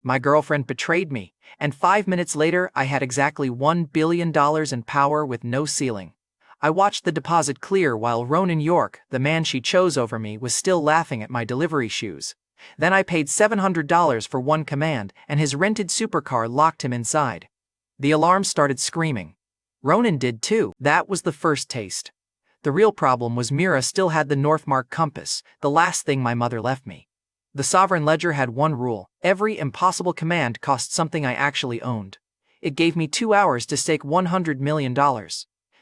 My girlfriend betrayed me, and 5 minutes later I had exactly $1 billion in power with no ceiling. I watched the deposit clear while Ronan York, the man she chose over me, was still laughing at my delivery shoes. Then I paid $700 for one command, and his rented supercar locked him inside. The alarm started screaming. Ronan did too. That was the first taste. The real problem was Mira still had the Northmark compass, the last thing my mother left me. The sovereign ledger had one rule: every impossible command cost something I actually owned. It gave me 2 hours to stake $100 million.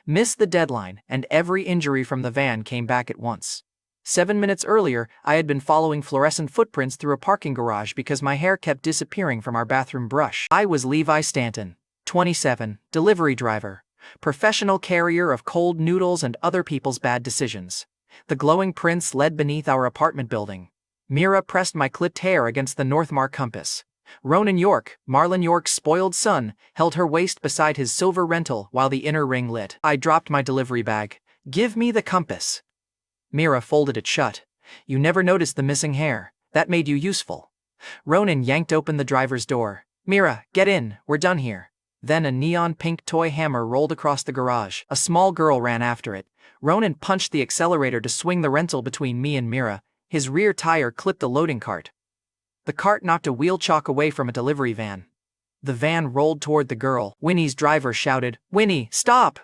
Missed the deadline, and every injury from the van came back at once. 7 minutes earlier, I had been following fluorescent footprints through a parking garage because my hair kept disappearing from our bathroom brush. I was Levi Stanton, 27, delivery driver, professional carrier of cold noodles and other people's bad decisions. The glowing prints led beneath our apartment building. Mira pressed my clipped hair against the Northmark compass. Ronan York, Marlon York's spoiled son, held her waist beside his silver rental while the inner ring lit. I dropped my delivery bag. "Give me the compass." Mira folded it shut. "You never noticed the missing hair. That made you useful." Ronan yanked open the driver's door. "Mira, get in, we're done here." Then a neon-pink toy hammer rolled across the garage. A small girl ran after it. Ronan punched the accelerator to swing the rental between me and Mira. His rear tire clipped the loading cart. The cart knocked a wheel chalk away from a delivery van. The van rolled toward the girl. Winnie's driver shouted, "Winnie, stop!"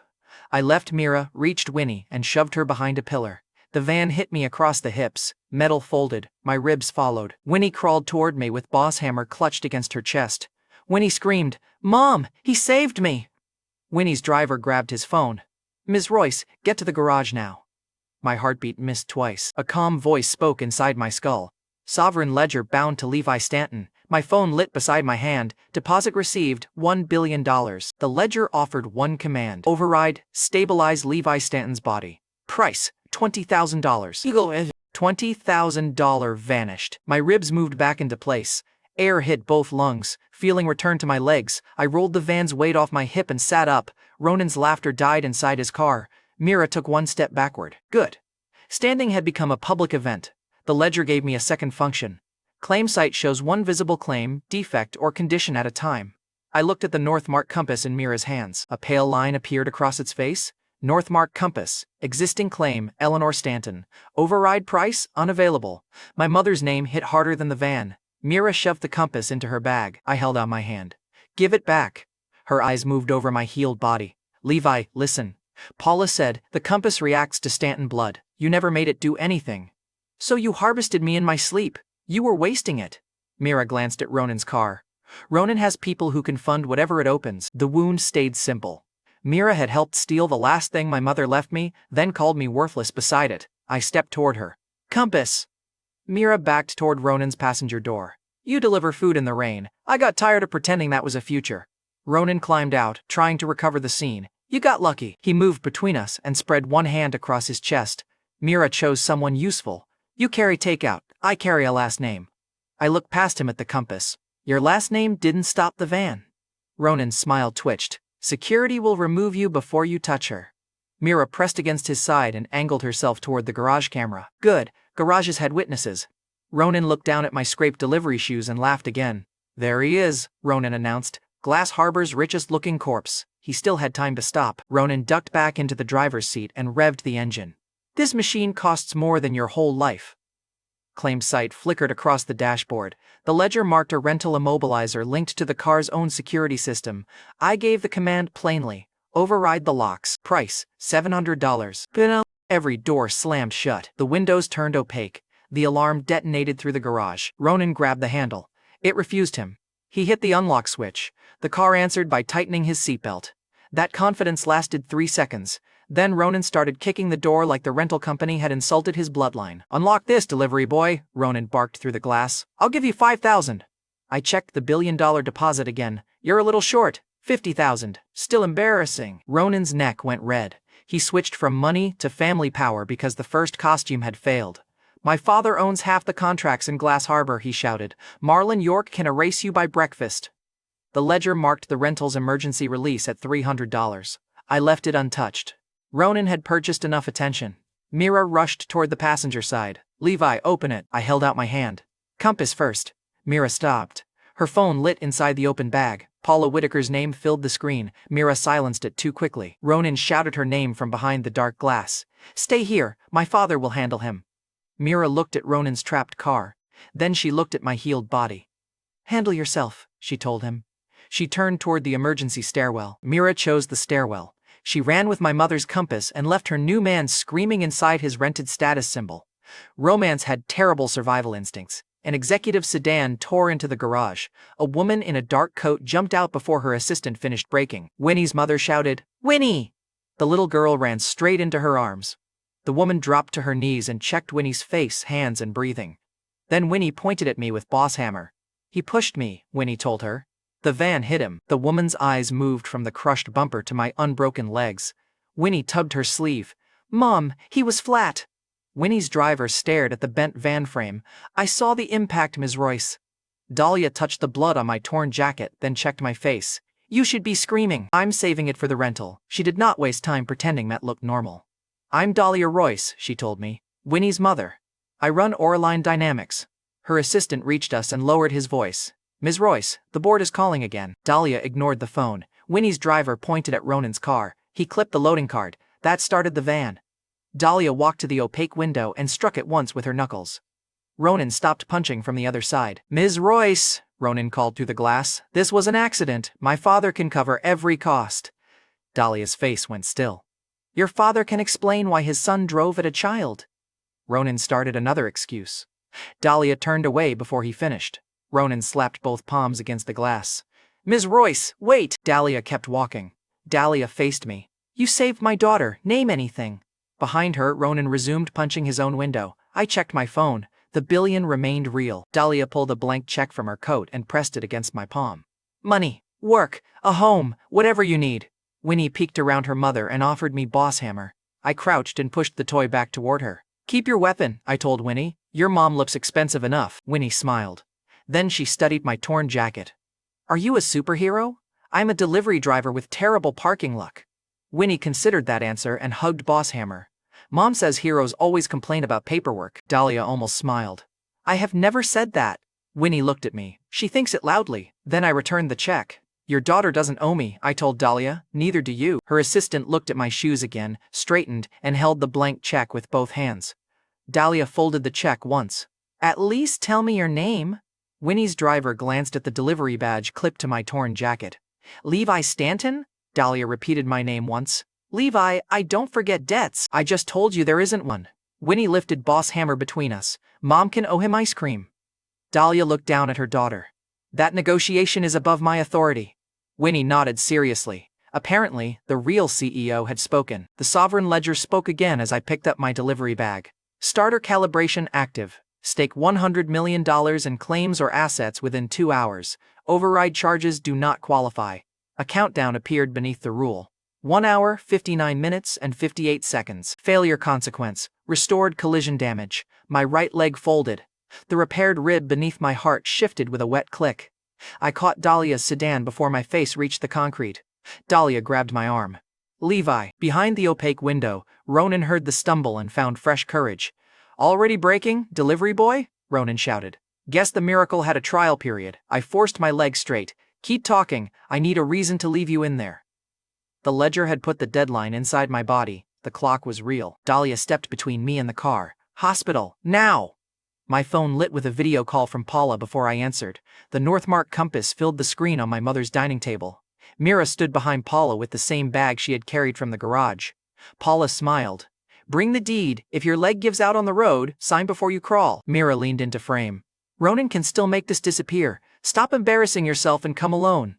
I left Mira, reached Winnie, and shoved her behind a pillar. The van hit me across the hips, metal folded, my ribs followed. Winnie crawled toward me with boss hammer clutched against her chest. Winnie screamed, "Mom, he saved me!" Winnie's driver grabbed his phone. "Ms. Royce, get to the garage now." My heartbeat missed twice. A calm voice spoke inside my skull. "Sovereign ledger bound to Levi Stanton." My phone lit beside my hand. "Deposit received, $1 billion. The ledger offered one command: override, stabilize Levi Stanton's body. Price, $20,000. $20,000 vanished. My ribs moved back into place. Air hit both lungs. Feeling returned to my legs. I rolled the van's weight off my hip and sat up. Ronan's laughter died inside his car. Mira took one step backward. Good. Standing had become a public event. The ledger gave me a second function. Claim site shows one visible claim, defect, or condition at a time. I looked at the Northmark compass in Mira's hands. A pale line appeared across its face. Northmark compass. Existing claim, Eleanor Stanton. Override price, unavailable. My mother's name hit harder than the van. Mira shoved the compass into her bag. I held out my hand. "Give it back." Her eyes moved over my healed body. "Levi, listen. Paula said, the compass reacts to Stanton blood. You never made it do anything. So you harvested me in my sleep. You were wasting it." Mira glanced at Ronan's car. "Ronan has people who can fund whatever it opens." The wound stayed simple. Mira had helped steal the last thing my mother left me, then called me worthless beside it. I stepped toward her. "Compass." Mira backed toward Ronan's passenger door. "You deliver food in the rain. I got tired of pretending that was a future." Ronan climbed out, trying to recover the scene. "You got lucky." He moved between us and spread one hand across his chest. "Mira chose someone useful. You carry takeout, I carry a last name." I looked past him at the compass. "Your last name didn't stop the van." Ronan's smile twitched. "Security will remove you before you touch her." Mira pressed against his side and angled herself toward the garage camera. "Good, garages had witnesses." Ronan looked down at my scraped delivery shoes and laughed again. "There he is," Ronan announced. "Glass Harbor's richest-looking corpse." He still had time to stop. Ronan ducked back into the driver's seat and revved the engine. "This machine costs more than your whole life." Claim site flickered across the dashboard. The ledger marked a rental immobilizer linked to the car's own security system. I gave the command plainly: override the locks. Price, $700. Every door slammed shut. The windows turned opaque. The alarm detonated through the garage. Ronan grabbed the handle. It refused him. He hit the unlock switch. The car answered by tightening his seatbelt. That confidence lasted 3 seconds. Then Ronan started kicking the door like the rental company had insulted his bloodline. "Unlock this, delivery boy," Ronan barked through the glass. "I'll give you $5,000. I checked the $1 billion deposit again. "You're a little short. $50,000. Still embarrassing." Ronan's neck went red. He switched from money to family power because the first costume had failed. "My father owns half the contracts in Glass Harbor," he shouted. "Marlon York can erase you by breakfast." The ledger marked the rental's emergency release at $300. I left it untouched. Ronan had purchased enough attention. Mira rushed toward the passenger side. "Levi, open it." I held out my hand. "Compass first." Mira stopped. Her phone lit inside the open bag. Paula Whitaker's name filled the screen. Mira silenced it too quickly. Ronan shouted her name from behind the dark glass. "Stay here, my father will handle him." Mira looked at Ronan's trapped car. Then she looked at my healed body. "Handle yourself," she told him. She turned toward the emergency stairwell. Mira chose the stairwell. She ran with my mother's compass and left her new man screaming inside his rented status symbol. Romance had terrible survival instincts. An executive sedan tore into the garage. A woman in a dark coat jumped out before her assistant finished braking. Winnie's mother shouted, "Winnie!" The little girl ran straight into her arms. The woman dropped to her knees and checked Winnie's face, hands, and breathing. Then Winnie pointed at me with boss hammer. "He pushed me," Winnie told her. "The van hit him." The woman's eyes moved from the crushed bumper to my unbroken legs. Winnie tugged her sleeve. "Mom, he was flat." Winnie's driver stared at the bent van frame. "I saw the impact, Ms. Royce." Dahlia touched the blood on my torn jacket, then checked my face. "You should be screaming." "I'm saving it for the rental." She did not waste time pretending that looked normal. "I'm Dahlia Royce," she told me. "Winnie's mother. I run Oraline Dynamics." Her assistant reached us and lowered his voice. "Ms. Royce, the board is calling again." Dahlia ignored the phone. Winnie's driver pointed at Ronan's car. He clipped the loading card. That started the van. Dahlia walked to the opaque window and struck it once with her knuckles. Ronan stopped punching from the other side. "Ms. Royce," Ronan called through the glass, "this was an accident. My father can cover every cost." Dahlia's face went still. "Your father can explain why his son drove at a child." Ronan started another excuse. Dahlia turned away before he finished. Ronan slapped both palms against the glass. "Ms. Royce, wait!" Dahlia kept walking. Dahlia faced me. "You saved my daughter. Name anything." Behind her, Ronan resumed punching his own window. I checked my phone. The billion remained real. Dahlia pulled a blank check from her coat and pressed it against my palm. "Money, work, a home, whatever you need." Winnie peeked around her mother and offered me boss hammer. I crouched and pushed the toy back toward her. "Keep your weapon," I told Winnie. "Your mom looks expensive enough." Winnie smiled. Then she studied my torn jacket. "Are you a superhero?" "I'm a delivery driver with terrible parking luck." Winnie considered that answer and hugged boss hammer. "Mom says heroes always complain about paperwork." Dahlia almost smiled. "I have never said that." Winnie looked at me. "She thinks it loudly." Then I returned the check. "Your daughter doesn't owe me," I told Dahlia. "Neither do you." Her assistant looked at my shoes again, straightened, and held the blank check with both hands. Dahlia folded the check once. "At least tell me your name." Winnie's driver glanced at the delivery badge clipped to my torn jacket. "Levi Stanton?" Dahlia repeated my name once. "Levi, I don't forget debts." "I just told you there isn't one." Winnie lifted boss hammer between us. "Mom can owe him ice cream." Dahlia looked down at her daughter. "That negotiation is above my authority." Winnie nodded seriously. Apparently, the real CEO had spoken. The sovereign ledger spoke again as I picked up my delivery bag. "Starter calibration active. Stake $100 million in claims or assets within 2 hours. Override charges do not qualify." A countdown appeared beneath the rule. 1 hour, 59 minutes, and 58 seconds. Failure consequence. Restored collision damage. My right leg folded. The repaired rib beneath my heart shifted with a wet click. I caught Dahlia's sedan before my face reached the concrete. Dahlia grabbed my arm. "Levi." Behind the opaque window, Ronan heard the stumble and found fresh courage. "Already breaking, delivery boy?" Ronan shouted. "Guess the miracle had a trial period." I forced my leg straight. "Keep talking, I need a reason to leave you in there." The ledger had put the deadline inside my body. The clock was real. Dahlia stepped between me and the car. "Hospital, now!" My phone lit with a video call from Paula before I answered. The Northmark compass filled the screen on my mother's dining table. Mira stood behind Paula with the same bag she had carried from the garage. Paula smiled. "Bring the deed. If your leg gives out on the road, sign before you crawl." Mira leaned into frame. "Ronan can still make this disappear. Stop embarrassing yourself and come alone."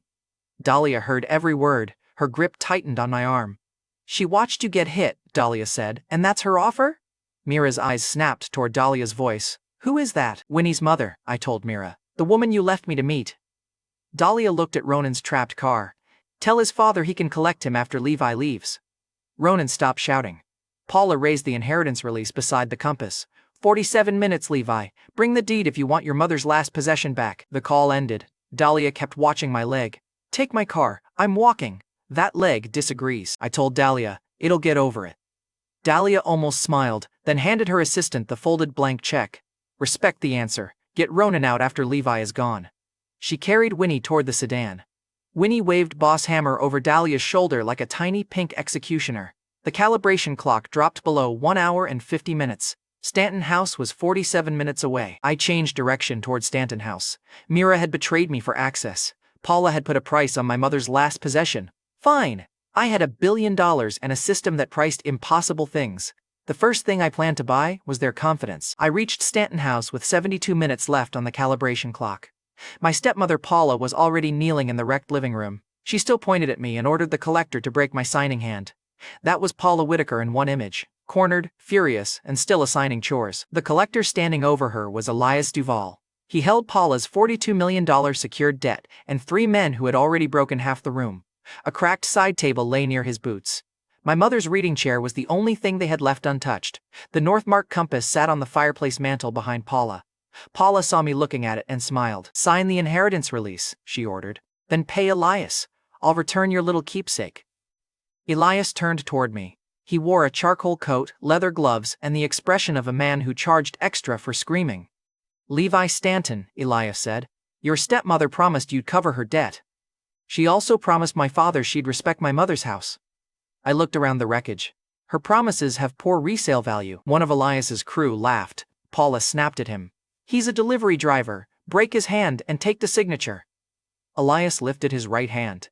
Dahlia heard every word. Her grip tightened on my arm. "She watched you get hit," Dahlia said, "and that's her offer?" Mira's eyes snapped toward Dahlia's voice. "Who is that?" "Winnie's mother," I told Mira. "The woman you left me to meet." Dahlia looked at Ronan's trapped car. "Tell his father he can collect him after Levi leaves." Ronan stopped shouting. Paula raised the inheritance release beside the compass. 47 minutes, Levi. Bring the deed if you want your mother's last possession back." The call ended. Dahlia kept watching my leg. "Take my car. I'm walking." "That leg disagrees," I told Dahlia. "It'll get over it." Dahlia almost smiled, then handed her assistant the folded blank check. "Respect the answer. Get Ronan out after Levi is gone." She carried Winnie toward the sedan. Winnie waved Boss Hammer over Dahlia's shoulder like a tiny pink executioner. The calibration clock dropped below 1 hour and 50 minutes. Stanton House was 47 minutes away. I changed direction toward Stanton House. Mira had betrayed me for access. Paula had put a price on my mother's last possession. Fine. I had $1 billion and a system that priced impossible things. The first thing I planned to buy was their confidence. I reached Stanton House with 72 minutes left on the calibration clock. My stepmother Paula was already kneeling in the wrecked living room. She still pointed at me and ordered the collector to break my signing hand. That was Paula Whitaker in one image, cornered, furious, and still assigning chores. The collector standing over her was Elias Duval. He held Paula's $42 million secured debt and 3 men who had already broken half the room. A cracked side table lay near his boots. My mother's reading chair was the only thing they had left untouched. The Northmark compass sat on the fireplace mantel behind Paula. Paula saw me looking at it and smiled. "Sign the inheritance release," she ordered. "Then pay Elias. I'll return your little keepsake." Elias turned toward me. He wore a charcoal coat, leather gloves, and the expression of a man who charged extra for screaming. "Levi Stanton," Elias said. "Your stepmother promised you'd cover her debt. She also promised my father she'd respect my mother's house." I looked around the wreckage. "Her promises have poor resale value." One of Elias's crew laughed. Paula snapped at him. "He's a delivery driver. Break his hand and take the signature." Elias lifted his right hand.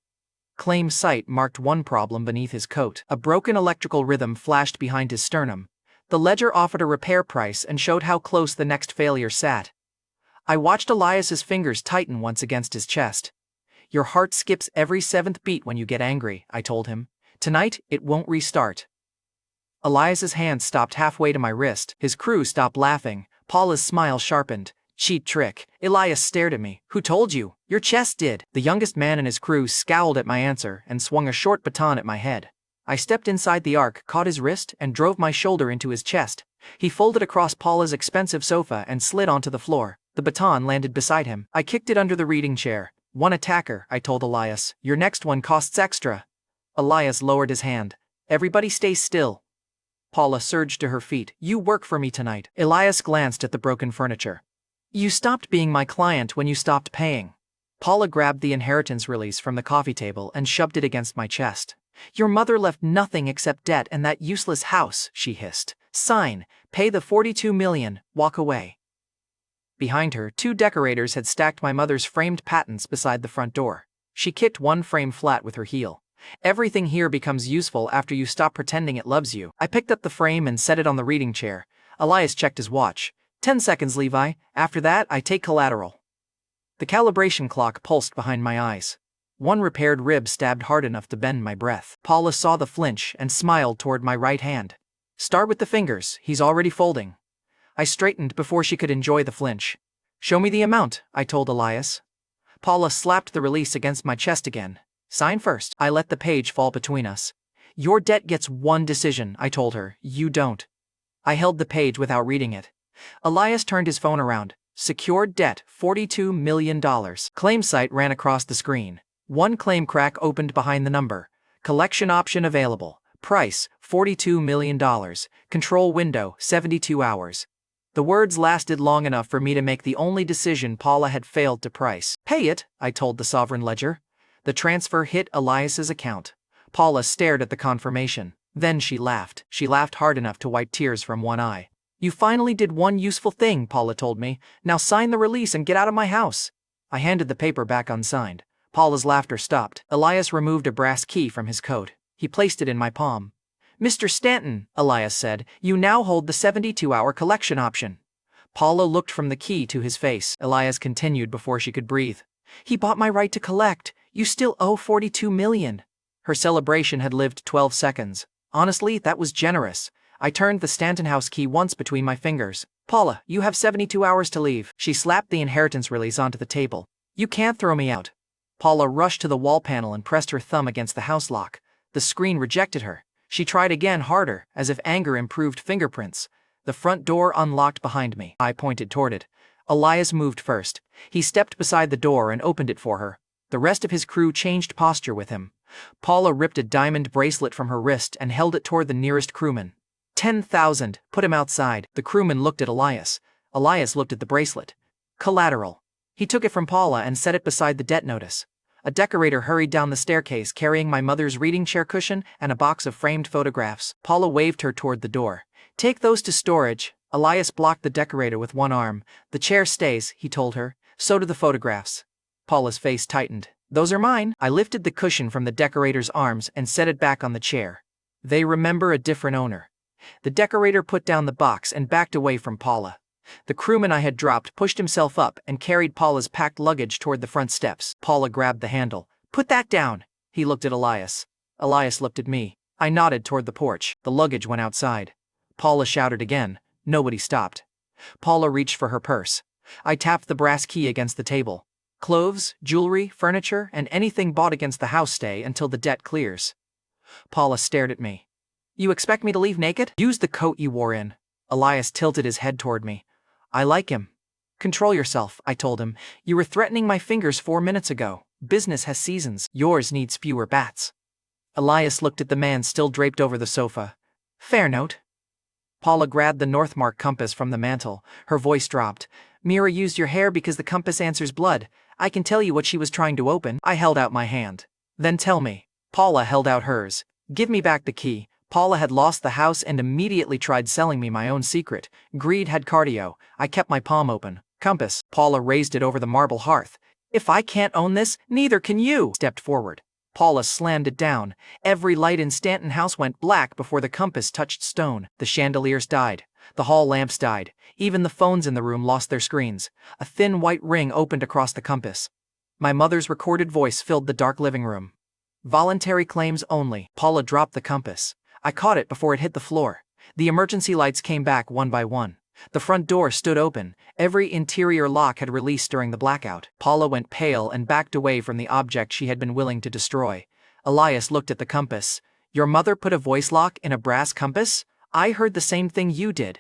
Claim site marked one problem beneath his coat. A broken electrical rhythm flashed behind his sternum. The ledger offered a repair price and showed how close the next failure sat. I watched Elias's fingers tighten once against his chest. "Your heart skips every 7th beat when you get angry," I told him. "Tonight, it won't restart." Elias's hand stopped halfway to my wrist. His crew stopped laughing. Paula's smile sharpened. "Cheap trick." Elias stared at me. "Who told you?" "Your chest did." The youngest man and his crew scowled at my answer and swung a short baton at my head. I stepped inside the arc, caught his wrist, and drove my shoulder into his chest. He folded across Paula's expensive sofa and slid onto the floor. The baton landed beside him. I kicked it under the reading chair. "One attacker," I told Elias. "Your next one costs extra." Elias lowered his hand. "Everybody stay still." Paula surged to her feet. "You work for me tonight." Elias glanced at the broken furniture. "You stopped being my client when you stopped paying." Paula grabbed the inheritance release from the coffee table and shoved it against my chest. "Your mother left nothing except debt and that useless house," she hissed. "Sign, pay the $42 million, walk away." Behind her, 2 decorators had stacked my mother's framed patents beside the front door. She kicked one frame flat with her heel. "Everything here becomes useful after you stop pretending it loves you." I picked up the frame and set it on the reading chair. Elias checked his watch. 10 seconds, Levi. After that, I take collateral." The calibration clock pulsed behind my eyes. One repaired rib stabbed hard enough to bend my breath. Paula saw the flinch and smiled toward my right hand. "Start with the fingers, he's already folding." I straightened before she could enjoy the flinch. "Show me the amount," I told Elias. Paula slapped the release against my chest again. "Sign first." I let the page fall between us. "Your debt gets one decision," I told her. "You don't." I held the page without reading it. Elias turned his phone around. "Secured debt, $42 million. Claim site ran across the screen. One claim crack opened behind the number. "Collection option available. Price, $42 million. Control window, 72 hours. The words lasted long enough for me to make the only decision Paula had failed to price. "Pay it," I told the sovereign ledger. The transfer hit Elias's account. Paula stared at the confirmation. Then she laughed. She laughed hard enough to wipe tears from one eye. "You finally did one useful thing," Paula told me. "Now sign the release and get out of my house." I handed the paper back unsigned. Paula's laughter stopped. Elias removed a brass key from his coat. He placed it in my palm. "Mr. Stanton," Elias said, "you now hold the 72-hour collection option." Paula looked from the key to his face. Elias continued before she could breathe. "He bought my right to collect. You still owe $42 million. Her celebration had lived 12 seconds. Honestly, that was generous. I turned the Stanton House key once between my fingers. "Paula, you have 72 hours to leave." She slapped the inheritance release onto the table. "You can't throw me out." Paula rushed to the wall panel and pressed her thumb against the house lock. The screen rejected her. She tried again, harder, as if anger improved fingerprints. The front door unlocked behind me. I pointed toward it. Elias moved first. He stepped beside the door and opened it for her. The rest of his crew changed posture with him. Paula ripped a diamond bracelet from her wrist and held it toward the nearest crewman. 10,000, put him outside." The crewman looked at Elias. Elias looked at the bracelet. "Collateral." He took it from Paula and set it beside the debt notice. A decorator hurried down the staircase carrying my mother's reading chair cushion and a box of framed photographs. Paula waved her toward the door. Take those to storage. Elias blocked the decorator with one arm. The chair stays, he told her. So do the photographs. Paula's face tightened. Those are mine. I lifted the cushion from the decorator's arms and set it back on the chair. They remember a different owner. The decorator put down the box and backed away from Paula. The crewman I had dropped pushed himself up and carried Paula's packed luggage toward the front steps. Paula grabbed the handle. Put that down. He looked at Elias. Elias looked at me. I nodded toward the porch. The luggage went outside. Paula shouted again. Nobody stopped. Paula reached for her purse. I tapped the brass key against the table. Clothes, jewelry, furniture, and anything bought against the house stay until the debt clears. Paula stared at me. You expect me to leave naked? Use the coat you wore in. Elias tilted his head toward me. I like him. Control yourself, I told him. You were threatening my fingers 4 minutes ago. Business has seasons. Yours needs fewer bats. Elias looked at the man still draped over the sofa. Fair note. Paula grabbed the Northmark compass from the mantel. Her voice dropped. Mira used your hair because the compass answers blood. I can tell you what she was trying to open. I held out my hand. Then tell me. Paula held out hers. Give me back the key. Paula had lost the house and immediately tried selling me my own secret. Greed had cardio. I kept my palm open. Compass. Paula raised it over the marble hearth. If I can't own this, neither can you. Stepped forward. Paula slammed it down. Every light in Stanton House went black before the compass touched stone. The chandeliers died. The hall lamps died. Even the phones in the room lost their screens. A thin white ring opened across the compass. My mother's recorded voice filled the dark living room. Voluntary claims only. Paula dropped the compass. I caught it before it hit the floor. The emergency lights came back one by one. The front door stood open. Every interior lock had released during the blackout. Paula went pale and backed away from the object she had been willing to destroy. Elias looked at the compass. Your mother put a voice lock in a brass compass? I heard the same thing you did.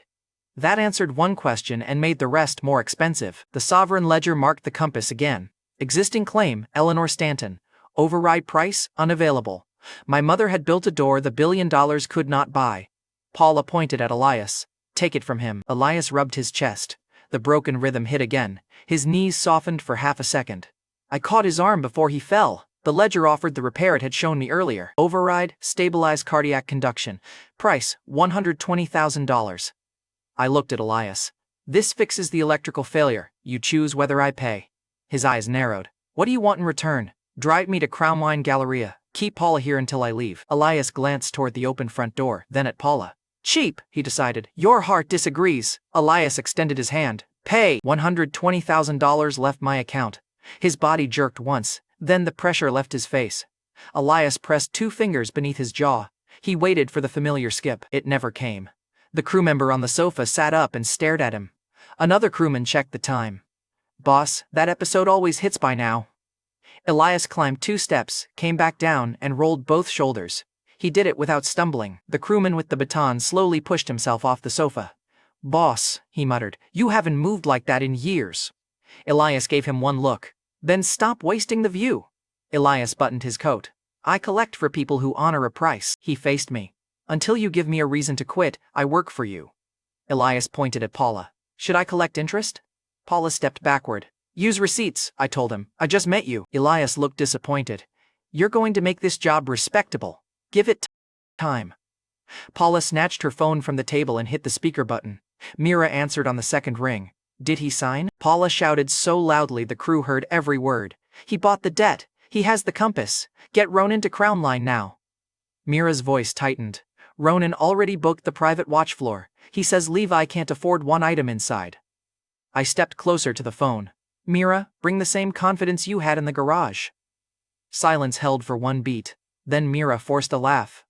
That answered one question and made the rest more expensive. The sovereign ledger marked the compass again. Existing claim, Eleanor Stanton. Override price, unavailable. My mother had built a door the $1 billion could not buy. Paula pointed at Elias. Take it from him. Elias rubbed his chest. The broken rhythm hit again. His knees softened for half a second. I caught his arm before he fell. The ledger offered the repair it had shown me earlier. Override, stabilize cardiac conduction. Price, $120,000. I looked at Elias. This fixes the electrical failure. You choose whether I pay. His eyes narrowed. What do you want in return? Drive me to Crown Wine Galleria. Keep Paula here until I leave. Elias glanced toward the open front door, then at Paula. Cheap, he decided. Your heart disagrees. Elias extended his hand. Pay. $120,000 left my account. His body jerked once, then the pressure left his face. Elias pressed 2 fingers beneath his jaw. He waited for the familiar skip. It never came. The crew member on the sofa sat up and stared at him. Another crewman checked the time. Boss, that episode always hits by now. Elias climbed 2 steps, came back down, and rolled both shoulders. He did it without stumbling. The crewman with the baton slowly pushed himself off the sofa. Boss, he muttered, you haven't moved like that in years. Elias gave him one look. Then stop wasting the view. Elias buttoned his coat. I collect for people who honor a price. He faced me. Until you give me a reason to quit, I work for you. Elias pointed at Paula. Should I collect interest? Paula stepped backward. Use receipts, I told him. I just met you. Elias looked disappointed. You're going to make this job respectable. Give it time. Paula snatched her phone from the table and hit the speaker button. Mira answered on the second ring. Did he sign? Paula shouted so loudly the crew heard every word. He bought the debt. He has the compass. Get Ronan to Crown Line now. Mira's voice tightened. Ronan already booked the private watch floor. He says Levi can't afford one item inside. I stepped closer to the phone. Mira, bring the same confidence you had in the garage. Silence held for one beat. Then Mira forced a laugh.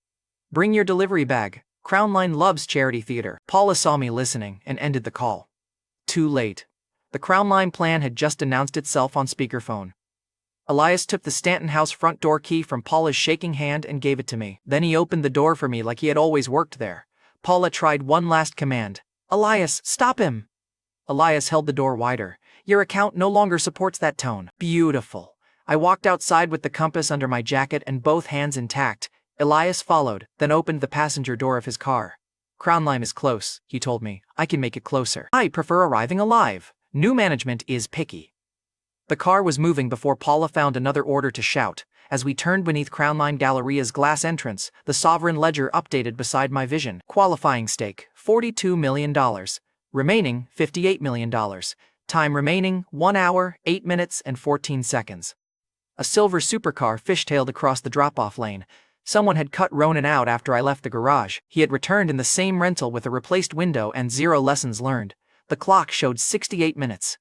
Bring your delivery bag. Crown Line loves charity theater. Paula saw me listening and ended the call. Too late. The Crown Line plan had just announced itself on speakerphone. Elias took the Stanton House front door key from Paula's shaking hand and gave it to me. Then he opened the door for me like he had always worked there. Paula tried one last command. Elias, stop him. Elias held the door wider. Your account no longer supports that tone. Beautiful. I walked outside with the compass under my jacket and both hands intact. Elias followed, then opened the passenger door of his car. Crown Line is close, he told me. I can make it closer. I prefer arriving alive. New management is picky. The car was moving before Paula found another order to shout. As we turned beneath Crownline Galleria's glass entrance, the sovereign ledger updated beside my vision. Qualifying stake, $42 million. Remaining, $58 million. Time remaining, 1 hour, 8 minutes and 14 seconds. A silver supercar fishtailed across the drop-off lane. Someone had cut Ronan out after I left the garage. He had returned in the same rental with a replaced window and 0 lessons learned. The clock showed 68 minutes.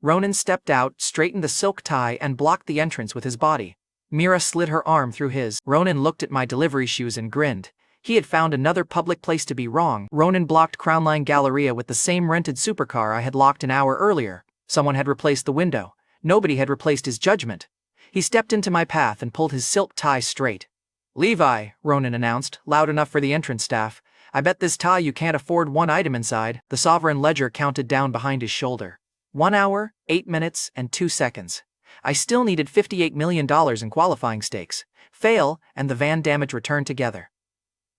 Ronan stepped out, straightened the silk tie and blocked the entrance with his body. Mira slid her arm through his. Ronan looked at my delivery shoes and grinned. He had found another public place to be wrong. Ronan blocked Crownline Galleria with the same rented supercar I had locked an hour earlier. Someone had replaced the window. Nobody had replaced his judgment. He stepped into my path and pulled his silk tie straight. "Levi," Ronan announced, loud enough for the entrance staff. "I bet this tie you can't afford one item inside." The sovereign ledger counted down behind his shoulder. 1 hour, 8 minutes and 2 seconds. I still needed $58 million in qualifying stakes. Fail, and the van damage returned together.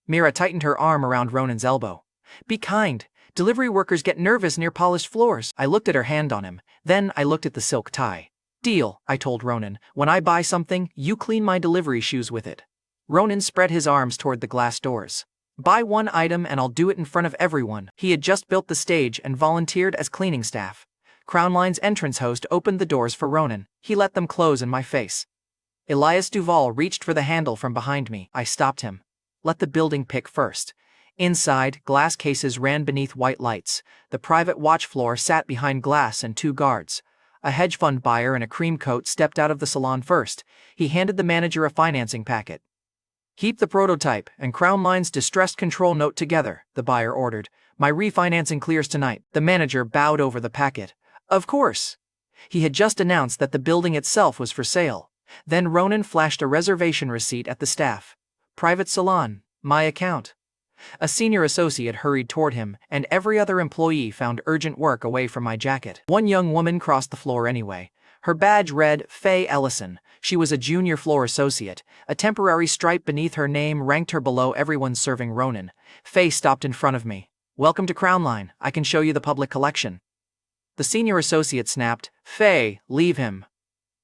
Mira tightened her arm around Ronan's elbow. "Be kind. Delivery workers get nervous near polished floors." I looked at her hand on him. Then I looked at the silk tie. "Deal," I told Ronan. "When I buy something, you clean my delivery shoes with it." Ronan spread his arms toward the glass doors. "Buy one item and I'll do it in front of everyone." He had just built the stage and volunteered as cleaning staff. Crownline's entrance host opened the doors for Ronan. He let them close in my face. Elias Duval reached for the handle from behind me. I stopped him. "Let the building pick first." Inside, glass cases ran beneath white lights. The private watch floor sat behind glass and 2 guards. A hedge fund buyer in a cream coat stepped out of the salon first. He handed the manager a financing packet. "Keep the prototype and Crownline's distressed control note together," the buyer ordered. "My refinancing clears tonight." The manager bowed over the packet. "Of course." He had just announced that the building itself was for sale. Then Ronan flashed a reservation receipt at the staff. "Private salon, my account." A senior associate hurried toward him, and every other employee found urgent work away from my jacket. One young woman crossed the floor anyway. Her badge read Faye Ellison. She was a junior floor associate. A temporary stripe beneath her name ranked her below everyone serving Ronan. Faye stopped in front of me. "Welcome to Crownline. I can show you the public collection." The senior associate snapped, "Faye, leave him."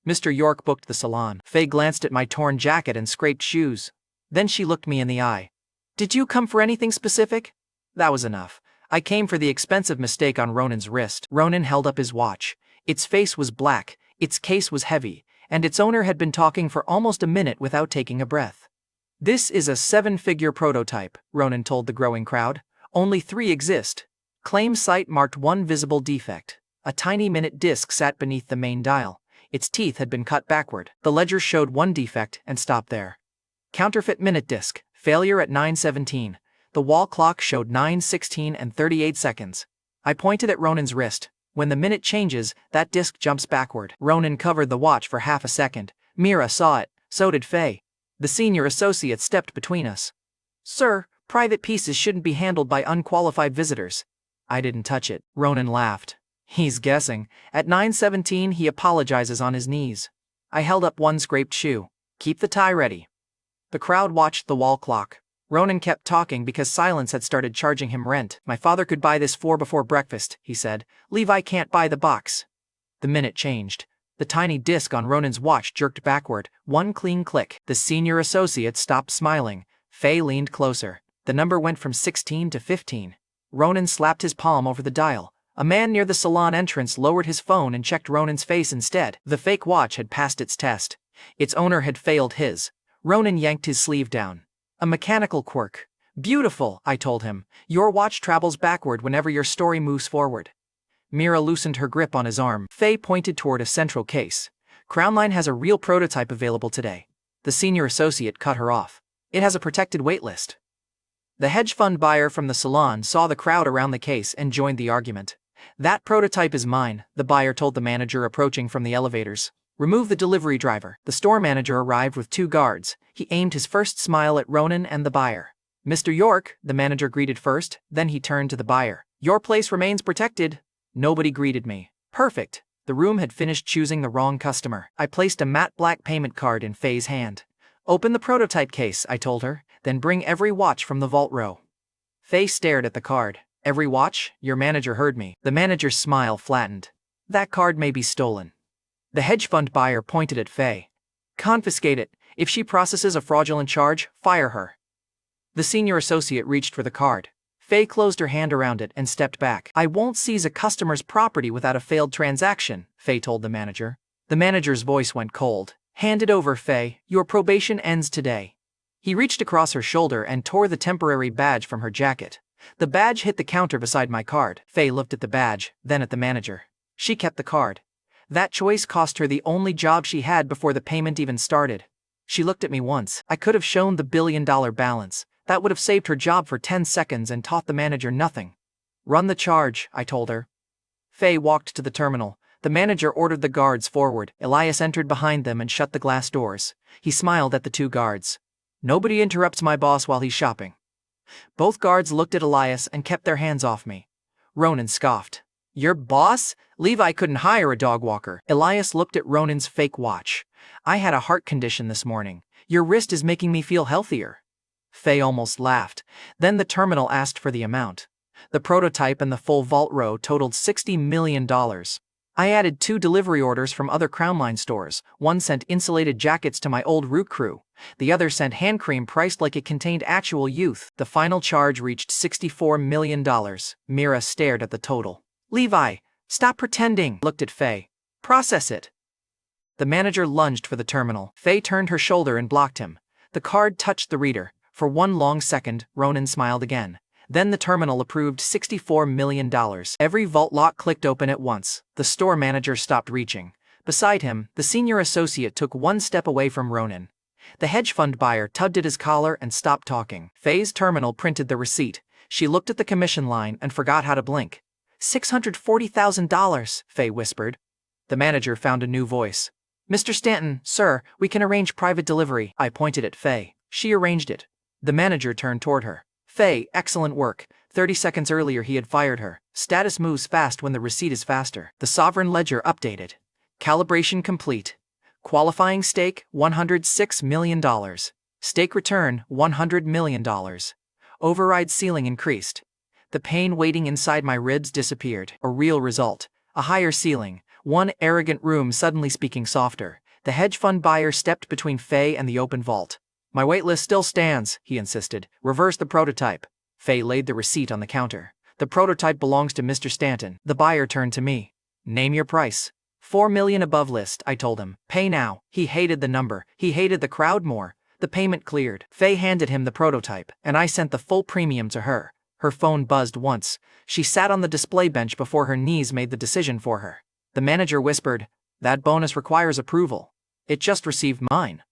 Mr. York booked the salon. Faye glanced at my torn jacket and scraped shoes. Then she looked me in the eye. "Did you come for anything specific?" That was enough. "I came for the expensive mistake on Ronan's wrist." Ronan held up his watch. Its face was black, its case was heavy, and its owner had been talking for almost a minute without taking a breath. "This is a 7-figure prototype," Ronan told the growing crowd. "Only 3 exist." Claim site marked 1 visible defect. A tiny minute disc sat beneath the main dial. Its teeth had been cut backward. The ledger showed 1 defect and stopped there. Counterfeit minute disc. Failure at 9:17. The wall clock showed 9:16 and 38 seconds. I pointed at Ronan's wrist. When the minute changes, that disc jumps backward. Ronan covered the watch for half a second. Mira saw it. So did Faye. The senior associate stepped between us. "Sir, private pieces shouldn't be handled by unqualified visitors." "I didn't touch it." Ronan laughed. "He's guessing. At 9:17 he apologizes on his knees." I held up 1 scraped shoe. "Keep the tie ready." The crowd watched the wall clock. Ronan kept talking because silence had started charging him rent. "My father could buy this floor before breakfast," he said. "Levi can't buy the box." The minute changed. The tiny disc on Ronan's watch jerked backward. 1 clean click. The senior associate stopped smiling. Faye leaned closer. The number went from 16 to 15. Ronan slapped his palm over the dial. A man near the salon entrance lowered his phone and checked Ronan's face instead. The fake watch had passed its test. Its owner had failed his. Ronan yanked his sleeve down. "A mechanical quirk." "Beautiful," I told him. "Your watch travels backward whenever your story moves forward." Mira loosened her grip on his arm. Faye pointed toward a central case. "Crownline has a real prototype available today." The senior associate cut her off. "It has a protected waitlist." The hedge fund buyer from the salon saw the crowd around the case and joined the argument. "That prototype is mine," the buyer told the manager approaching from the elevators. "Remove the delivery driver." The store manager arrived with 2 guards. He aimed his first smile at Ronan and the buyer. "Mr. York," the manager greeted first, then he turned to the buyer. "Your place remains protected." Nobody greeted me. Perfect. The room had finished choosing the wrong customer. I placed a matte black payment card in Faye's hand. "Open the prototype case," I told her, "then bring every watch from the vault row." Faye stared at the card. "Every watch? Your manager heard me." The manager's smile flattened. "That card may be stolen." The hedge fund buyer pointed at Faye. Confiscate it. If she processes a fraudulent charge, fire her. The senior associate reached for the card. Faye closed her hand around it and stepped back. I won't seize a customer's property without a failed transaction, Faye told the manager. The manager's voice went cold. Hand it over, Faye. Your probation ends today. He reached across her shoulder and tore the temporary badge from her jacket. The badge hit the counter beside my card. Faye looked at the badge, then at the manager. She kept the card. That choice cost her the only job she had before the payment even started. She looked at me once. I could have shown the $1 billion balance. That would have saved her job for 10 seconds and taught the manager nothing. Run the charge, I told her. Faye walked to the terminal. The manager ordered the guards forward. Elias entered behind them and shut the glass doors. He smiled at the two guards. Nobody interrupts my boss while he's shopping. Both guards looked at Elias and kept their hands off me. Ronan scoffed. Your boss? Levi couldn't hire a dog walker. Elias looked at Ronan's fake watch. I had a heart condition this morning. Your wrist is making me feel healthier. Faye almost laughed. Then the terminal asked for the amount. The prototype and the full vault row totaled $60 million. I added 2 delivery orders from other Crown Line stores. One sent insulated jackets to my old root crew. The other sent hand cream priced like it contained actual youth. The final charge reached $64 million. Mira stared at the total. Levi, stop pretending, looked at Faye. Process it. The manager lunged for the terminal. Faye turned her shoulder and blocked him. The card touched the reader. For one long second, Ronan smiled again. Then the terminal approved $64 million. Every vault lock clicked open at once. The store manager stopped reaching. Beside him, the senior associate took one step away from Ronan. The hedge fund buyer tugged at his collar and stopped talking. Faye's terminal printed the receipt. She looked at the commission line and forgot how to blink. $640,000, Faye whispered. The manager found a new voice. Mr. Stanton, sir, we can arrange private delivery. I pointed at Faye. She arranged it. The manager turned toward her. Faye, excellent work. 30 seconds earlier he had fired her. Status moves fast when the receipt is faster. The sovereign ledger updated. Calibration complete. Qualifying stake, $106 million. Stake return, $100 million. Override ceiling increased. The pain waiting inside my ribs disappeared. A real result. A higher ceiling. One arrogant room suddenly speaking softer. The hedge fund buyer stepped between Faye and the open vault. My waitlist still stands, he insisted. Reverse the prototype. Faye laid the receipt on the counter. The prototype belongs to Mr. Stanton. The buyer turned to me. Name your price. $4 million above list, I told him. Pay now. He hated the number. He hated the crowd more. The payment cleared. Faye handed him the prototype, and I sent the full premium to her. Her phone buzzed once. She sat on the display bench before her knees made the decision for her. The manager whispered, "That bonus requires approval. It just received mine."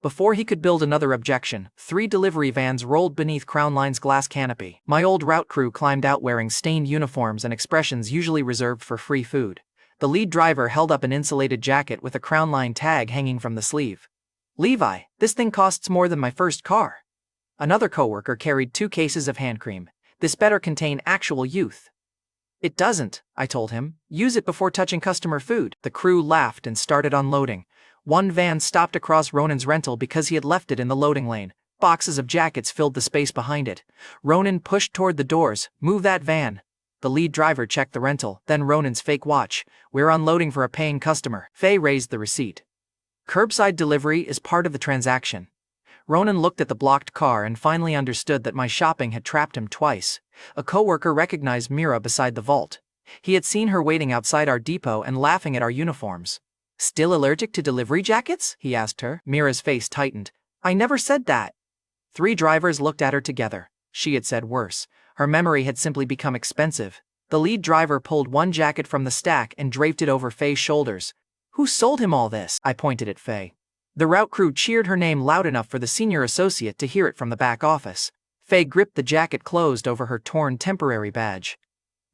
Before he could build another objection, 3 delivery vans rolled beneath Crown Line's glass canopy. My old route crew climbed out wearing stained uniforms and expressions usually reserved for free food. The lead driver held up an insulated jacket with a Crown Line tag hanging from the sleeve. "Levi, this thing costs more than my first car." Another coworker carried 2 cases of hand cream. "This better contain actual youth." "It doesn't," I told him. "Use it before touching customer food." The crew laughed and started unloading. One van stopped across Ronan's rental because he had left it in the loading lane. Boxes of jackets filled the space behind it. Ronan pushed toward the doors. "Move that van." The lead driver checked the rental, then Ronan's fake watch. "We're unloading for a paying customer." Faye raised the receipt. "Curbside delivery is part of the transaction." Ronan looked at the blocked car and finally understood that my shopping had trapped him twice. A coworker recognized Mira beside the vault. He had seen her waiting outside our depot and laughing at our uniforms. "Still allergic to delivery jackets?" he asked her. Mira's face tightened. "I never said that." 3 drivers looked at her together. She had said worse. Her memory had simply become expensive. The lead driver pulled one jacket from the stack and draped it over Faye's shoulders. "Who sold him all this?" I pointed at Faye. The route crew cheered her name loud enough for the senior associate to hear it from the back office. Faye gripped the jacket closed over her torn temporary badge.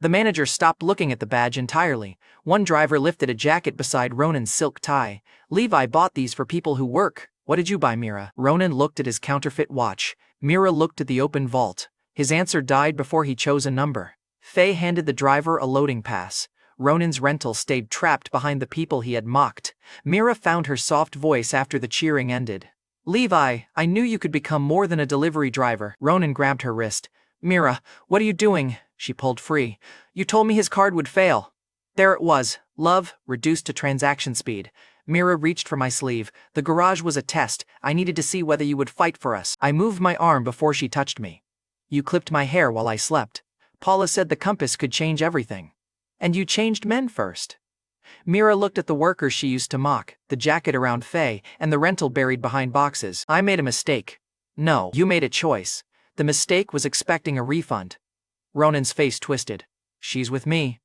The manager stopped looking at the badge entirely. One driver lifted a jacket beside Ronan's silk tie. "Levi bought these for people who work." "What did you buy, Mira?" Ronan looked at his counterfeit watch. Mira looked at the open vault. His answer died before he chose a number. Faye handed the driver a loading pass. Ronan's rental stayed trapped behind the people he had mocked. Mira found her soft voice after the cheering ended. "Levi, I knew you could become more than a delivery driver." Ronan grabbed her wrist. "Mira, what are you doing?" She pulled free. "You told me his card would fail." There it was, love, reduced to transaction speed. Mira reached for my sleeve. The garage was a test. I needed to see whether you would fight for us. I moved my arm before she touched me. You clipped my hair while I slept. Paula said the compass could change everything. And you changed men first. Mira looked at the workers she used to mock, the jacket around Faye, and the rental buried behind boxes. I made a mistake. No, you made a choice. The mistake was expecting a refund. Ronan's face twisted. She's with me.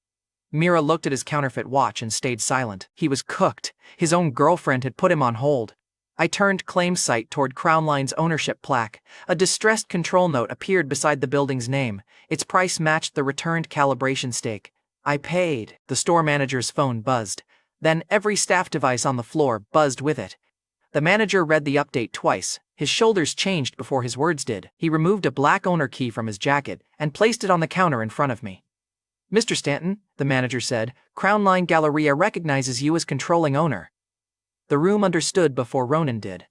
Mira looked at his counterfeit watch and stayed silent. He was cooked. His own girlfriend had put him on hold. I turned claim site toward Crown Line's ownership plaque. A distressed control note appeared beside the building's name. Its price matched the returned calibration stake. I paid. The store manager's phone buzzed. Then every staff device on the floor buzzed with it. The manager read the update twice. His shoulders changed before his words did. He removed a black owner key from his jacket and placed it on the counter in front of me. Mr. Stanton, the manager said, Crown Line Galleria recognizes you as controlling owner. The room understood before Ronan did.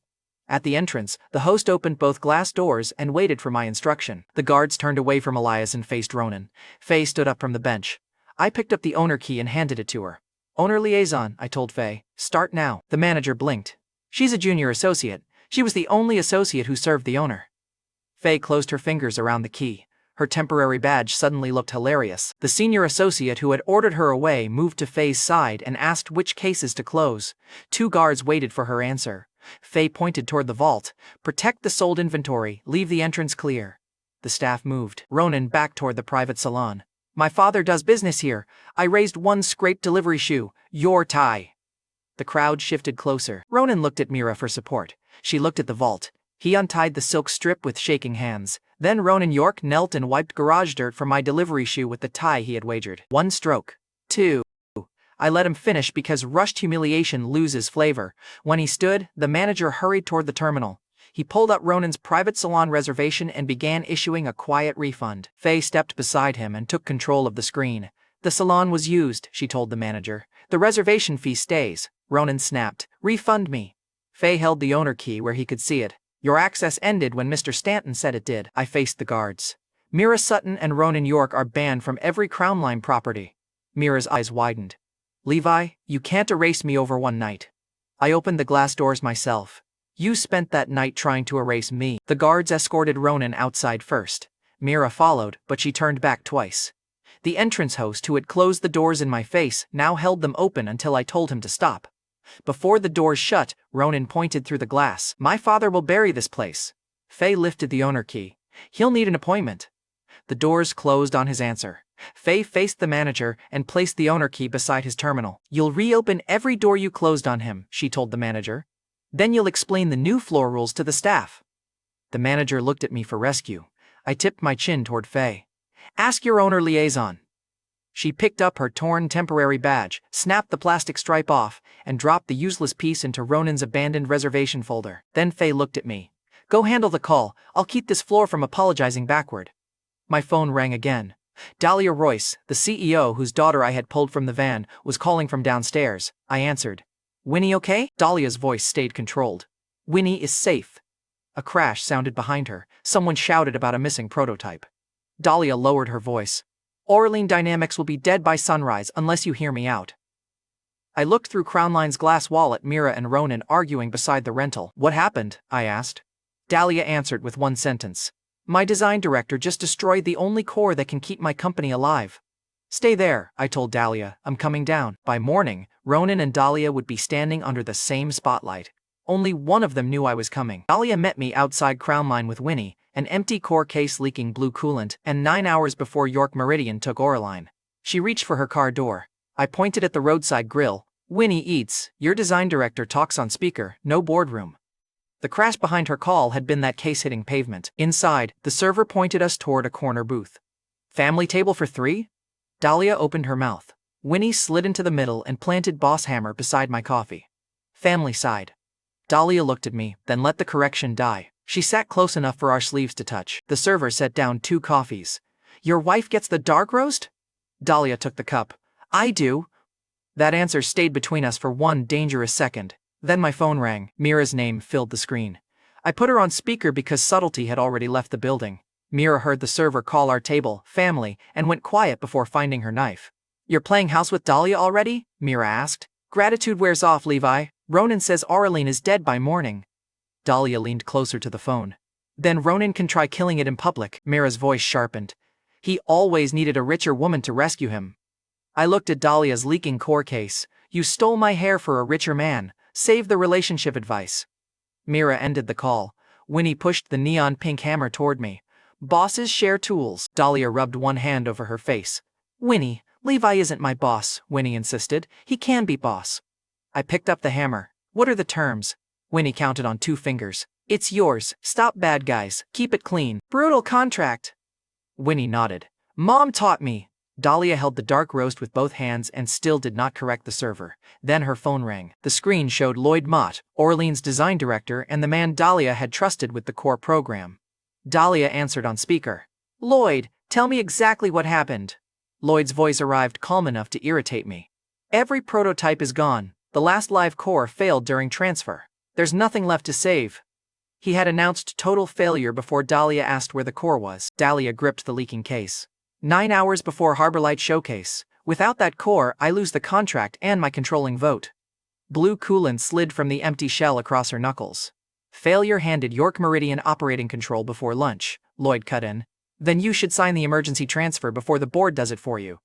At the entrance, the host opened both glass doors and waited for my instruction. The guards turned away from Elias and faced Ronan. Faye stood up from the bench. I picked up the owner key and handed it to her. Owner liaison, I told Faye. Start now. The manager blinked. She's a junior associate. She was the only associate who served the owner. Faye closed her fingers around the key. Her temporary badge suddenly looked hilarious. The senior associate who had ordered her away moved to Faye's side and asked which cases to close. 2 guards waited for her answer. Faye pointed toward the vault. Protect the sold inventory. Leave the entrance clear. The staff moved. Ronan back toward the private salon. My father does business here. I raised 1 scraped delivery shoe. Your tie. The crowd shifted closer. Ronan looked at Mira for support. She looked at the vault. He untied the silk strip with shaking hands. Then Ronan York knelt and wiped garage dirt from my delivery shoe with the tie he had wagered. 1 stroke. 2. I let him finish because rushed humiliation loses flavor. When he stood, the manager hurried toward the terminal. He pulled up Ronan's private salon reservation and began issuing a quiet refund. Faye stepped beside him and took control of the screen. The salon was used, she told the manager. The reservation fee stays. Ronan snapped. Refund me. Faye held the owner key where he could see it. Your access ended when Mr. Stanton said it did. I faced the guards. Mira Sutton and Ronan York are banned from every Crown Line property. Mira's eyes widened. Levi, you can't erase me over one night. I opened the glass doors myself. You spent that night trying to erase me. The guards escorted Ronan outside first. Mira followed, but she turned back twice. The entrance host who had closed the doors in my face now held them open until I told him to stop. Before the doors shut, Ronan pointed through the glass. My father will bury this place. Faye lifted the owner key. He'll need an appointment. The doors closed on his answer. Faye faced the manager and placed the owner key beside his terminal. You'll reopen every door you closed on him, she told the manager. Then you'll explain the new floor rules to the staff. The manager looked at me for rescue. I tipped my chin toward Faye. Ask your owner liaison. She picked up her torn temporary badge, snapped the plastic stripe off, and dropped the useless piece into Ronan's abandoned reservation folder. Then Faye looked at me. Go handle the call. I'll keep this floor from apologizing backward. My phone rang again. Dahlia Royce, the CEO whose daughter I had pulled from the van, was calling from downstairs. I answered. Winnie okay? Dahlia's voice stayed controlled. Winnie is safe. A crash sounded behind her. Someone shouted about a missing prototype. Dahlia lowered her voice. Orlean Dynamics will be dead by sunrise unless you hear me out. I looked through Crown Line's glass wall at Mira and Ronan arguing beside the rental. What happened? I asked. Dahlia answered with 1 sentence. My design director just destroyed the only core that can keep my company alive. Stay there, I told Dahlia. I'm coming down. By morning, Ronan and Dahlia would be standing under the same spotlight. Only one of them knew I was coming. Dahlia met me outside Crown Line with Winnie, an empty core case leaking blue coolant, and 9 hours before York Meridian took Oraline. She reached for her car door. I pointed at the roadside grill. Winnie eats, your design director talks on speaker, no boardroom. The crash behind her call had been that case hitting pavement. Inside, the server pointed us toward a corner booth. Family table for 3? Dahlia opened her mouth. Winnie slid into the middle and planted Boss Hammer beside my coffee. Family side. Dahlia looked at me, then let the correction die. She sat close enough for our sleeves to touch. The server set down 2 coffees. Your wife gets the dark roast? Dahlia took the cup. I do. That answer stayed between us for 1 dangerous second. Then my phone rang. Mira's name filled the screen. I put her on speaker because Subtlety had already left the building. Mira heard the server call our table, family, and went quiet before finding her knife. You're playing house with Dahlia already? Mira asked. Gratitude wears off, Levi. Ronan says Aurelien is dead by morning. Dahlia leaned closer to the phone. Then Ronan can try killing it in public. Mira's voice sharpened. He always needed a richer woman to rescue him. I looked at Dahlia's leaking core case. You stole my hair for a richer man. Save the relationship advice. Mira ended the call. Winnie pushed the neon pink hammer toward me. Bosses share tools. Dahlia rubbed one hand over her face. Winnie, Levi isn't my boss, Winnie insisted. He can be boss. I picked up the hammer. What are the terms? Winnie counted on 2 fingers. It's yours. Stop bad guys. Keep it clean. Brutal contract. Winnie nodded. Mom taught me. Dahlia held the dark roast with both hands and still did not correct the server. Then her phone rang. The screen showed Lloyd Mott, Aurelien's design director and the man Dahlia had trusted with the core program. Dahlia answered on speaker. Lloyd, tell me exactly what happened. Lloyd's voice arrived calm enough to irritate me. Every prototype is gone. The last live core failed during transfer. There's nothing left to save. He had announced total failure before Dahlia asked where the core was. Dahlia gripped the leaking case. 9 hours before Harborlight Showcase. Without that core, I lose the contract and my controlling vote. Blue coolant slid from the empty shell across her knuckles. Failure handed York Meridian operating control before lunch, Lloyd cut in. Then you should sign the emergency transfer before the board does it for you.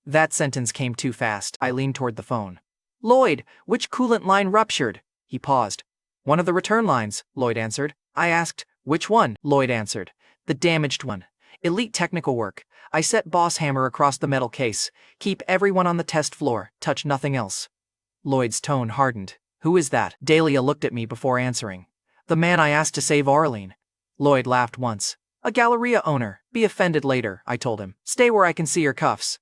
That sentence came too fast. I leaned toward the phone. Lloyd, which coolant line ruptured? He paused. One of the return lines, Lloyd answered. I asked, which one? Lloyd answered. The damaged one. Elite technical work. I set boss hammer across the metal case. Keep everyone on the test floor. Touch nothing else. Lloyd's tone hardened. Who is that? Dahlia looked at me before answering. The man I asked to save Aurelien. Lloyd laughed once. A Galleria owner. Be offended later, I told him. Stay where I can see your cuffs.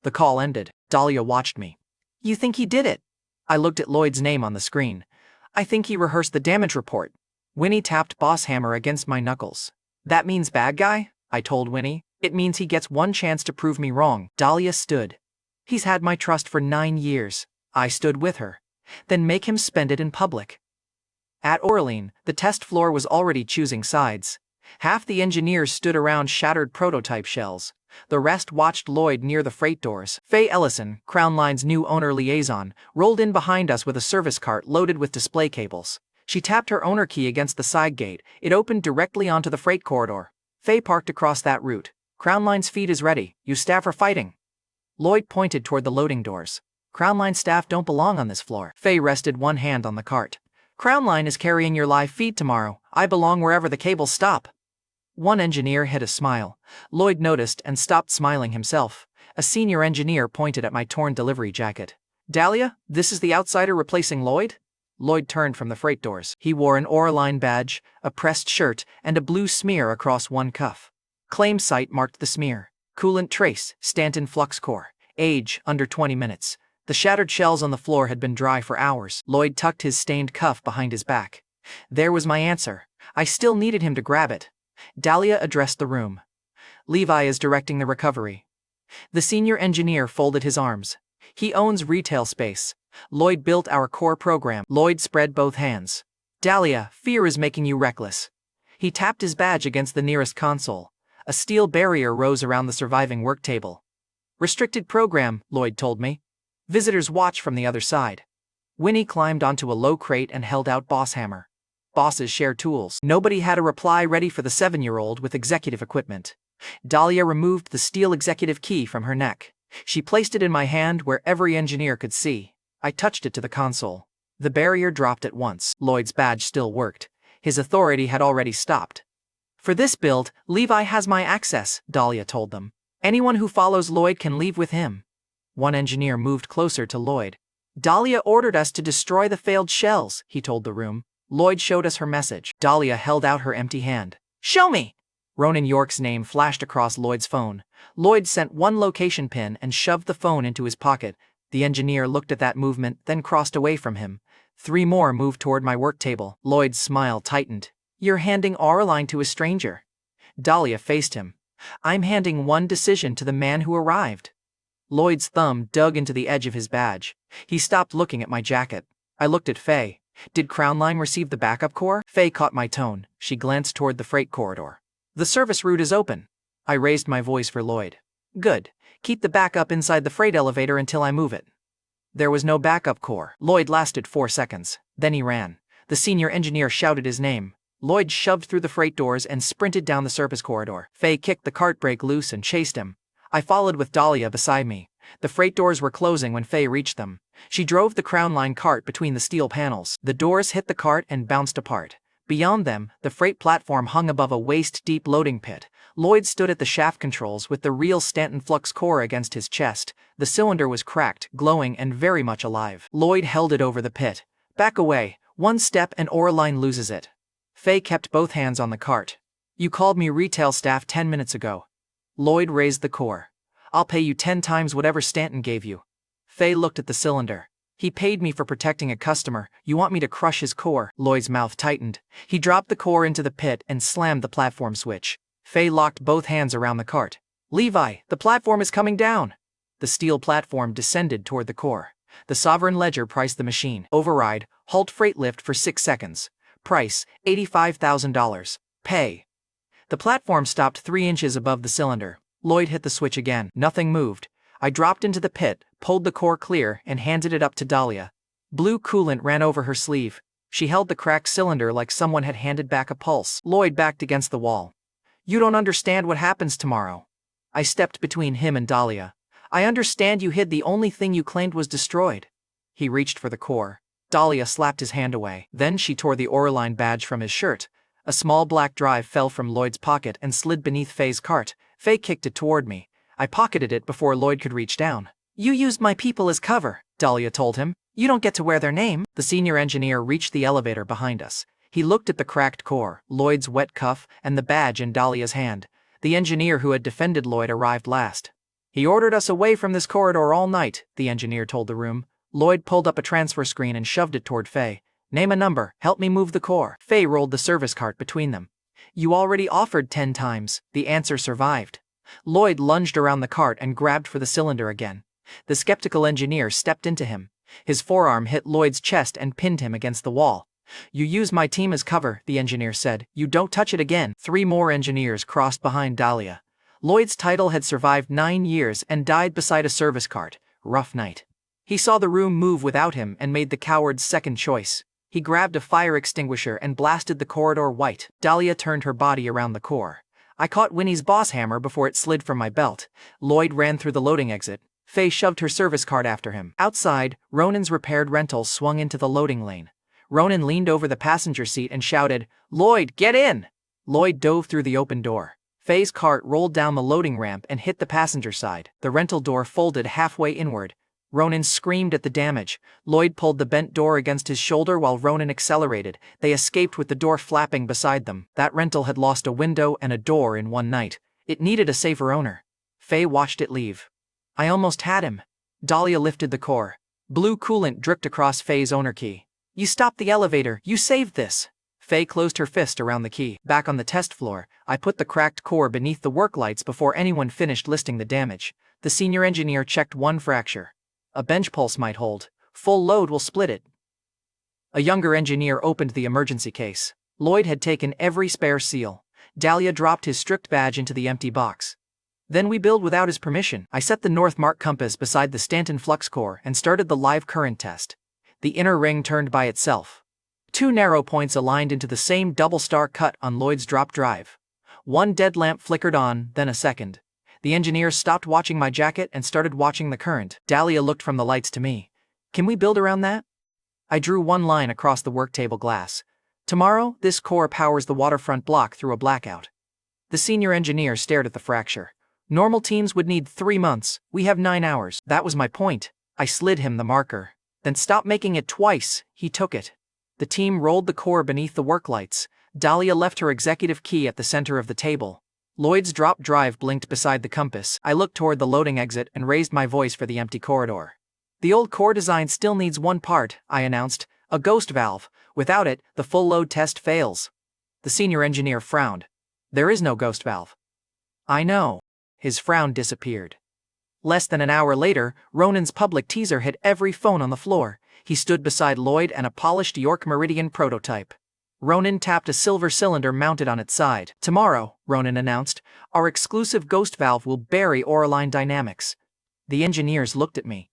The call ended. Dahlia watched me. You think he did it? I looked at Lloyd's name on the screen. I think he rehearsed the damage report. Winnie tapped boss hammer against my knuckles. That means bad guy? I told Winnie. It means he gets one chance to prove me wrong. Dahlia stood. He's had my trust for 9 years. I stood with her. Then make him spend it in public. At Aurelien, the test floor was already choosing sides. Half the engineers stood around shattered prototype shells. The rest watched Lloyd near the freight doors. Faye Ellison, Crown Line's new owner liaison, rolled in behind us with a service cart loaded with display cables. She tapped her owner key against the side gate. It opened directly onto the freight corridor. Faye parked across that route. Crown Line's feed is ready. You staff are fighting. Lloyd pointed toward the loading doors. Crown Line staff don't belong on this floor. Faye rested one hand on the cart. Crown Line is carrying your live feed tomorrow. I belong wherever the cables stop. One engineer hid a smile. Lloyd noticed and stopped smiling himself. A senior engineer pointed at my torn delivery jacket. Dahlia, this is the outsider replacing Lloyd? Lloyd turned from the freight doors. He wore an Aurelien badge, a pressed shirt, and a blue smear across one cuff. Claim site marked the smear. Coolant trace, Stanton flux core. Age, under 20 minutes. The shattered shells on the floor had been dry for hours. Lloyd tucked his stained cuff behind his back. There was my answer. I still needed him to grab it. Dahlia addressed the room. Levi is directing the recovery. The senior engineer folded his arms. He owns retail space. Lloyd built our core program. Lloyd spread both hands. Dahlia, fear is making you reckless. He tapped his badge against the nearest console. A steel barrier rose around the surviving work table. Restricted program, Lloyd told me. Visitors watch from the other side. Winnie climbed onto a low crate and held out boss hammer. Bosses share tools. Nobody had a reply ready for the 7-year-old with executive equipment. Dahlia removed the steel executive key from her neck. She placed it in my hand where every engineer could see. I touched it to the console. The barrier dropped at once. Lloyd's badge still worked. His authority had already stopped. For this build, Levi has my access, Dahlia told them. Anyone who follows Lloyd can leave with him. One engineer moved closer to Lloyd. Dahlia ordered us to destroy the failed shells, he told the room. Lloyd showed us her message. Dahlia held out her empty hand. Show me! Ronan York's name flashed across Lloyd's phone. Lloyd sent one location pin and shoved the phone into his pocket. The engineer looked at that movement, then crossed away from him. 3 more moved toward my work table. Lloyd's smile tightened. You're handing Aurelien to a stranger. Dahlia faced him. I'm handing one decision to the man who arrived. Lloyd's thumb dug into the edge of his badge. He stopped looking at my jacket. I looked at Faye. Did Crown Line receive the backup core? Faye caught my tone. She glanced toward the freight corridor. The service route is open. I raised my voice for Lloyd. Good. Keep the backup inside the freight elevator until I move it. There was no backup core. Lloyd lasted 4 seconds. Then he ran. The senior engineer shouted his name. Lloyd shoved through the freight doors and sprinted down the service corridor. Faye kicked the cart brake loose and chased him. I followed with Dahlia beside me. The freight doors were closing when Faye reached them. She drove the crown line cart between the steel panels. The doors hit the cart and bounced apart. Beyond them, the freight platform hung above a waist-deep loading pit. Lloyd stood at the shaft controls with the real Stanton flux core against his chest. The cylinder was cracked, glowing, and very much alive. Lloyd held it over the pit. Back away. One step and Oraline loses it. Faye kept both hands on the cart. You called me retail staff 10 minutes ago. Lloyd raised the core. I'll pay you 10 times whatever Stanton gave you. Faye looked at the cylinder. He paid me for protecting a customer. You want me to crush his core? Lloyd's mouth tightened. He dropped the core into the pit and slammed the platform switch. Faye locked both hands around the cart. Levi, the platform is coming down. The steel platform descended toward the core. The sovereign ledger priced the machine. Override, halt freight lift for 6 seconds. Price, $85,000. Pay. The platform stopped 3 inches above the cylinder. Lloyd hit the switch again. Nothing moved. I dropped into the pit, pulled the core clear, and handed it up to Dahlia. Blue coolant ran over her sleeve. She held the cracked cylinder like someone had handed back a pulse. Lloyd backed against the wall. You don't understand what happens tomorrow. I stepped between him and Dahlia. I understand you hid the only thing you claimed was destroyed. He reached for the core. Dahlia slapped his hand away. Then she tore the Oraline badge from his shirt. A small black drive fell from Lloyd's pocket and slid beneath Faye's cart. Faye kicked it toward me. I pocketed it before Lloyd could reach down. You used my people as cover, Dahlia told him. You don't get to wear their name. The senior engineer reached the elevator behind us. He looked at the cracked core, Lloyd's wet cuff, and the badge in Dahlia's hand. The engineer who had defended Lloyd arrived last. He ordered us away from this corridor all night, the engineer told the room. Lloyd pulled up a transfer screen and shoved it toward Faye. Name a number, help me move the core. Faye rolled the service cart between them. You already offered 10 times. The answer survived. Lloyd lunged around the cart and grabbed for the cylinder again. The skeptical engineer stepped into him. His forearm hit Lloyd's chest and pinned him against the wall. You use my team as cover, the engineer said. You don't touch it again. 3 more engineers crossed behind Dahlia. Lloyd's title had survived 9 years and died beside a service cart. Rough night. He saw the room move without him and made the coward's second choice. He grabbed a fire extinguisher and blasted the corridor white. Dahlia turned her body around the core. I caught Winnie's boss hammer before it slid from my belt. Lloyd ran through the loading exit. Faye shoved her service cart after him. Outside, Ronan's repaired rental swung into the loading lane. Ronan leaned over the passenger seat and shouted, Lloyd, get in! Lloyd dove through the open door. Faye's cart rolled down the loading ramp and hit the passenger side. The rental door folded halfway inward. Ronan screamed at the damage. Lloyd pulled the bent door against his shoulder while Ronan accelerated. They escaped with the door flapping beside them. That rental had lost a window and a door in one night. It needed a safer owner. Faye watched it leave. I almost had him. Dahlia lifted the core. Blue coolant dripped across Faye's owner key. You stopped the elevator. You saved this. Faye closed her fist around the key. Back on the test floor, I put the cracked core beneath the work lights before anyone finished listing the damage. The senior engineer checked one fracture. A bench pulse might hold. Full load will split it. A younger engineer opened the emergency case. Lloyd had taken every spare seal. Dahlia dropped his strict badge into the empty box. Then we build without his permission. I set the north mark compass beside the Stanton flux core and started the live current test. The inner ring turned by itself. 2 narrow points aligned into the same double star cut on Lloyd's drop drive. One dead lamp flickered on, then a second. The engineer stopped watching my jacket and started watching the current. Dahlia looked from the lights to me. Can we build around that? I drew one line across the work table glass. Tomorrow, this core powers the waterfront block through a blackout. The senior engineer stared at the fracture. Normal teams would need 3 months. We have 9 hours. That was my point. I slid him the marker. Then stop making it twice. He took it. The team rolled the core beneath the work lights. Dahlia left her executive key at the center of the table. Lloyd's drop drive blinked beside the compass. I looked toward the loading exit and raised my voice for the empty corridor. The old core design still needs one part, I announced. A ghost valve. Without it, the full load test fails. The senior engineer frowned. There is no ghost valve. I know. His frown disappeared. Less than an hour later, Ronan's public teaser hit every phone on the floor. He stood beside Lloyd and a polished York Meridian prototype. Ronan tapped a silver cylinder mounted on its side. Tomorrow, Ronan announced, our exclusive ghost valve will bury Oraline dynamics. The engineers looked at me.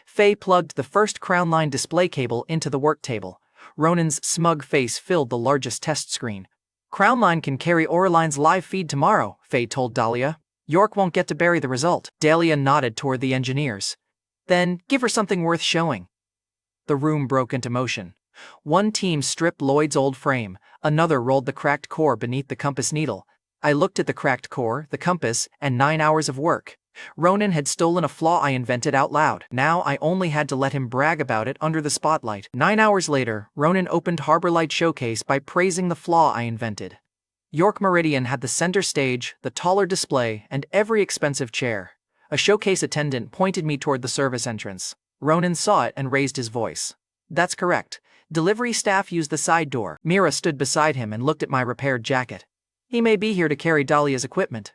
Faye plugged the first crown line display cable into the work table. Ronan's smug face filled the largest test screen. Crownline can carry Oraline's live feed tomorrow, Faye told Dahlia. York won't get to bury the result. Dahlia nodded toward the engineers. Then, give her something worth showing. The room broke into motion. One team stripped Lloyd's old frame, another rolled the cracked core beneath the compass needle. I looked at the cracked core, the compass, and 9 hours of work. Ronan had stolen a flaw I invented out loud. Now I only had to let him brag about it under the spotlight. 9 hours later, Ronan opened Harbor Light Showcase by praising the flaw I invented. York Meridian had the center stage, the taller display, and every expensive chair. A showcase attendant pointed me toward the service entrance. Ronan saw it and raised his voice. That's correct. Delivery staff used the side door. Mira stood beside him and looked at my repaired jacket. He may be here to carry Dahlia's equipment.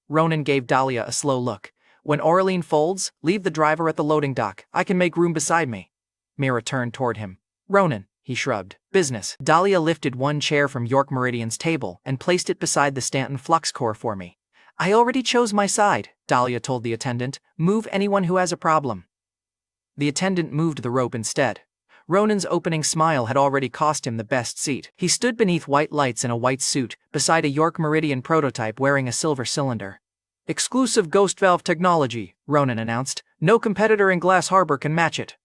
Ronan gave Dahlia a slow look. When Oraline folds, leave the driver at the loading dock. I can make room beside me. Mira turned toward him. Ronan, he shrugged. Business. Dahlia lifted one chair from York Meridian's table and placed it beside the Stanton flux core for me. I already chose my side, Dahlia told the attendant. Move anyone who has a problem. The attendant moved the rope instead. Ronan's opening smile had already cost him the best seat. He stood beneath white lights in a white suit, beside a York Meridian prototype wearing a silver cylinder. Exclusive ghost valve technology, Ronan announced. No competitor in Glass Harbor can match it.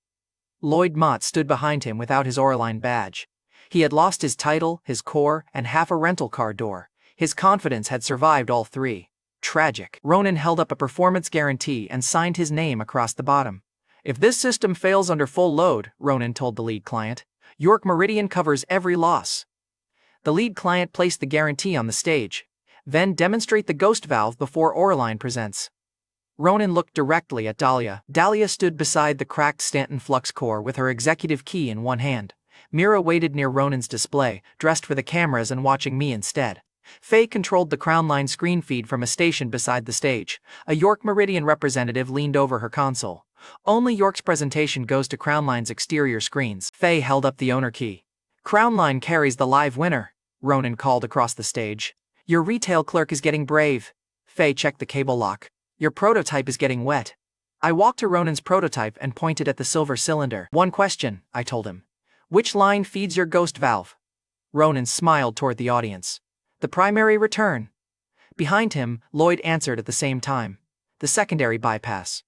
Lloyd Mott stood behind him without his Oraline badge. He had lost his title, his core, and half a rental car door. His confidence had survived all three. Tragic. Ronan held up a performance guarantee and signed his name across the bottom. If this system fails under full load, Ronan told the lead client, York Meridian covers every loss. The lead client placed the guarantee on the stage. Then demonstrate the ghost valve before Oraline presents. Ronan looked directly at Dahlia. Dahlia stood beside the cracked Stanton flux core with her executive key in one hand. Mira waited near Ronan's display, dressed for the cameras and watching me instead. Faye controlled the Crownline screen feed from a station beside the stage. A York Meridian representative leaned over her console. Only York's presentation goes to Crownline's exterior screens. Faye held up the owner key. Crownline carries the live winner, Ronan called across the stage. Your retail clerk is getting brave. Faye checked the cable lock. Your prototype is getting wet. I walked to Ronan's prototype and pointed at the silver cylinder. One question, I told him. Which line feeds your ghost valve? Ronan smiled toward the audience. The primary return. Behind him, Lloyd answered at the same time. The secondary bypass.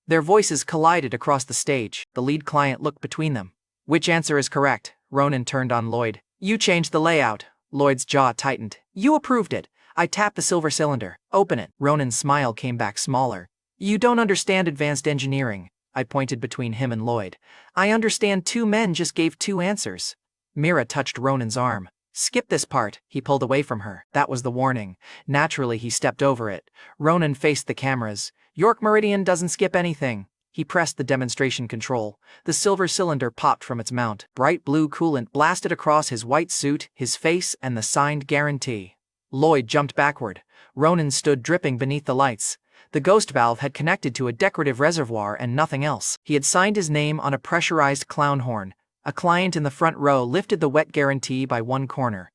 Their voices collided across the stage. The lead client looked between them. Which answer is correct? Ronan turned on Lloyd. You changed the layout. Lloyd's jaw tightened. You approved it. I tapped the silver cylinder. Open it. Ronan's smile came back smaller. You don't understand advanced engineering. I pointed between him and Lloyd. I understand two men just gave two answers. Mira touched Ronan's arm. Skip this part. He pulled away from her. That was the warning. Naturally, he stepped over it. Ronan faced the cameras. York Meridian doesn't skip anything. He pressed the demonstration control. The silver cylinder popped from its mount. Bright blue coolant blasted across his white suit, his face, and the signed guarantee. Lloyd jumped backward. Ronan stood dripping beneath the lights. The ghost valve had connected to a decorative reservoir and nothing else. He had signed his name on a pressurized clown horn. A client in the front row lifted the wet guarantee by one corner.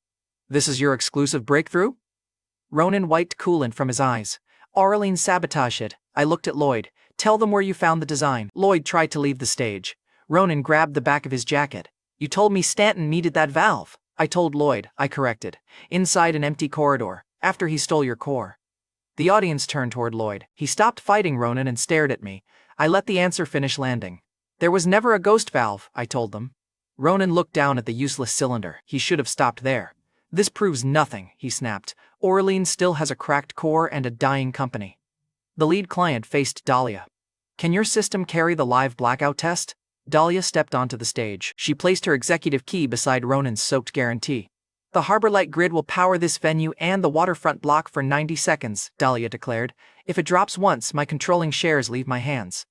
This is your exclusive breakthrough? Ronan wiped coolant from his eyes. Oraline sabotaged it. I looked at Lloyd. Tell them where you found the design. Lloyd tried to leave the stage. Ronan grabbed the back of his jacket. You told me Stanton needed that valve. I told Lloyd, I corrected. Inside an empty corridor, after he stole your core. The audience turned toward Lloyd. He stopped fighting Ronan and stared at me. I let the answer finish landing. There was never a ghost valve, I told them. Ronan looked down at the useless cylinder. He should have stopped there. This proves nothing, he snapped. Oraline still has a cracked core and a dying company. The lead client faced Dahlia. Can your system carry the live blackout test? Dahlia stepped onto the stage. She placed her executive key beside Ronan's soaked guarantee. The Harbor Light grid will power this venue and the waterfront block for 90 seconds, Dahlia declared. If it drops once, my controlling shares leave my hands.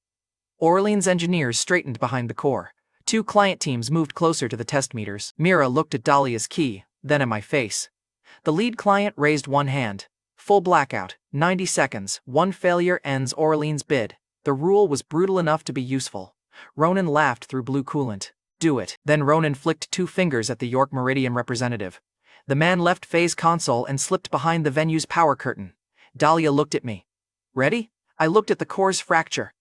Oraline's engineers straightened behind the core. Two client teams moved closer to the test meters. Mira looked at Dahlia's key, then at my face. The lead client raised one hand. Full blackout, 90 seconds, one failure ends Oraline's bid. The rule was brutal enough to be useful. Ronan laughed through blue coolant. Do it. Then Ronan flicked 2 fingers at the York Meridian representative. The man left Faye's console and slipped behind the venue's power curtain. Dahlia looked at me. Ready? I looked at the core's fracture.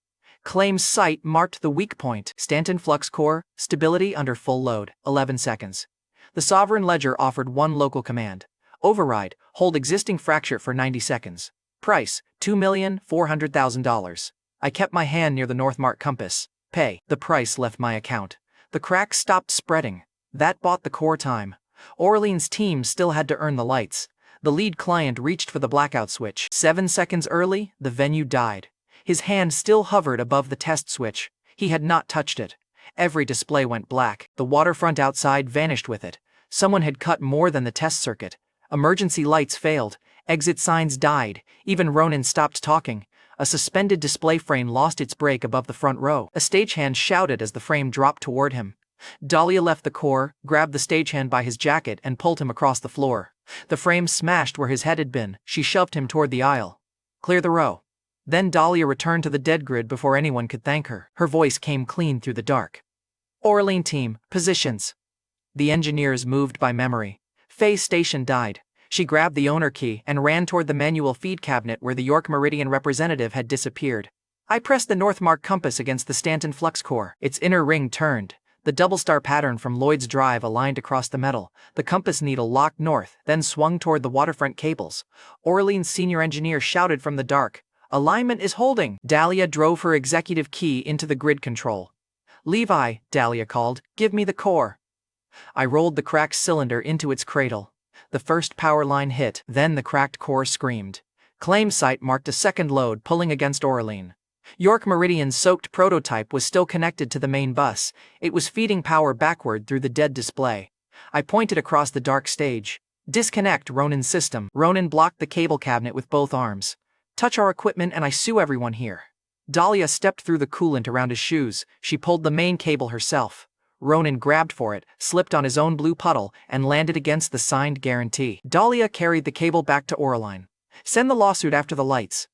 Claim's site marked the weak point. Stanton flux core, stability under full load, 11 seconds. The sovereign ledger offered one local command. Override, hold existing fracture for 90 seconds. Price, $2,400,000. I kept my hand near the Northmark compass. Pay. The price left my account. The cracks stopped spreading. That bought the core time. Orleans' team still had to earn the lights. The lead client reached for the blackout switch. 7 seconds early, the venue died. His hand still hovered above the test switch. He had not touched it. Every display went black. The waterfront outside vanished with it. Someone had cut more than the test circuit. Emergency lights failed. Exit signs died. Even Ronan stopped talking. A suspended display frame lost its brake above the front row. A stagehand shouted as the frame dropped toward him. Dahlia left the core, grabbed the stagehand by his jacket and pulled him across the floor. The frame smashed where his head had been. She shoved him toward the aisle. Clear the row. Then Dahlia returned to the dead grid before anyone could thank her. Her voice came clean through the dark. Orlean team, positions. The engineers moved by memory. Faye's station died. She grabbed the owner key and ran toward the manual feed cabinet where the York Meridian representative had disappeared. I pressed the Northmark compass against the Stanton flux core. Its inner ring turned. The double-star pattern from Lloyd's drive aligned across the metal. The compass needle locked north, then swung toward the waterfront cables. Orlean's senior engineer shouted from the dark. Alignment is holding. Dahlia drove her executive key into the grid control. Levi, Dahlia called, give me the core. I rolled the cracked cylinder into its cradle. The first power line hit, then the cracked core screamed. Claim site marked a second load pulling against Orlean. York Meridian's soaked prototype was still connected to the main bus. It was feeding power backward through the dead display. I pointed across the dark stage. Disconnect Ronan's system. Ronan blocked the cable cabinet with both arms. Touch our equipment and I sue everyone here. Dahlia stepped through the coolant around his shoes. She pulled the main cable herself. Ronan grabbed for it, slipped on his own blue puddle, and landed against the signed guarantee. Dahlia carried the cable back to Orlean. Send the lawsuit after the lights.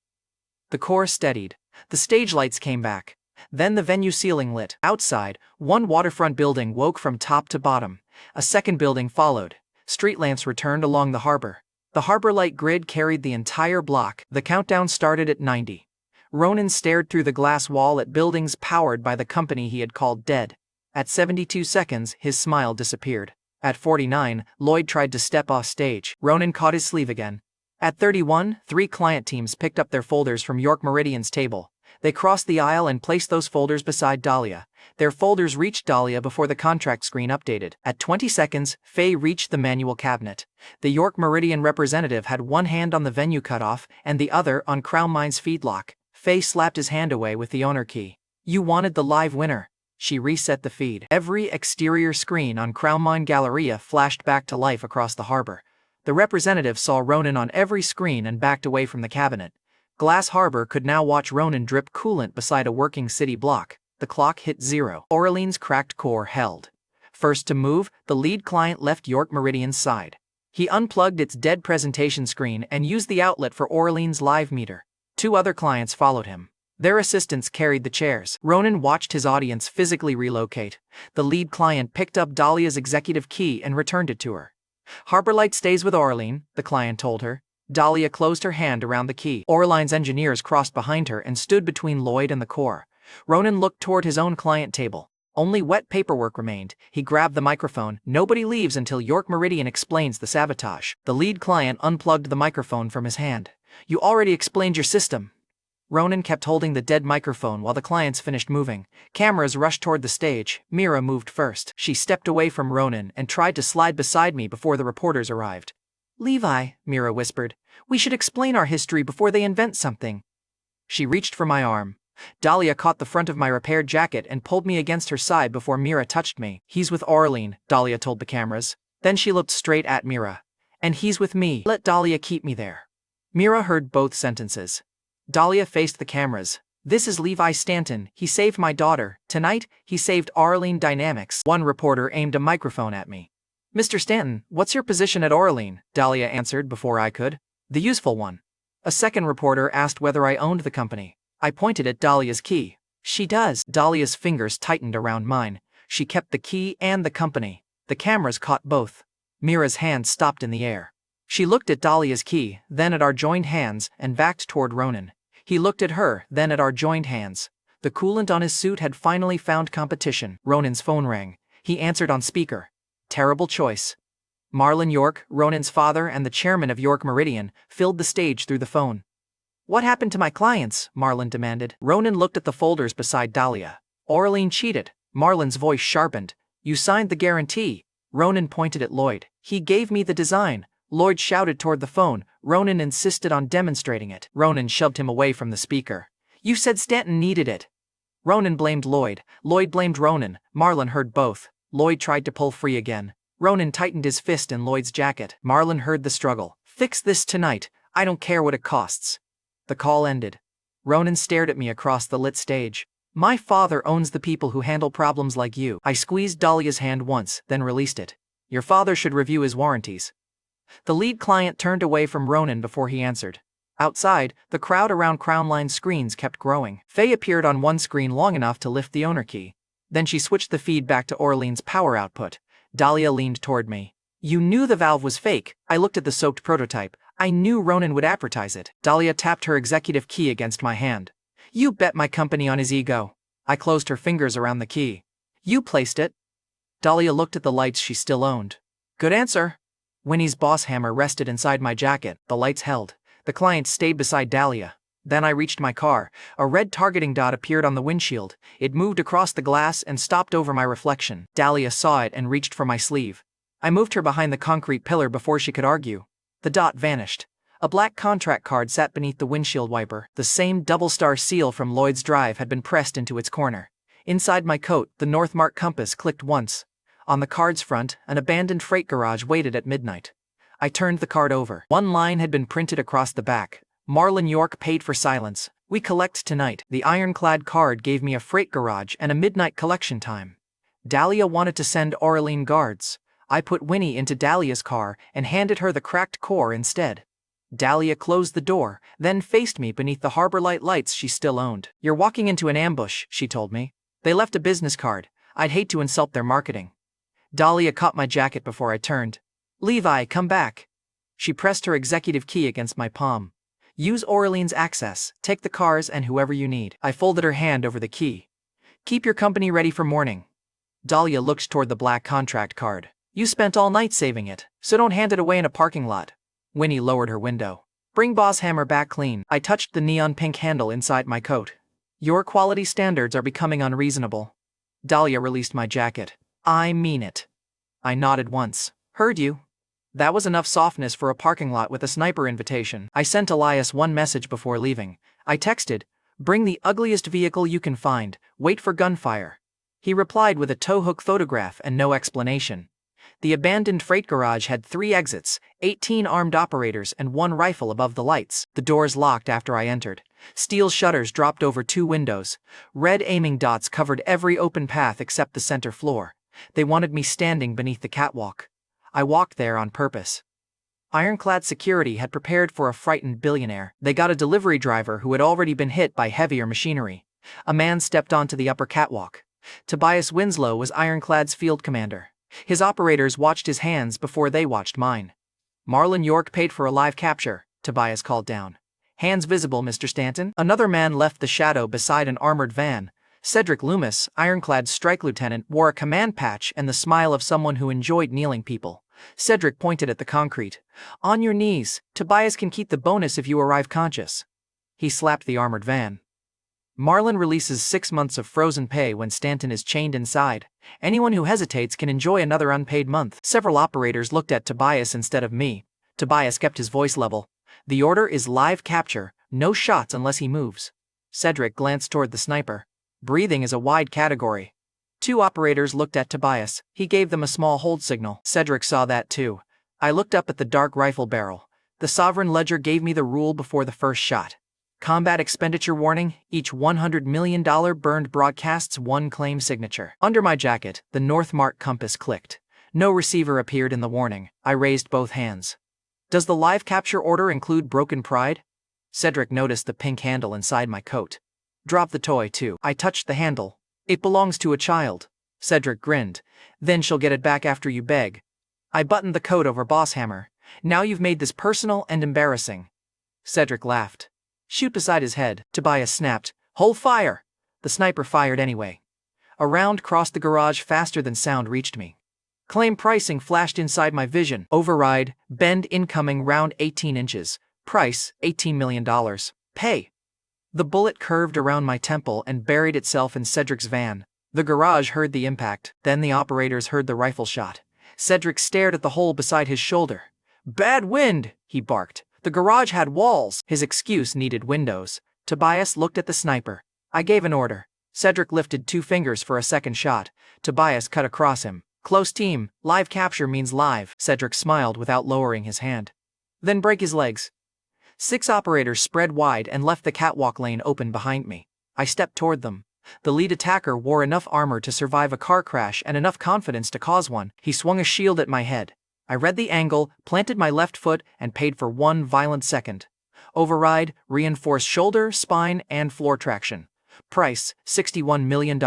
The core steadied. The stage lights came back. Then the venue ceiling lit. Outside, one waterfront building woke from top to bottom. A second building followed. Street lamps returned along the harbor. The harbor light grid carried the entire block. The countdown started at 90. Ronan stared through the glass wall at buildings powered by the company he had called dead. At 72 seconds, his smile disappeared. At 49, Lloyd tried to step off stage. Ronan caught his sleeve again. At 31, 3 client teams picked up their folders from York Meridian's table. They crossed the aisle and placed those folders beside Dahlia. Their folders reached Dahlia before the contract screen updated. At 20 seconds, Faye reached the manual cabinet. The York Meridian representative had one hand on the venue cutoff and the other on Crown Mine's feedlock. Faye slapped his hand away with the owner key. You wanted the live winner. She reset the feed. Every exterior screen on Crown Mine Galleria flashed back to life across the harbor. The representative saw Ronan on every screen and backed away from the cabinet. Glass Harbor could now watch Ronan drip coolant beside a working city block. The clock hit 0. Orlean's cracked core held. First to move, the lead client left York Meridian's side. He unplugged its dead presentation screen and used the outlet for Orlean's live meter. 2 other clients followed him. Their assistants carried the chairs. Ronan watched his audience physically relocate. The lead client picked up Dahlia's executive key and returned it to her. Harbor Light stays with Orlean, the client told her. Dahlia closed her hand around the key. Orlean's engineers crossed behind her and stood between Lloyd and the core. Ronan looked toward his own client table. Only wet paperwork remained. He grabbed the microphone. Nobody leaves until York Meridian explains the sabotage. The lead client unplugged the microphone from his hand. You already explained your system. Ronan kept holding the dead microphone while the clients finished moving. Cameras rushed toward the stage. Mira moved first. She stepped away from Ronan and tried to slide beside me before the reporters arrived. Levi, Mira whispered, we should explain our history before they invent something. She reached for my arm. Dahlia caught the front of my repaired jacket and pulled me against her side before Mira touched me. He's with Orlean, Dahlia told the cameras. Then she looked straight at Mira. And he's with me. Let Dahlia keep me there. Mira heard both sentences. Dahlia faced the cameras. This is Levi Stanton. He saved my daughter. Tonight, he saved Orlean Dynamics. One reporter aimed a microphone at me. Mr. Stanton, what's your position at Orlean? Dahlia answered before I could. The useful one. A second reporter asked whether I owned the company. I pointed at Dahlia's key. She does. Dahlia's fingers tightened around mine. She kept the key and the company. The cameras caught both. Mira's hand stopped in the air. She looked at Dahlia's key, then at our joined hands, and backed toward Ronan. He looked at her, then at our joined hands. The coolant on his suit had finally found competition. Ronan's phone rang. He answered on speaker. Terrible choice. Marlon York, Ronan's father and the chairman of York Meridian, filled the stage through the phone. What happened to my clients? Marlon demanded. Ronan looked at the folders beside Dahlia. Orline cheated. Marlon's voice sharpened. You signed the guarantee. Ronan pointed at Lloyd. He gave me the design. Lloyd shouted toward the phone. Ronan insisted on demonstrating it. Ronan shoved him away from the speaker. You said Stanton needed it. Ronan blamed Lloyd. Lloyd blamed Ronan. Marlon heard both. Lloyd tried to pull free again. Ronan tightened his fist in Lloyd's jacket. Marlon heard the struggle. Fix this tonight. I don't care what it costs. The call ended. Ronan stared at me across the lit stage. My father owns the people who handle problems like you. I squeezed Dahlia's hand once, then released it. Your father should review his warranties. The lead client turned away from Ronan before he answered. Outside, the crowd around Crown Line screens kept growing. Faye appeared on one screen long enough to lift the owner key. Then she switched the feed back to Orlean's power output. Dahlia leaned toward me. You knew the valve was fake. I looked at the soaked prototype. I knew Ronan would advertise it. Dahlia tapped her executive key against my hand. You bet my company on his ego. I closed her fingers around the key. You placed it. Dahlia looked at the lights she still owned. Good answer. Winnie's boss hammer rested inside my jacket. The lights held. The client stayed beside Dahlia. Then I reached my car. A red targeting dot appeared on the windshield. It moved across the glass and stopped over my reflection. Dahlia saw it and reached for my sleeve. I moved her behind the concrete pillar before she could argue. The dot vanished. A black contract card sat beneath the windshield wiper. The same double-star seal from Lloyd's Drive had been pressed into its corner. Inside my coat, the Northmark compass clicked once. On the card's front, an abandoned freight garage waited at midnight. I turned the card over. One line had been printed across the back. Marlon York paid for silence. We collect tonight. The ironclad card gave me a freight garage and a midnight collection time. Dahlia wanted to send Orlean guards. I put Winnie into Dahlia's car and handed her the cracked core instead. Dahlia closed the door, then faced me beneath the Harbor Light lights she still owned. You're walking into an ambush, she told me. They left a business card. I'd hate to insult their marketing. Dahlia caught my jacket before I turned. Levi, come back. She pressed her executive key against my palm. Use Orlean's access, take the cars and whoever you need. I folded her hand over the key. Keep your company ready for morning. Dahlia looked toward the black contract card. You spent all night saving it, so don't hand it away in a parking lot. Winnie lowered her window. Bring Boss Hammer back clean. I touched the neon pink handle inside my coat. Your quality standards are becoming unreasonable. Dahlia released my jacket. I mean it. I nodded once. Heard you. That was enough softness for a parking lot with a sniper invitation. I sent Elias one message before leaving. I texted, bring the ugliest vehicle you can find, wait for gunfire. He replied with a towhook photograph and no explanation. The abandoned freight garage had 3 exits, 18 armed operators and 1 rifle above the lights. The doors locked after I entered. Steel shutters dropped over 2 windows. Red aiming dots covered every open path except the center floor. They wanted me standing beneath the catwalk. I walked there on purpose. Ironclad security had prepared for a frightened billionaire. They got a delivery driver who had already been hit by heavier machinery. A man stepped onto the upper catwalk. Tobias Winslow was Ironclad's field commander. His operators watched his hands before they watched mine. Marlon York paid for a live capture, Tobias called down. Hands visible, Mr. Stanton. Another man left the shadow beside an armored van. Cedric Loomis, Ironclad's strike lieutenant, wore a command patch and the smile of someone who enjoyed kneeling people. Cedric pointed at the concrete. On your knees, Tobias can keep the bonus if you arrive conscious. He slapped the armored van. Marlon releases 6 months of frozen pay when Stanton is chained inside. Anyone who hesitates can enjoy another unpaid month. Several operators looked at Tobias instead of me. Tobias kept his voice level. The order is live capture, no shots unless he moves. Cedric glanced toward the sniper. Breathing is a wide category. 2 operators looked at Tobias. He gave them a small hold signal. Cedric saw that too. I looked up at the dark rifle barrel. The Sovereign Ledger gave me the rule before the first shot. Combat expenditure warning, each $100 million burned broadcasts 1 claim signature. Under my jacket, the Northmark compass clicked. No receiver appeared in the warning. I raised both hands. Does the live capture order include broken pride? Cedric noticed the pink handle inside my coat. Drop the toy too. I touched the handle. It belongs to a child. Cedric grinned. Then she'll get it back after you beg. I buttoned the coat over Boss Hammer. Now you've made this personal and embarrassing. Cedric laughed. Shoot beside his head. Tobias snapped. Hold fire! The sniper fired anyway. A round crossed the garage faster than sound reached me. Claim pricing flashed inside my vision. Override, bend incoming round 18 inches. Price, $18 million. Pay. The bullet curved around my temple and buried itself in Cedric's van. The garage heard the impact, then the operators heard the rifle shot. Cedric stared at the hole beside his shoulder. Bad wind, he barked. The garage had walls. His excuse needed windows. Tobias looked at the sniper. I gave an order. Cedric lifted 2 fingers for a second shot. Tobias cut across him. Close team, live capture means live. Cedric smiled without lowering his hand. Then break his legs. 6 operators spread wide and left the catwalk lane open behind me. I stepped toward them. The lead attacker wore enough armor to survive a car crash and enough confidence to cause one. He swung a shield at my head. I read the angle, planted my left foot, and paid for 1 violent second. Override, reinforced shoulder, spine, and floor traction. Price, $61 million.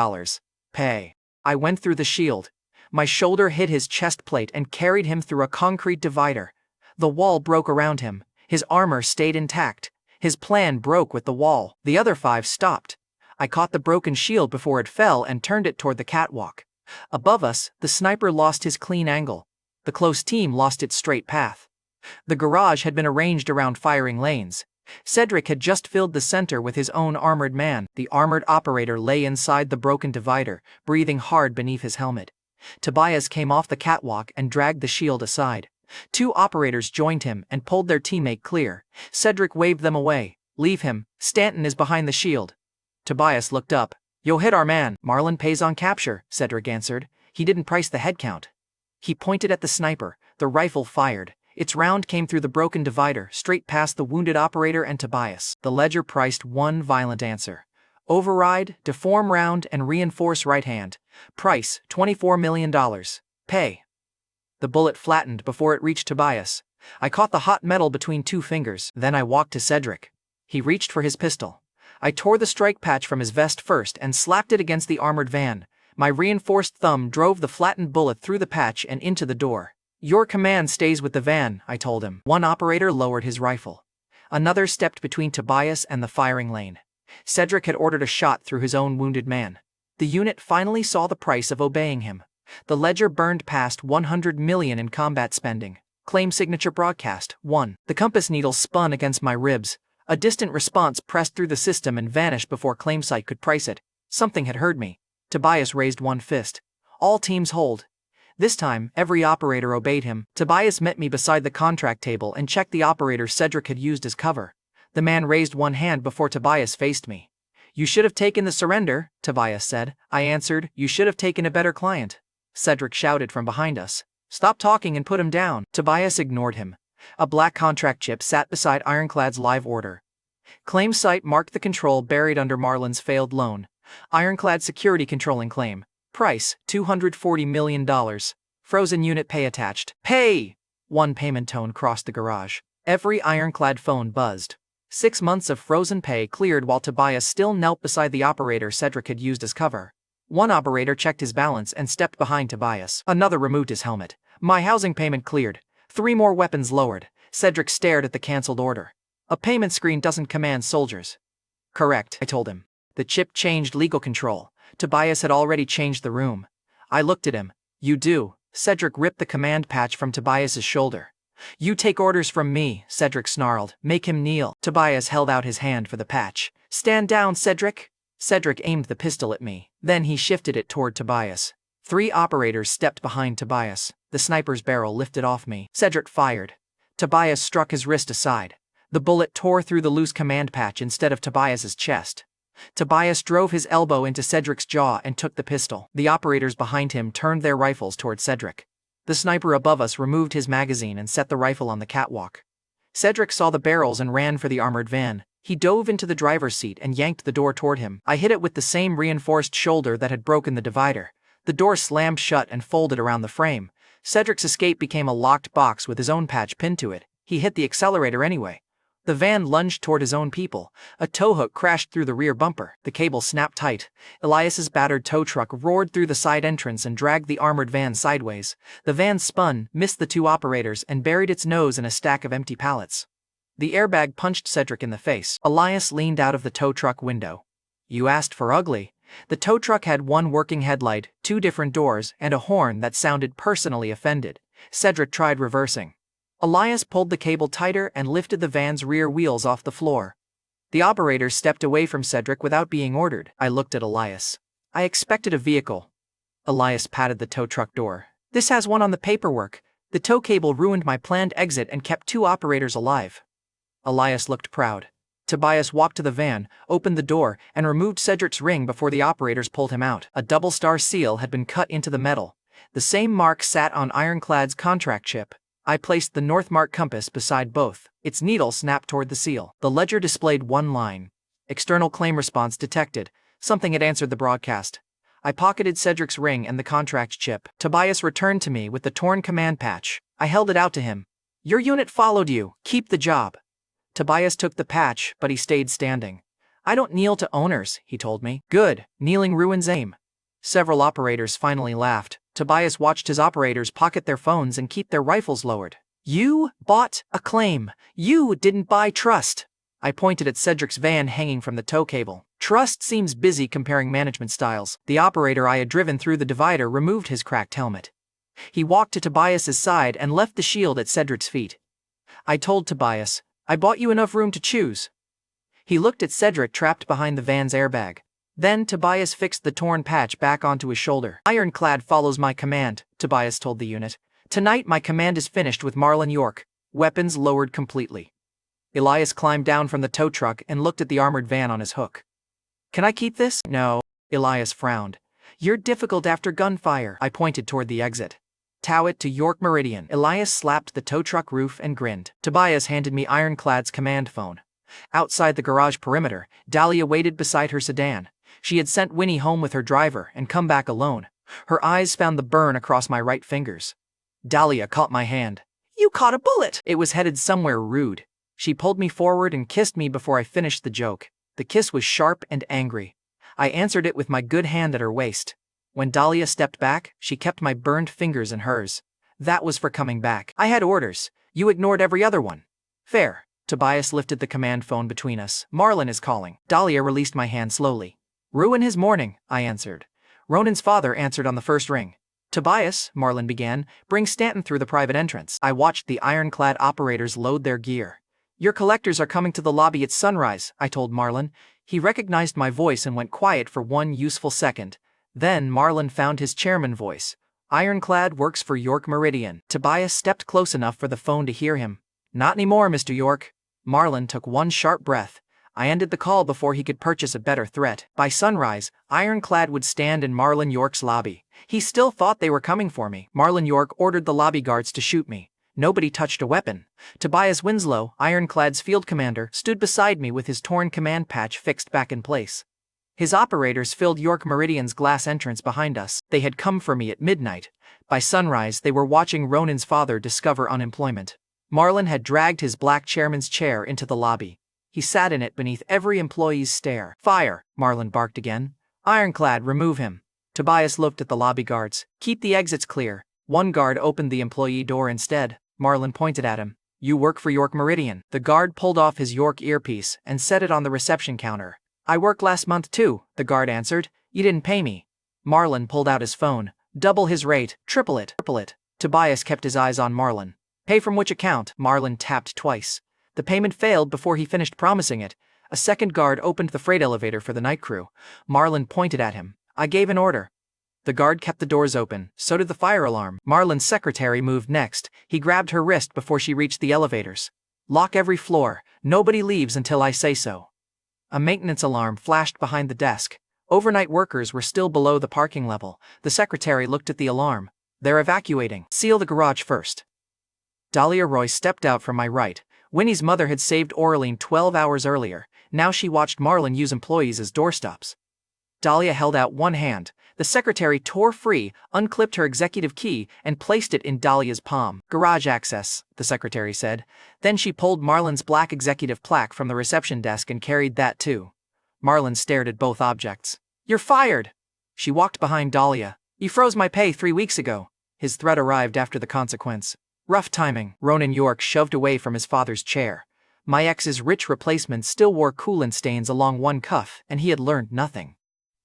Pay. I went through the shield. My shoulder hit his chest plate and carried him through a concrete divider. The wall broke around him. His armor stayed intact. His plan broke with the wall. The other 5 stopped. I caught the broken shield before it fell and turned it toward the catwalk. Above us, the sniper lost his clean angle. The close team lost its straight path. The garage had been arranged around firing lanes. Cedric had just filled the center with his own armored man. The armored operator lay inside the broken divider, breathing hard beneath his helmet. Tobias came off the catwalk and dragged the shield aside. 2 operators joined him and pulled their teammate clear. Cedric waved them away. Leave him. Stanton is behind the shield. Tobias looked up. You'll hit our man. Marlin pays on capture, Cedric answered. He didn't price the head count. He pointed at the sniper. The rifle fired. Its round came through the broken divider, straight past the wounded operator and Tobias. The ledger priced 1 violent answer. Override, deform round, and reinforce right hand. Price, $24 million. Pay. The bullet flattened before it reached Tobias. I caught the hot metal between 2 fingers. Then I walked to Cedric. He reached for his pistol. I tore the strike patch from his vest first and slapped it against the armored van. My reinforced thumb drove the flattened bullet through the patch and into the door. Your command stays with the van, I told him. 1 operator lowered his rifle. Another stepped between Tobias and the firing lane. Cedric had ordered a shot through his own wounded man. The unit finally saw the price of obeying him. The ledger burned past $100 million in combat spending. Claim signature broadcast, 1. The compass needle spun against my ribs. A distant response pressed through the system and vanished before ClaimSite could price it. Something had heard me. Tobias raised 1 fist. All teams hold. This time, every operator obeyed him. Tobias met me beside the contract table and checked the operator Cedric had used as cover. The man raised 1 hand before Tobias faced me. You should have taken the surrender, Tobias said. I answered, you should have taken a better client. Cedric shouted from behind us. Stop talking and put him down. Tobias ignored him. A black contract chip sat beside Ironclad's live order. ClaimSite marked the control buried under Marlin's failed loan. Ironclad security controlling claim. Price, $240 million. Frozen unit pay attached. Pay! 1 payment tone crossed the garage. Every Ironclad phone buzzed. 6 months of frozen pay cleared while Tobias still knelt beside the operator Cedric had used as cover. 1 operator checked his balance and stepped behind Tobias. Another removed his helmet. My housing payment cleared. 3 more weapons lowered. Cedric stared at the cancelled order. A payment screen doesn't command soldiers. Correct, I told him. The chip changed legal control. Tobias had already changed the room. I looked at him. You do. Cedric ripped the command patch from Tobias's shoulder. You take orders from me, Cedric snarled. Make him kneel. Tobias held out his hand for the patch. Stand down, Cedric. Cedric aimed the pistol at me. Then he shifted it toward Tobias. 3 operators stepped behind Tobias. The sniper's barrel lifted off me. Cedric fired. Tobias struck his wrist aside. The bullet tore through the loose command patch instead of Tobias's chest. Tobias drove his elbow into Cedric's jaw and took the pistol. The operators behind him turned their rifles toward Cedric. The sniper above us removed his magazine and set the rifle on the catwalk. Cedric saw the barrels and ran for the armored van. He dove into the driver's seat and yanked the door toward him. I hit it with the same reinforced shoulder that had broken the divider. The door slammed shut and folded around the frame. Cedric's escape became a locked box with his own patch pinned to it. He hit the accelerator anyway. The van lunged toward his own people. A tow hook crashed through the rear bumper. The cable snapped tight. Elias's battered tow truck roared through the side entrance and dragged the armored van sideways. The van spun, missed the two operators, and buried its nose in a stack of empty pallets. The airbag punched Cedric in the face. Elias leaned out of the tow truck window. "You asked for ugly." The tow truck had one working headlight, two different doors, and a horn that sounded personally offended. Cedric tried reversing. Elias pulled the cable tighter and lifted the van's rear wheels off the floor. The operators stepped away from Cedric without being ordered. I looked at Elias. "I expected a vehicle." Elias patted the tow truck door. "This has one on the paperwork. The tow cable ruined my planned exit and kept two operators alive." Elias looked proud. Tobias walked to the van, opened the door, and removed Cedric's ring before the operators pulled him out. A double-star seal had been cut into the metal. The same mark sat on Ironclad's contract chip. I placed the North Mark compass beside both. Its needle snapped toward the seal. The ledger displayed one line. "External claim response detected." Something had answered the broadcast. I pocketed Cedric's ring and the contract chip. Tobias returned to me with the torn command patch. I held it out to him. "Your unit followed you. Keep the job." Tobias took the patch, but he stayed standing. "I don't kneel to owners," he told me. "Good, kneeling ruins aim." Several operators finally laughed. Tobias watched his operators pocket their phones and keep their rifles lowered. "You bought a claim. You didn't buy trust." I pointed at Cedric's van hanging from the tow cable. "Trust seems busy comparing management styles." The operator I had driven through the divider removed his cracked helmet. He walked to Tobias's side and left the shield at Cedric's feet. I told Tobias, "I bought you enough room to choose." He looked at Cedric trapped behind the van's airbag. Then Tobias fixed the torn patch back onto his shoulder. "Ironclad follows my command," Tobias told the unit. "Tonight my command is finished with Marlon York. Weapons lowered completely." Elias climbed down from the tow truck and looked at the armored van on his hook. "Can I keep this?" "No." Elias frowned. "You're difficult after gunfire." I pointed toward the exit. "Tow it to York Meridian." Elias slapped the tow truck roof and grinned. Tobias handed me Ironclad's command phone. Outside the garage perimeter, Dahlia waited beside her sedan. She had sent Winnie home with her driver and come back alone. Her eyes found the burn across my right fingers. Dahlia caught my hand. "You caught a bullet!" It was headed somewhere rude. She pulled me forward and kissed me before I finished the joke. The kiss was sharp and angry. I answered it with my good hand at her waist. When Dahlia stepped back, she kept my burned fingers in hers. That was for coming back. "I had orders. You ignored every other one." "Fair." Tobias lifted the command phone between us. "Marlon is calling." Dahlia released my hand slowly. "Ruin his morning," I answered. Ronan's father answered on the first ring. "Tobias," Marlon began, "bring Stanton through the private entrance." I watched the ironclad operators load their gear. "Your collectors are coming to the lobby at sunrise," I told Marlon. He recognized my voice and went quiet for one useful second. Then Marlon found his chairman voice. "Ironclad works for York Meridian." Tobias stepped close enough for the phone to hear him. "Not anymore, Mr. York." Marlon took one sharp breath. I ended the call before he could purchase a better threat. By sunrise, Ironclad would stand in Marlon York's lobby. He still thought they were coming for me. Marlon York ordered the lobby guards to shoot me. Nobody touched a weapon. Tobias Winslow, Ironclad's field commander, stood beside me with his torn command patch fixed back in place. His operators filled York Meridian's glass entrance behind us. They had come for me at midnight. By sunrise, they were watching Ronan's father discover unemployment. Marlon had dragged his black chairman's chair into the lobby. He sat in it beneath every employee's stare. "Fire!" Marlon barked again. "Ironclad, remove him." Tobias looked at the lobby guards. "Keep the exits clear." One guard opened the employee door instead. Marlon pointed at him. "You work for York Meridian." The guard pulled off his York earpiece and set it on the reception counter. "I worked last month too," the guard answered. "You didn't pay me." Marlon pulled out his phone. "Double his rate, triple it." Tobias kept his eyes on Marlon. "Pay from which account?" Marlon tapped twice. The payment failed before he finished promising it. A second guard opened the freight elevator for the night crew. Marlon pointed at him. "I gave an order." The guard kept the doors open. So did the fire alarm. Marlon's secretary moved next. He grabbed her wrist before she reached the elevators. "Lock every floor. Nobody leaves until I say so." A maintenance alarm flashed behind the desk. Overnight workers were still below the parking level. The secretary looked at the alarm. "They're evacuating. Seal the garage first." Dahlia Roy stepped out from my right. Winnie's mother had saved Oraline 12 hours earlier. Now she watched Marlon use employees as doorstops. Dahlia held out one hand. The secretary tore free, unclipped her executive key, and placed it in Dahlia's palm. "Garage access," the secretary said. Then she pulled Marlon's black executive plaque from the reception desk and carried that too. Marlon stared at both objects. "You're fired!" She walked behind Dahlia. "You froze my pay 3 weeks ago." His threat arrived after the consequence. Rough timing. Ronan York shoved away from his father's chair. My ex's rich replacement still wore coolant stains along one cuff, and he had learned nothing.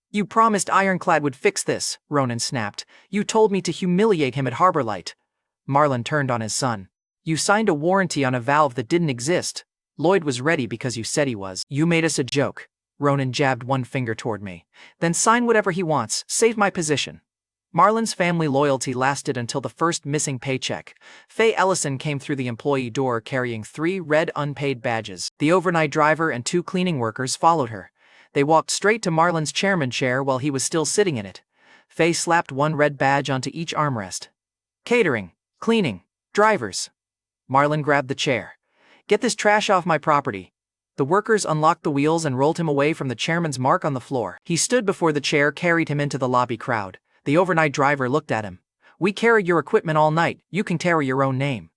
"You promised Ironclad would fix this," Ronan snapped. "You told me to humiliate him at Harbor Light." Marlon turned on his son. "You signed a warranty on a valve that didn't exist. Lloyd was ready because you said he was. You made us a joke." Ronan jabbed one finger toward me. "Then sign whatever he wants, save my position." Marlon's family loyalty lasted until the first missing paycheck. Faye Ellison came through the employee door carrying 3 red unpaid badges. The overnight driver and 2 cleaning workers followed her. They walked straight to Marlon's chairman chair while he was still sitting in it. Faye slapped 1 red badge onto each armrest. "Catering, cleaning, drivers." Marlon grabbed the chair. "Get this trash off my property." The workers unlocked the wheels and rolled him away from the chairman's mark on the floor. He stood before the chair, carried him into the lobby crowd. The overnight driver looked at him. "We carried your equipment all night, you can carry your own name."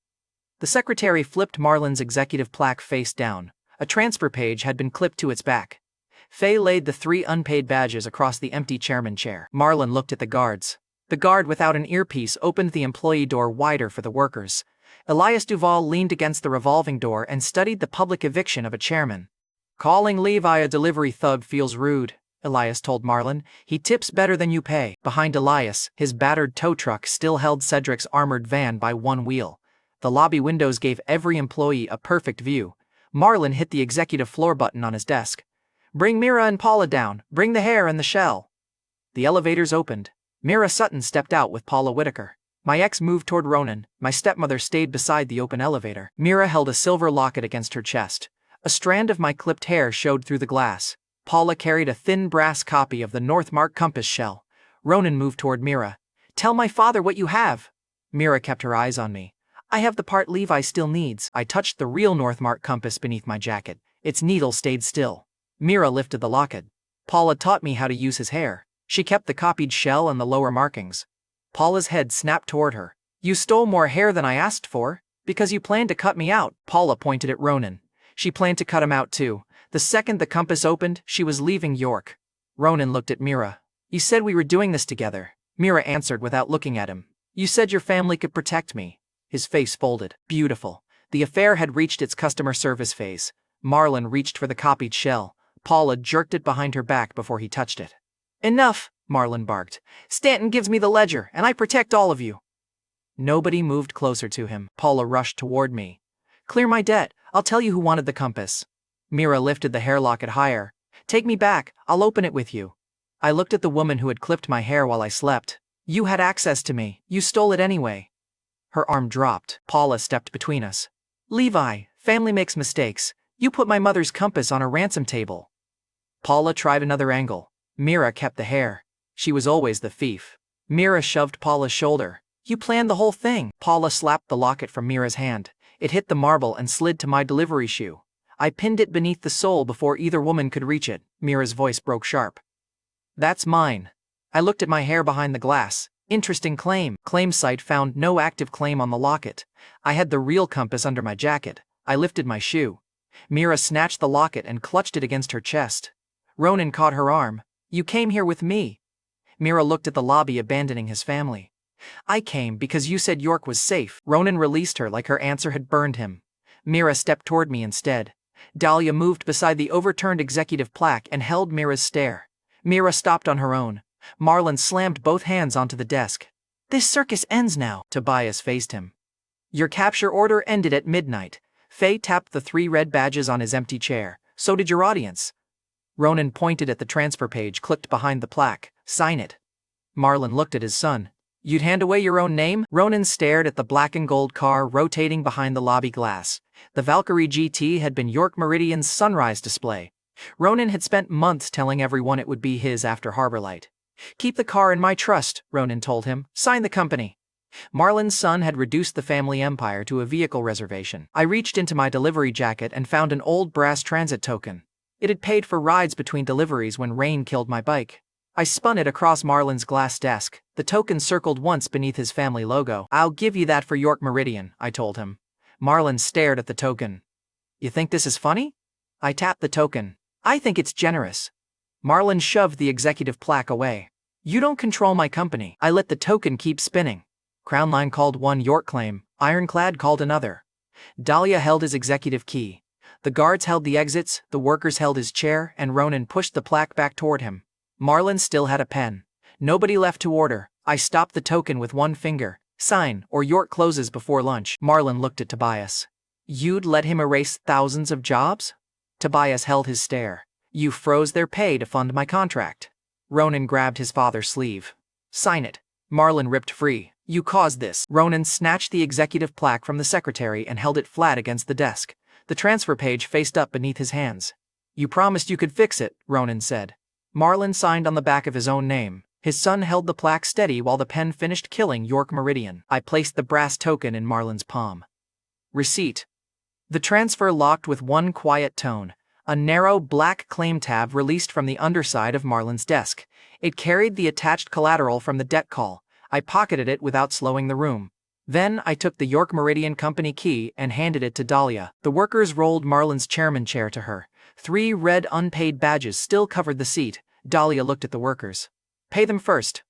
The secretary flipped Marlon's executive plaque face down. A transfer page had been clipped to its back. Faye laid the 3 unpaid badges across the empty chairman chair. Marlon looked at the guards. The guard without an earpiece opened the employee door wider for the workers. Elias Duval leaned against the revolving door and studied the public eviction of a chairman. "Calling Levi a delivery thug feels rude," Elias told Marlon. "He tips better than you pay." Behind Elias, his battered tow truck still held Cedric's armored van by one wheel. The lobby windows gave every employee a perfect view. Marlon hit the executive floor button on his desk. "Bring Mira and Paula down. Bring the hair and the shell." The elevators opened. Mira Sutton stepped out with Paula Whitaker. My ex moved toward Ronan. My stepmother stayed beside the open elevator. Mira held a silver locket against her chest. A strand of my clipped hair showed through the glass. Paula carried a thin brass copy of the Northmark compass shell. Ronan moved toward Mira. "Tell my father what you have." Mira kept her eyes on me. "I have the part Levi still needs." I touched the real Northmark compass beneath my jacket. Its needle stayed still. Mira lifted the locket. "Paula taught me how to use his hair." She kept the copied shell and the lower markings. Paula's head snapped toward her. "You stole more hair than I asked for, because you planned to cut me out." Paula pointed at Ronan. She planned to cut him out too. The second the compass opened, she was leaving York. Ronan looked at Mira. "You said we were doing this together." Mira answered without looking at him. "You said your family could protect me." His face folded. Beautiful. The affair had reached its customer service phase. Marlon reached for the copied shell. Paula jerked it behind her back before he touched it. "Enough," Marlon barked. "Stanton gives me the ledger, and I protect all of you." Nobody moved closer to him. Paula rushed toward me. "Clear my debt. I'll tell you who wanted the compass." Mira lifted the hair locket higher. "Take me back. I'll open it with you." I looked at the woman who had clipped my hair while I slept. "You had access to me. You stole it anyway." Her arm dropped. Paula stepped between us. "Levi, family makes mistakes. You put my mother's compass on a ransom table." Paula tried another angle. Mira kept the hair. She was always the thief. Mira shoved Paula's shoulder. "You planned the whole thing." Paula slapped the locket from Mira's hand. It hit the marble and slid to my delivery shoe. I pinned it beneath the sole before either woman could reach it. Mira's voice broke sharp. "That's mine." I looked at my hair behind the glass. Interesting claim. Claim site found no active claim on the locket. I had the real compass under my jacket. I lifted my shoe. Mira snatched the locket and clutched it against her chest. Ronan caught her arm. "You came here with me." Mira looked at the lobby, abandoning his family. "I came because you said York was safe." Ronan released her like her answer had burned him. Mira stepped toward me instead. Dahlia moved beside the overturned executive plaque and held Mira's stare. Mira stopped on her own. Marlon slammed both hands onto the desk. "This circus ends now." Tobias faced him. "Your capture order ended at midnight." Faye tapped the 3 red badges on his empty chair. "So did your audience." Ronan pointed at the transfer page clipped behind the plaque. "Sign it." Marlon looked at his son. "You'd hand away your own name?" Ronan stared at the black and gold car rotating behind the lobby glass. The Valkyrie GT had been York Meridian's sunrise display. Ronan had spent months telling everyone it would be his after Harbor Light. "Keep the car in my trust," Ronan told him. "Sign the company." Marlon's son had reduced the family empire to a vehicle reservation. I reached into my delivery jacket and found an old brass transit token. It had paid for rides between deliveries when rain killed my bike. I spun it across Marlon's glass desk. The token circled once beneath his family logo. "I'll give you that for York Meridian," I told him. Marlon stared at the token. "You think this is funny?" I tapped the token. "I think it's generous." Marlon shoved the executive plaque away. "You don't control my company." I let the token keep spinning. Crownline called one York claim, Ironclad called another. Dahlia held his executive key. The guards held the exits, the workers held his chair, and Ronan pushed the plaque back toward him. Marlon still had a pen. Nobody left to order. I stopped the token with one finger. "Sign, or York closes before lunch." Marlon looked at Tobias. "You'd let him erase thousands of jobs?" Tobias held his stare. "You froze their pay to fund my contract." Ronan grabbed his father's sleeve. "Sign it." Marlon ripped free. "You caused this." Ronan snatched the executive plaque from the secretary and held it flat against the desk. The transfer page faced up beneath his hands. "You promised you could fix it," Ronan said. Marlon signed on the back of his own name. His son held the plaque steady while the pen finished killing York Meridian. I placed the brass token in Marlon's palm. Receipt. The transfer locked with one quiet tone. A narrow black claim tab released from the underside of Marlon's desk. It carried the attached collateral from the debt call. I pocketed it without slowing the room. Then I took the York Meridian Company key and handed it to Dahlia. The workers rolled Marlon's chairman chair to her. 3 red unpaid badges still covered the seat. Dahlia looked at the workers. "Pay them first."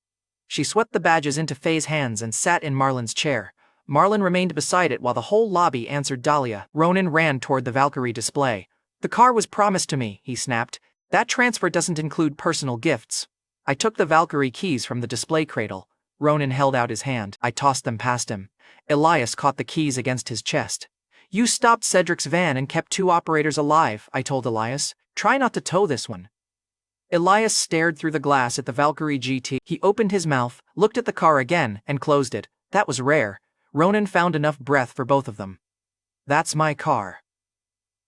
She swept the badges into Faye's hands and sat in Marlon's chair. Marlon remained beside it while the whole lobby answered Dahlia. Ronan ran toward the Valkyrie display. "The car was promised to me," he snapped. "That transfer doesn't include personal gifts." I took the Valkyrie keys from the display cradle. Ronan held out his hand. I tossed them past him. Elias caught the keys against his chest. "You stopped Cedric's van and kept 2 operators alive," I told Elias. "Try not to tow this one." Elias stared through the glass at the Valkyrie GT. He opened his mouth, looked at the car again, and closed it. That was rare. Ronan found enough breath for both of them. "That's my car."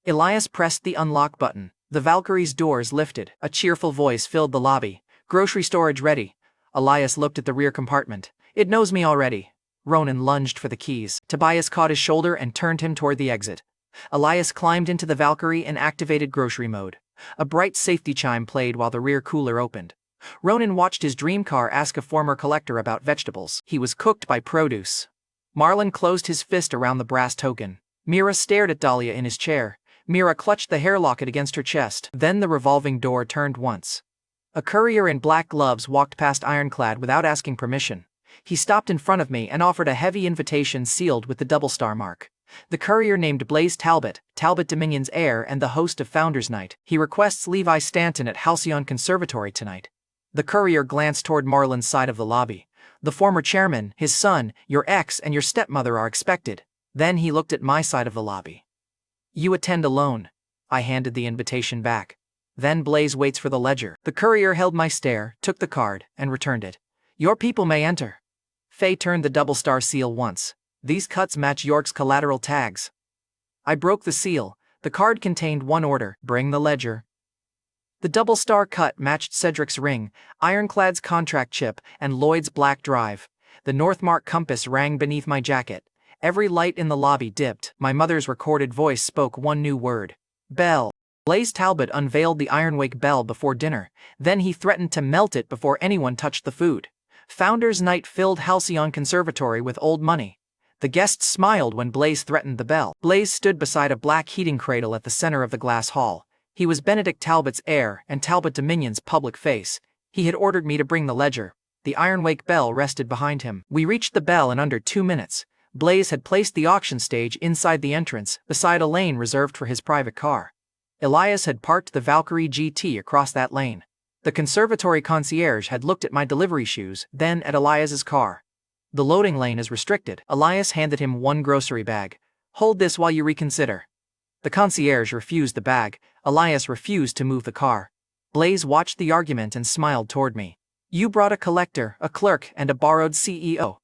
Elias pressed the unlock button. The Valkyrie's doors lifted. A cheerful voice filled the lobby. "Grocery storage ready." Elias looked at the rear compartment. "It knows me already." Ronan lunged for the keys. Tobias caught his shoulder and turned him toward the exit. Elias climbed into the Valkyrie and activated grocery mode. A bright safety chime played while the rear cooler opened. Ronan watched his dream car ask a former collector about vegetables. He was cooked by produce. Marlon closed his fist around the brass token. Mira stared at Dahlia in his chair. Mira clutched the hair locket against her chest. Then the revolving door turned once. A courier in black gloves walked past Ironclad without asking permission. He stopped in front of me and offered a heavy invitation sealed with the double star mark. The courier named Blaze Talbot, Talbot Dominion's heir and the host of Founders Night. He requests Levi Stanton at Halcyon Conservatory tonight. The courier glanced toward Marlon's side of the lobby. "The former chairman, his son, your ex and your stepmother are expected." Then he looked at my side of the lobby. "You attend alone." I handed the invitation back. "Then Blaze waits for the ledger." The courier held my stare, took the card, and returned it. "Your people may enter." Faye turned the double star seal once. "These cuts match York's collateral tags." I broke the seal. The card contained one order: bring the ledger. The double star cut matched Cedric's ring, Ironclad's contract chip, and Lloyd's black drive. The Northmark compass rang beneath my jacket. Every light in the lobby dipped. My mother's recorded voice spoke one new word: bell. Blaze Talbot unveiled the Ironwake bell before dinner. Then he threatened to melt it before anyone touched the food. Founders Night filled Halcyon Conservatory with old money. The guests smiled when Blaze threatened the bell. Blaze stood beside a black heating cradle at the center of the glass hall. He was Benedict Talbot's heir and Talbot Dominion's public face. He had ordered me to bring the ledger. The Ironwake bell rested behind him. We reached the bell in under 2 minutes. Blaze had placed the auction stage inside the entrance, beside a lane reserved for his private car. Elias had parked the Valkyrie GT across that lane. The conservatory concierge had looked at my delivery shoes, then at Elias's car. "The loading lane is restricted." Elias handed him one grocery bag. "Hold this while you reconsider." The concierge refused the bag. Elias refused to move the car. Blaze watched the argument and smiled toward me. "You brought a collector, a clerk, and a borrowed CEO."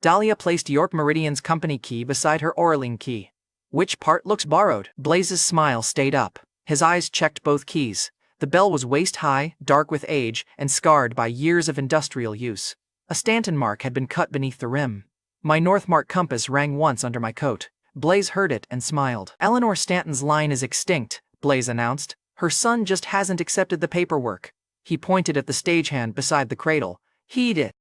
Dahlia placed York Meridian's company key beside her Oraling key. "Which part looks borrowed?" Blaze's smile stayed up. His eyes checked both keys. The bell was waist-high, dark with age, and scarred by years of industrial use. A Stanton mark had been cut beneath the rim. My Northmark compass rang once under my coat. Blaze heard it and smiled. "Eleanor Stanton's line is extinct," Blaze announced. "Her son just hasn't accepted the paperwork." He pointed at the stagehand beside the cradle. Heed it.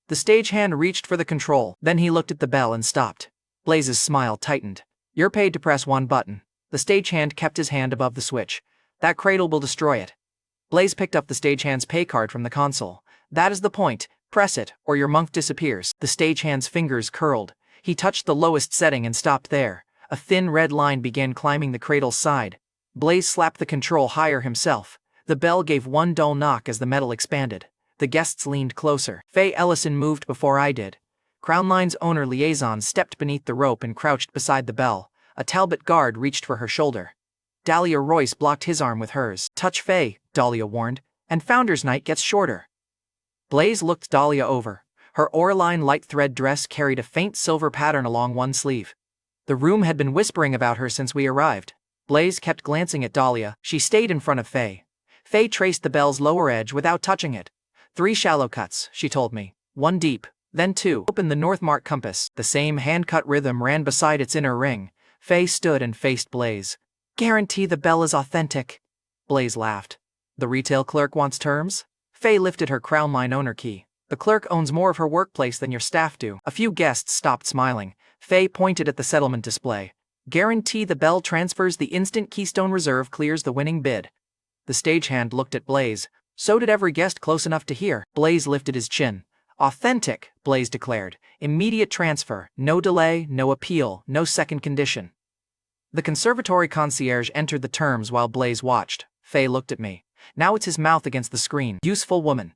The stagehand reached for the control, then he looked at the bell and stopped. Blaze's smile tightened. You're paid to press one button. The stagehand kept his hand above the switch. That cradle will destroy it. Blaze picked up the stagehand's pay card from the console. That is the point. Press it, or your monk disappears. The stagehand's fingers curled. He touched the lowest setting and stopped there. A thin red line began climbing the cradle's side. Blaze slapped the control higher himself. The bell gave one dull knock as the metal expanded. The guests leaned closer. Faye Ellison moved before I did. Crown Line's owner liaison stepped beneath the rope and crouched beside the bell. A Talbot guard reached for her shoulder. Dahlia Royce blocked his arm with hers. Touch Faye, Dahlia warned, and Founders Night gets shorter. Blaze looked Dahlia over. Her Oraline light thread dress carried a faint silver pattern along one sleeve. The room had been whispering about her since we arrived. Blaze kept glancing at Dahlia. She stayed in front of Faye. Faye traced the bell's lower edge without touching it. 3 shallow cuts, she told me. 1 deep, then 2. Open the Northmark compass. The same hand-cut rhythm ran beside its inner ring. Faye stood and faced Blaze. Guarantee the bell is authentic. Blaze laughed. The retail clerk wants terms? Faye lifted her Crown Line owner key. The clerk owns more of her workplace than your staff do. A few guests stopped smiling. Faye pointed at the settlement display. Guarantee the bell transfers the instant Keystone Reserve clears the winning bid. The stagehand looked at Blaze. So did every guest close enough to hear. Blaze lifted his chin. Authentic, Blaze declared. Immediate transfer. No delay, no appeal, no second condition. The conservatory concierge entered the terms while Blaze watched. Faye looked at me. Now it's his mouth against the screen. Useful woman.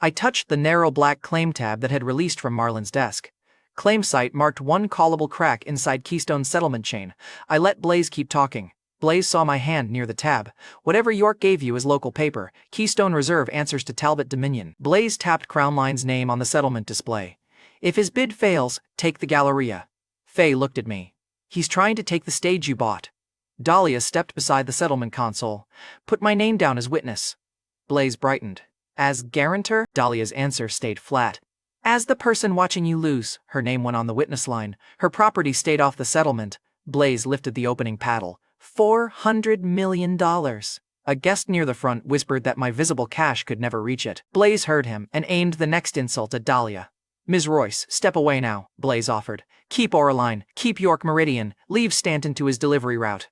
I touched the narrow black claim tab that had released from Marlin's desk. Claim site marked one callable crack inside Keystone's settlement chain. I let Blaze keep talking. Blaze saw my hand near the tab. Whatever York gave you is local paper. Keystone Reserve answers to Talbot Dominion. Blaze tapped Crown Line's name on the settlement display. If his bid fails, take the Galleria. Faye looked at me. He's trying to take the stage you bought. Dahlia stepped beside the settlement console. Put my name down as witness. Blaze brightened. As guarantor? Dahlia's answer stayed flat. As the person watching you lose, her name went on the witness line. Her property stayed off the settlement. Blaze lifted the opening paddle. $400 million. A guest near the front whispered that my visible cash could never reach it. Blaze heard him and aimed the next insult at Dahlia. Ms. Royce, step away now, Blaze offered. Keep Oraline, keep York Meridian, leave Stanton to his delivery route.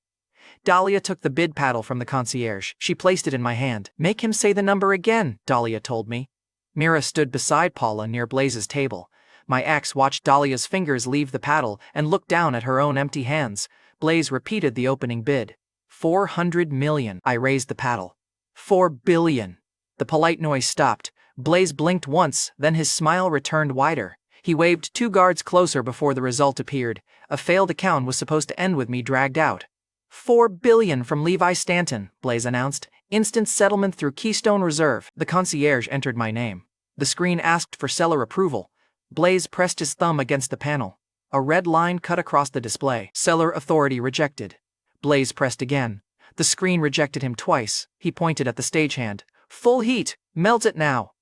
Dahlia took the bid paddle from the concierge. She placed it in my hand. Make him say the number again, Dahlia told me. Mira stood beside Paula near Blaze's table. My ex watched Dahlia's fingers leave the paddle and looked down at her own empty hands. Blaze repeated the opening bid. 400 million. I raised the paddle. 4 billion. The polite noise stopped. Blaze blinked once, then his smile returned wider. He waved 2 guards closer before the result appeared. A failed account was supposed to end with me dragged out. 4 billion from Levi Stanton, Blaze announced. Instant settlement through Keystone Reserve. The concierge entered my name. The screen asked for seller approval. Blaze pressed his thumb against the panel. A red line cut across the display. Seller authority rejected. Blaze pressed again. The screen rejected him twice. He pointed at the stagehand. Full heat. Melt it now.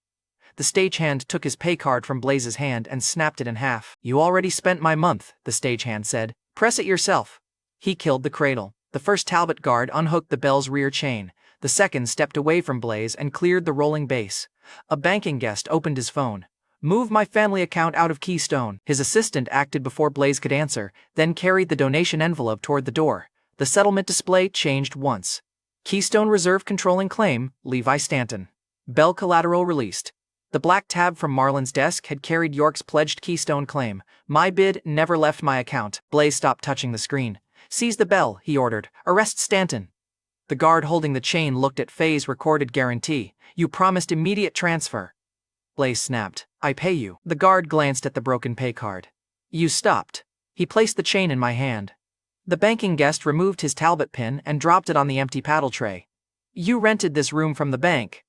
The stagehand took his pay card from Blaze's hand and snapped it in half. You already spent my month, the stagehand said. Press it yourself. He killed the cradle. The first Talbot guard unhooked the bell's rear chain. The second stepped away from Blaze and cleared the rolling base. A banking guest opened his phone. Move my family account out of Keystone. His assistant acted before Blaze could answer, then carried the donation envelope toward the door. The settlement display changed once. Keystone Reserve controlling claim, Levi Stanton. Bell collateral released. The black tab from Marlin's desk had carried York's pledged Keystone claim. My bid never left my account. Blaze stopped touching the screen. Seize the bell, he ordered. Arrest Stanton. The guard holding the chain looked at Faye's recorded guarantee. You promised immediate transfer. Blaze snapped. I pay you. The guard glanced at the broken pay card. You stopped. He placed the chain in my hand. The banking guest removed his Talbot pin and dropped it on the empty paddle tray. You rented this room from the bank.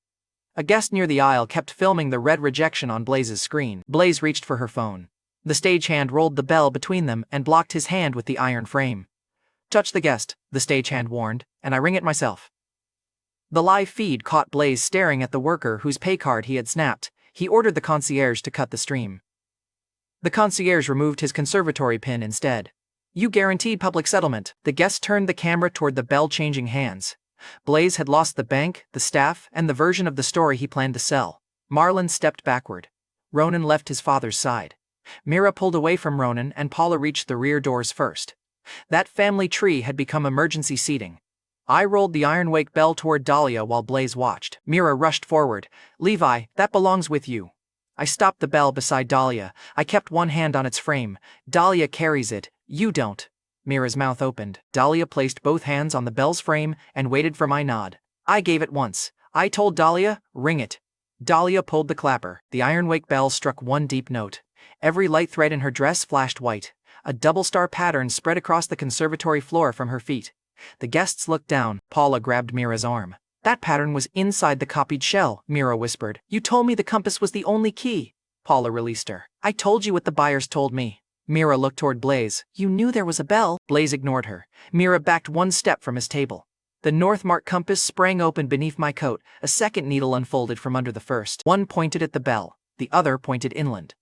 A guest near the aisle kept filming the red rejection on Blaze's screen. Blaze reached for her phone. The stagehand rolled the bell between them and blocked his hand with the iron frame. Touch the guest, the stagehand warned, and I ring it myself. The live feed caught Blaze staring at the worker whose pay card he had snapped. He ordered the concierge to cut the stream. The concierge removed his conservatory pin instead. You guaranteed public settlement. The guest turned the camera toward the bell-changing hands. Blaze had lost the bank, the staff, and the version of the story he planned to sell. Marlon stepped backward. Ronan left his father's side. Mira pulled away from Ronan and Paula reached the rear doors first. That family tree had become emergency seating. I rolled the iron wake bell toward Dahlia while Blaze watched. Mira rushed forward. Levi, that belongs with you. I stopped the bell beside Dahlia. I kept one hand on its frame. Dahlia carries it. You don't. Mira's mouth opened. Dahlia placed both hands on the bell's frame and waited for my nod. I gave it once. I told Dahlia, ring it. Dahlia pulled the clapper. The iron wake bell struck one deep note. Every light thread in her dress flashed white. A double-star pattern spread across the conservatory floor from her feet. The guests looked down. Paula grabbed Mira's arm. That pattern was inside the copied shell, Mira whispered. You told me the compass was the only key. Paula released her. I told you what the buyers told me. Mira looked toward Blaze. You knew there was a bell. Blaze ignored her. Mira backed one step from his table. The Northmark compass sprang open beneath my coat. A second needle unfolded from under the first. One pointed at the bell. The other pointed inland.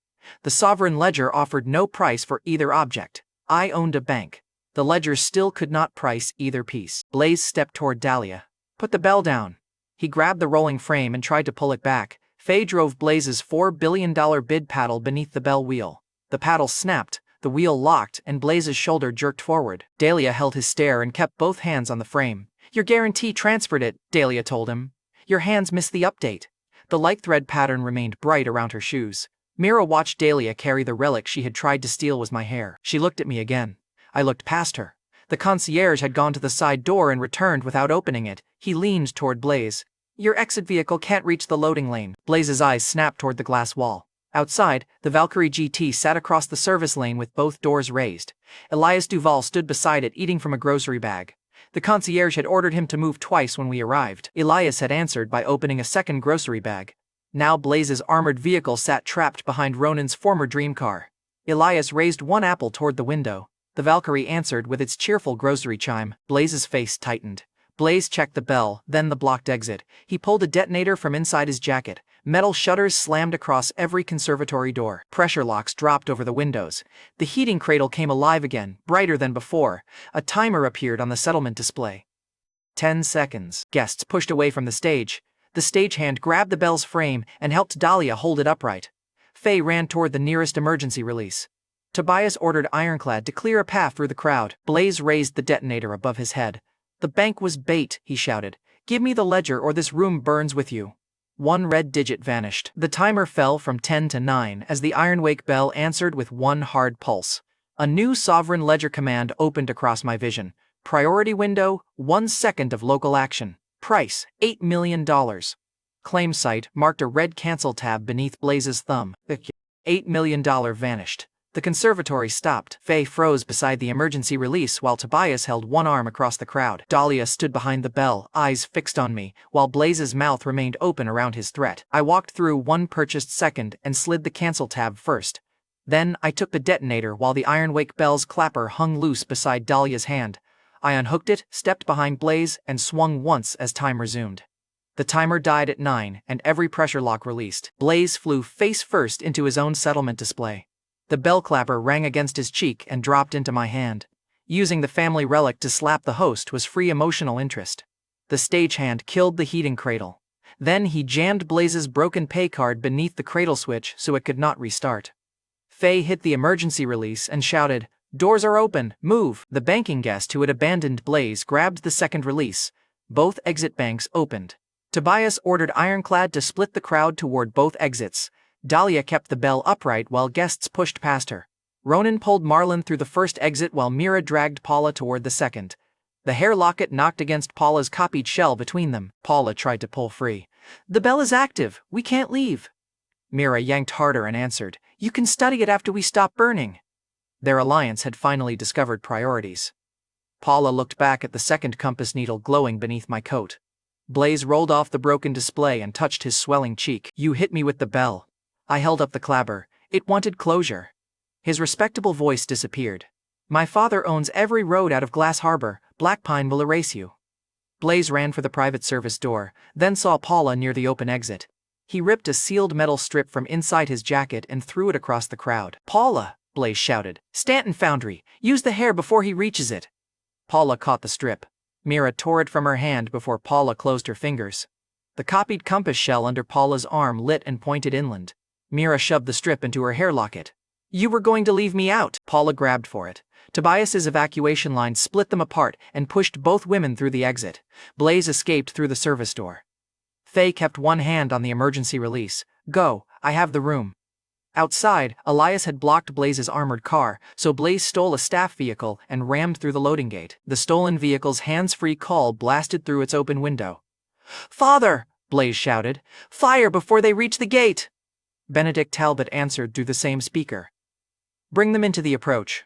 The sovereign ledger offered no price for either object. I owned a bank. The ledger still could not price either piece. Blaze stepped toward Dahlia. Put the bell down. He grabbed the rolling frame and tried to pull it back. Faye drove Blaze's $4 billion bid paddle beneath the bell wheel. The paddle snapped, the wheel locked, and Blaze's shoulder jerked forward. Dahlia held his stare and kept both hands on the frame. Your guarantee transferred it, Dahlia told him. Your hands missed the update. The light thread pattern remained bright around her shoes. Mira watched Dahlia carry the relic she had tried to steal was my hair. She looked at me again. I looked past her. The concierge had gone to the side door and returned without opening it. He leaned toward Blaze. Your exit vehicle can't reach the loading lane. Blaze's eyes snapped toward the glass wall. Outside, the Valkyrie GT sat across the service lane with both doors raised. Elias Duval stood beside it eating from a grocery bag. The concierge had ordered him to move twice when we arrived. Elias had answered by opening a second grocery bag. Now Blaze's armored vehicle sat trapped behind Ronan's former dream car. Elias raised one apple toward the window. The Valkyrie answered with its cheerful grocery chime. Blaze's face tightened. Blaze checked the bell, then the blocked exit. He pulled a detonator from inside his jacket. Metal shutters slammed across every conservatory door. Pressure locks dropped over the windows. The heating cradle came alive again, brighter than before. A timer appeared on the settlement display. 10 seconds. Guests pushed away from the stage. The stagehand grabbed the bell's frame and helped Dahlia hold it upright. Faye ran toward the nearest emergency release. Tobias ordered Ironclad to clear a path through the crowd. Blaze raised the detonator above his head. The bank was bait, he shouted. Give me the ledger or this room burns with you. One red digit vanished. The timer fell from 10 to 9 as the Ironwake bell answered with one hard pulse. A new sovereign ledger command opened across my vision. Priority window, 1 second of local action. Price, $8 million. Claim site marked a red cancel tab beneath Blaze's thumb. The $8 million vanished. The conservatory stopped. Faye froze beside the emergency release while Tobias held one arm across the crowd. Dahlia stood behind the bell, eyes fixed on me, while Blaze's mouth remained open around his threat. I walked through one purchased second and slid the cancel tab first. Then I took the detonator while the Ironwake bell's clapper hung loose beside Dahlia's hand. I unhooked it, stepped behind Blaze, and swung once as time resumed. The timer died at 9, and every pressure lock released. Blaze flew face first into his own settlement display. The bell clapper rang against his cheek and dropped into my hand. Using the family relic to slap the host was free emotional interest. The stagehand killed the heating cradle. Then he jammed Blaze's broken pay card beneath the cradle switch so it could not restart. Faye hit the emergency release and shouted, "Doors are open, move!" The banking guest who had abandoned Blaze grabbed the second release. Both exit banks opened. Tobias ordered Ironclad to split the crowd toward both exits. Dahlia kept the bell upright while guests pushed past her. Ronan pulled Marlon through the first exit while Mira dragged Paula toward the second. The hair locket knocked against Paula's copied shell between them. Paula tried to pull free. "The bell is active. We can't leave." Mira yanked harder and answered, "You can study it after we stop burning." Their alliance had finally discovered priorities. Paula looked back at the second compass needle glowing beneath my coat. Blaze rolled off the broken display and touched his swelling cheek. "You hit me with the bell." I held up the clapper. It wanted closure. His respectable voice disappeared. "My father owns every road out of Glass Harbor. Black Pine will erase you." Blaze ran for the private service door, then saw Paula near the open exit. He ripped a sealed metal strip from inside his jacket and threw it across the crowd. "Paula!" Blaze shouted. "Stanton Foundry! Use the hair before he reaches it!" Paula caught the strip. Mira tore it from her hand before Paula closed her fingers. The copied compass shell under Paula's arm lit and pointed inland. Mira shoved the strip into her hair locket. "You were going to leave me out." Paula grabbed for it. Tobias's evacuation line split them apart and pushed both women through the exit. Blaze escaped through the service door. Faye kept one hand on the emergency release. "Go, I have the room." Outside, Elias had blocked Blaze's armored car, so Blaze stole a staff vehicle and rammed through the loading gate. The stolen vehicle's hands-free call blasted through its open window. "Father!" Blaze shouted. "Fire before they reach the gate!" Benedict Talbot answered through the same speaker. "Bring them into the approach."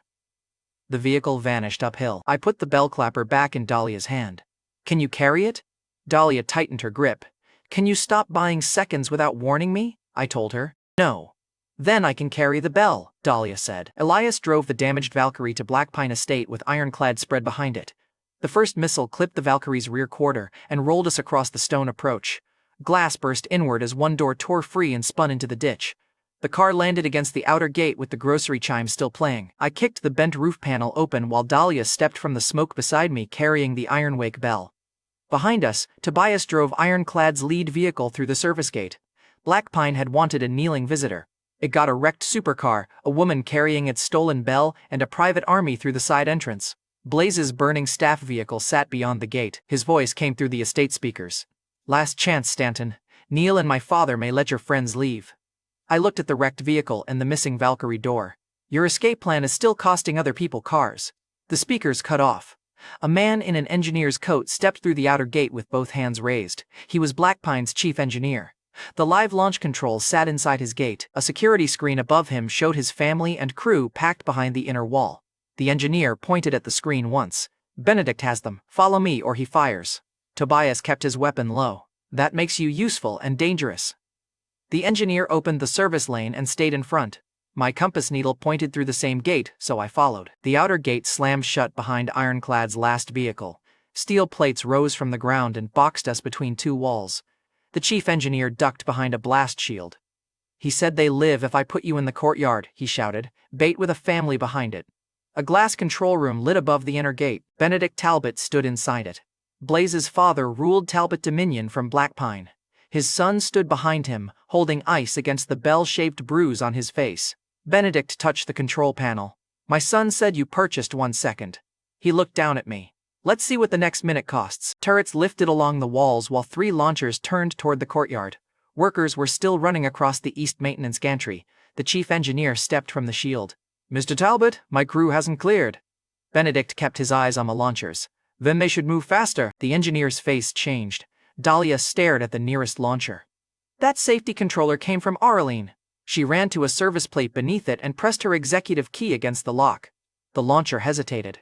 The vehicle vanished uphill. I put the bell clapper back in Dahlia's hand. "Can you carry it?" Dahlia tightened her grip. "Can you stop buying seconds without warning me?" I told her. "No." "Then I can carry the bell," Dahlia said. Elias drove the damaged Valkyrie to Blackpine Estate with ironclad spread behind it. The first missile clipped the Valkyrie's rear quarter and rolled us across the stone approach. Glass burst inward as one door tore free and spun into the ditch. The car landed against the outer gate with the grocery chime still playing. I kicked the bent roof panel open while Dahlia stepped from the smoke beside me carrying the Ironwake bell. Behind us, Tobias drove Ironclad's lead vehicle through the service gate. Blackpine had wanted a kneeling visitor. It got a wrecked supercar, a woman carrying its stolen bell, and a private army through the side entrance. Blaze's burning staff vehicle sat beyond the gate. His voice came through the estate speakers. "Last chance, Stanton. Neil and my father may let your friends leave." I looked at the wrecked vehicle and the missing Valkyrie door. "Your escape plan is still costing other people cars." The speakers cut off. A man in an engineer's coat stepped through the outer gate with both hands raised. He was Blackpine's chief engineer. The live launch controls sat inside his gate. A security screen above him showed his family and crew packed behind the inner wall. The engineer pointed at the screen once. "Benedict has them. Follow me or he fires." Tobias kept his weapon low. "That makes you useful and dangerous." The engineer opened the service lane and stayed in front. My compass needle pointed through the same gate, so I followed. The outer gate slammed shut behind Ironclad's last vehicle. Steel plates rose from the ground and boxed us between two walls. The chief engineer ducked behind a blast shield. "He said they live if I put you in the courtyard," he shouted, bait with a family behind it. A glass control room lit above the inner gate. Benedict Talbot stood inside it. Blaze's father ruled Talbot Dominion from Blackpine. His son stood behind him, holding ice against the bell-shaped bruise on his face. Benedict touched the control panel. "My son said you purchased 1 second." He looked down at me. "Let's see what the next minute costs." Turrets lifted along the walls while 3 launchers turned toward the courtyard. Workers were still running across the east maintenance gantry. The chief engineer stepped from the shield. "Mr. Talbot, my crew hasn't cleared." Benedict kept his eyes on the launchers. "Then they should move faster." The engineer's face changed. Dahlia stared at the nearest launcher. "That safety controller came from Aureline." She ran to a service plate beneath it and pressed her executive key against the lock. The launcher hesitated.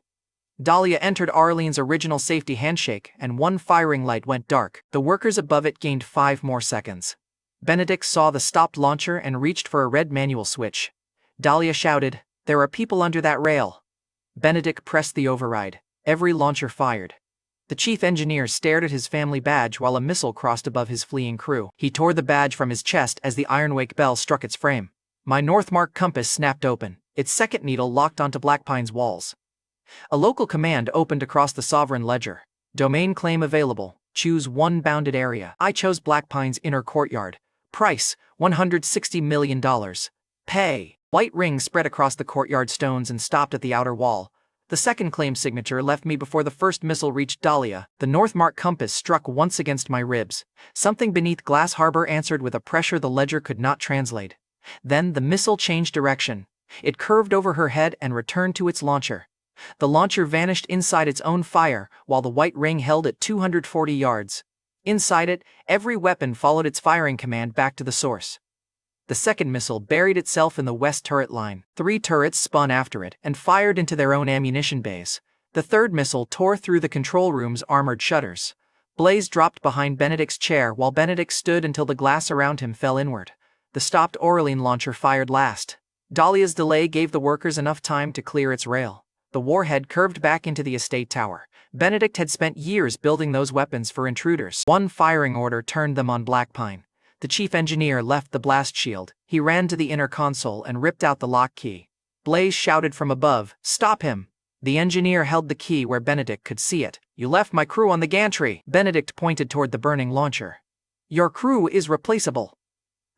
Dahlia entered Arlene's original safety handshake, and one firing light went dark. The workers above it gained 5 more seconds. Benedict saw the stopped launcher and reached for a red manual switch. Dahlia shouted, "There are people under that rail." Benedict pressed the override. Every launcher fired. The chief engineer stared at his family badge while a missile crossed above his fleeing crew. He tore the badge from his chest as the Ironwake bell struck its frame. My Northmark compass snapped open. Its second needle locked onto Blackpine's walls. A local command opened across the Sovereign Ledger. "Domain claim available. Choose one bounded area." I chose Blackpine's inner courtyard. Price, $160 million. Pay. White rings spread across the courtyard stones and stopped at the outer wall. The second claim signature left me before the first missile reached Dahlia. The Northmark compass struck once against my ribs. Something beneath Glass Harbor answered with a pressure the ledger could not translate. Then the missile changed direction. It curved over her head and returned to its launcher. The launcher vanished inside its own fire, while the white ring held at 240 yards. Inside it, every weapon followed its firing command back to the source. The second missile buried itself in the west turret line. 3 turrets spun after it and fired into their own ammunition bays. The third missile tore through the control room's armored shutters. Blaze dropped behind Benedict's chair while Benedict stood until the glass around him fell inward. The stopped Aureline launcher fired last. Dahlia's delay gave the workers enough time to clear its rail. The warhead curved back into the estate tower. Benedict had spent years building those weapons for intruders. One firing order turned them on Blackpine. The chief engineer left the blast shield. He ran to the inner console and ripped out the lock key. Blaze shouted from above, "Stop him!" The engineer held the key where Benedict could see it. You left my crew on the gantry. Benedict pointed toward the burning launcher. Your crew is replaceable.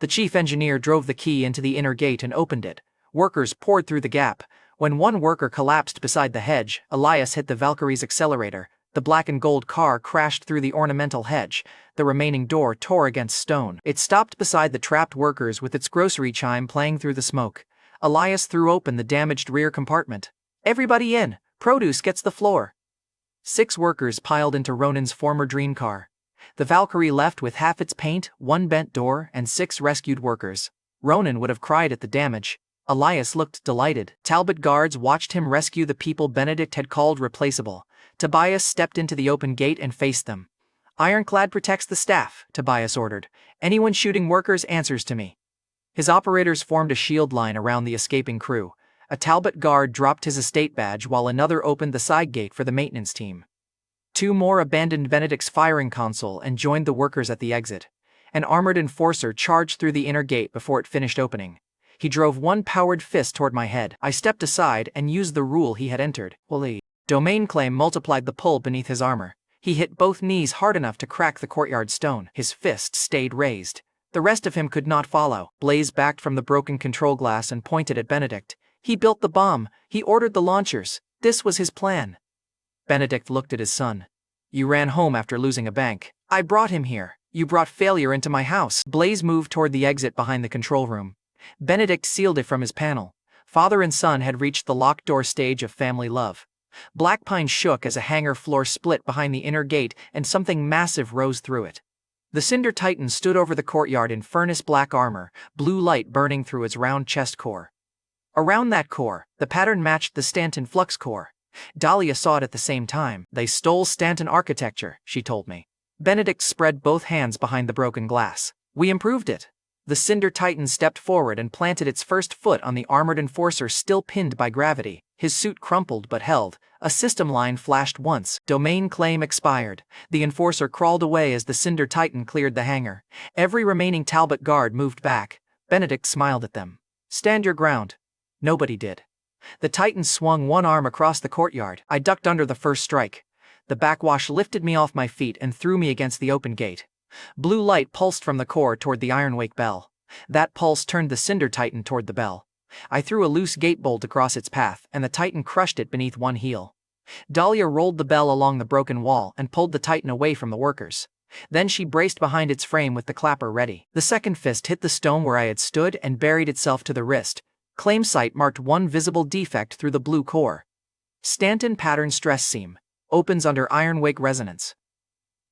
The chief engineer drove the key into the inner gate and opened it. Workers poured through the gap. When one worker collapsed beside the hedge, Elias hit the Valkyrie's accelerator. The black and gold car crashed through the ornamental hedge. The remaining door tore against stone. It stopped beside the trapped workers with its grocery chime playing through the smoke. Elias threw open the damaged rear compartment. Everybody in. Produce gets the floor. 6 workers piled into Ronan's former dream car. The Valkyrie left with half its paint, 1 bent door, and 6 rescued workers. Ronan would have cried at the damage. Elias looked delighted. Talbot guards watched him rescue the people Benedict had called replaceable. Tobias stepped into the open gate and faced them. Ironclad protects the staff, Tobias ordered. Anyone shooting workers answers to me. His operators formed a shield line around the escaping crew. A Talbot guard dropped his estate badge while another opened the side gate for the maintenance team. 2 more abandoned Benedict's firing console and joined the workers at the exit. An armored enforcer charged through the inner gate before it finished opening. He drove 1 powered fist toward my head. I stepped aside and used the rule he had entered. Domain claim multiplied the pull beneath his armor. He hit both knees hard enough to crack the courtyard stone. His fist stayed raised. The rest of him could not follow. Blaze backed from the broken control glass and pointed at Benedict. He built the bomb. He ordered the launchers. This was his plan. Benedict looked at his son. You ran home after losing a bank. I brought him here. You brought failure into my house. Blaze moved toward the exit behind the control room. Benedict sealed it from his panel. Father and son had reached the locked door stage of family love. Blackpine shook as a hangar floor split behind the inner gate and something massive rose through it. The Cinder Titan stood over the courtyard in furnace-black armor, blue light burning through its round chest core. Around that core, the pattern matched the Stanton flux core. Dahlia saw it at the same time. They stole Stanton architecture, she told me. Benedict spread both hands behind the broken glass. We improved it. The Cinder Titan stepped forward and planted its first foot on the armored enforcer still pinned by gravity. His suit crumpled but held. A system line flashed once. Domain claim expired. The enforcer crawled away as the Cinder Titan cleared the hangar. Every remaining Talbot guard moved back. Benedict smiled at them. Stand your ground. Nobody did. The Titan swung 1 arm across the courtyard. I ducked under the first strike. The backwash lifted me off my feet and threw me against the open gate. Blue light pulsed from the core toward the Ironwake bell. That pulse turned the Cinder Titan toward the bell. I threw a loose gate bolt across its path, and the Titan crushed it beneath one heel. Dahlia rolled the bell along the broken wall and pulled the Titan away from the workers. Then she braced behind its frame with the clapper ready. The second fist hit the stone where I had stood and buried itself to the wrist. Claim site marked one visible defect through the blue core. Stanton pattern stress seam. Opens under Ironwake resonance.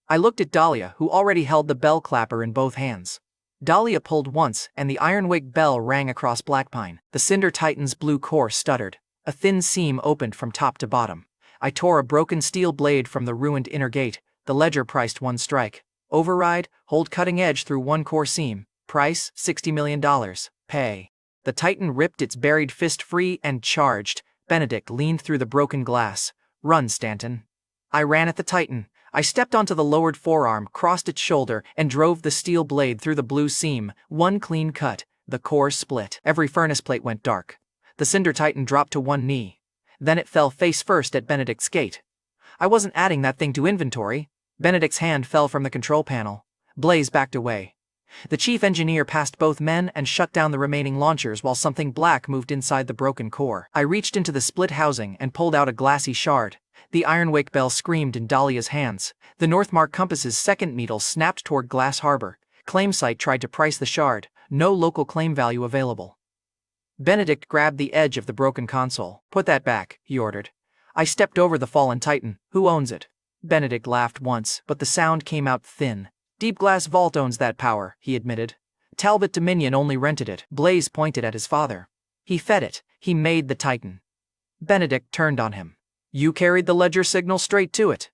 I looked at Dahlia, who already held the bell clapper in both hands. Dahlia pulled once, and the Ironwake bell rang across Blackpine. The Cinder Titan's blue core stuttered. A thin seam opened from top to bottom. I tore a broken steel blade from the ruined inner gate. The ledger priced 1 strike. Override, hold cutting edge through 1 core seam. Price, $60 million. Pay. The Titan ripped its buried fist free and charged. Benedict leaned through the broken glass. Run, Stanton. I ran at the Titan. I stepped onto the lowered forearm, crossed its shoulder, and drove the steel blade through the blue seam. 1 clean cut. The core split. Every furnace plate went dark. The Cinder Titan dropped to 1 knee. Then it fell face first at Benedict's gate. I wasn't adding that thing to inventory. Benedict's hand fell from the control panel. Blaze backed away. The chief engineer passed both men and shut down the remaining launchers while something black moved inside the broken core. I reached into the split housing and pulled out a glassy shard. The Ironwake bell screamed in Dahlia's hands. The Northmark compass's second needle snapped toward Glass Harbor. ClaimSite tried to price the shard. No local claim value available. Benedict grabbed the edge of the broken console. Put that back, he ordered. I stepped over the fallen Titan. Who owns it? Benedict laughed once, but the sound came out thin. Deep Glass Vault owns that power, he admitted. Talbot Dominion only rented it. Blaze pointed at his father. He fed it. He made the Titan. Benedict turned on him. You carried the ledger signal straight to it.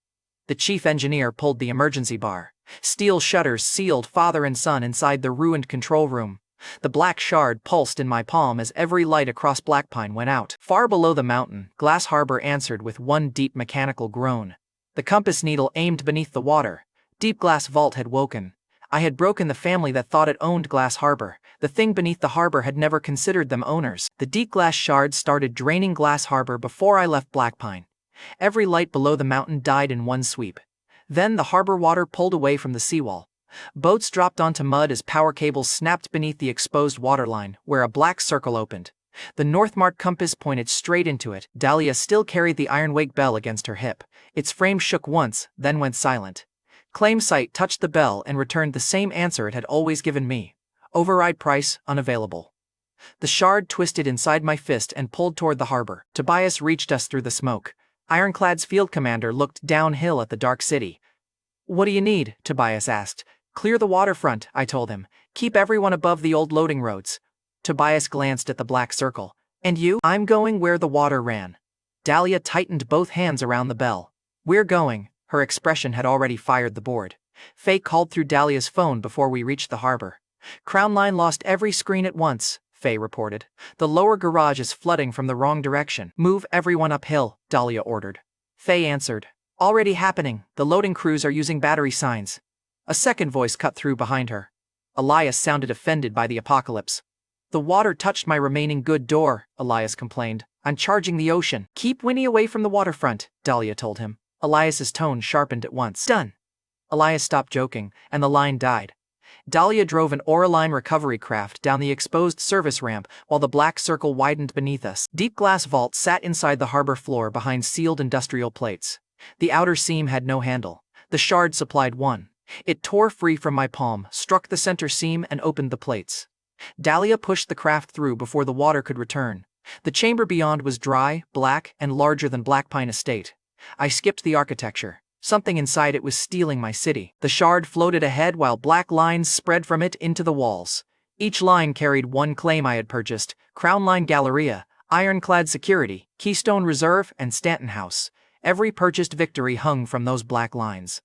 The chief engineer pulled the emergency bar. Steel shutters sealed father and son inside the ruined control room. The black shard pulsed in my palm as every light across Blackpine went out. Far below the mountain, Glass Harbor answered with 1 deep mechanical groan. The compass needle aimed beneath the water. Deep Glass Vault had woken. I had broken the family that thought it owned Glass Harbor. The thing beneath the harbor had never considered them owners. The deep glass shards started draining Glass Harbor before I left Blackpine. Every light below the mountain died in one sweep. Then the harbor water pulled away from the seawall. Boats dropped onto mud as power cables snapped beneath the exposed waterline, where a black circle opened. The north-marked compass pointed straight into it. Dahlia still carried the iron wake bell against her hip. Its frame shook once, then went silent. Claim site touched the bell and returned the same answer it had always given me. Override price, unavailable. The shard twisted inside my fist and pulled toward the harbor. Tobias reached us through the smoke. Ironclad's field commander looked downhill at the dark city. "What do you need?" Tobias asked. "Clear the waterfront," I told him. "Keep everyone above the old loading roads." Tobias glanced at the black circle. "And you?" "I'm going where the water ran." Dahlia tightened both hands around the bell. "We're going." Her expression had already fired the board. Faye called through Dahlia's phone before we reached the harbor. "Crown Line lost every screen at once," Faye reported. "The lower garage is flooding from the wrong direction." "Move everyone uphill," Dahlia ordered. Faye answered. "Already happening. The loading crews are using battery signs." A second voice cut through behind her. Elias sounded offended by the apocalypse. "The water touched my remaining good door," Elias complained. "I'm charging the ocean." "Keep Winnie away from the waterfront," Dahlia told him. Elias's tone sharpened at once. "Done." Elias stopped joking, and the line died. Dahlia drove an Oraline recovery craft down the exposed service ramp while the black circle widened beneath us. Deep glass vaults sat inside the harbor floor behind sealed industrial plates. The outer seam had no handle. The shard supplied one. It tore free from my palm, struck the center seam, and opened the plates. Dahlia pushed the craft through before the water could return. The chamber beyond was dry, black, and larger than Black Pine Estate. I skipped the architecture. Something inside it was stealing my city. The shard floated ahead while black lines spread from it into the walls. Each line carried one claim I had purchased: Crown Line Galleria, Ironclad Security, Keystone Reserve, and Stanton House. Every purchased victory hung from those black lines.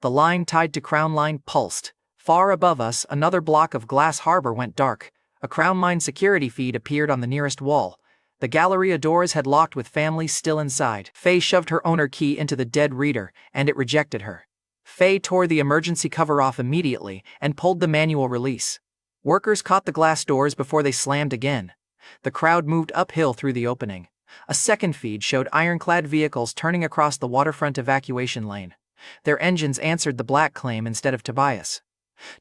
The line tied to Crown Line pulsed. Far above us, another block of glass harbor went dark. A Crown Line security feed appeared on the nearest wall. The Galleria doors had locked with families still inside. Faye shoved her owner key into the dead reader, and it rejected her. Faye tore the emergency cover off immediately and pulled the manual release. Workers caught the glass doors before they slammed again. The crowd moved uphill through the opening. A second feed showed ironclad vehicles turning across the waterfront evacuation lane. Their engines answered the black claim instead of Tobias.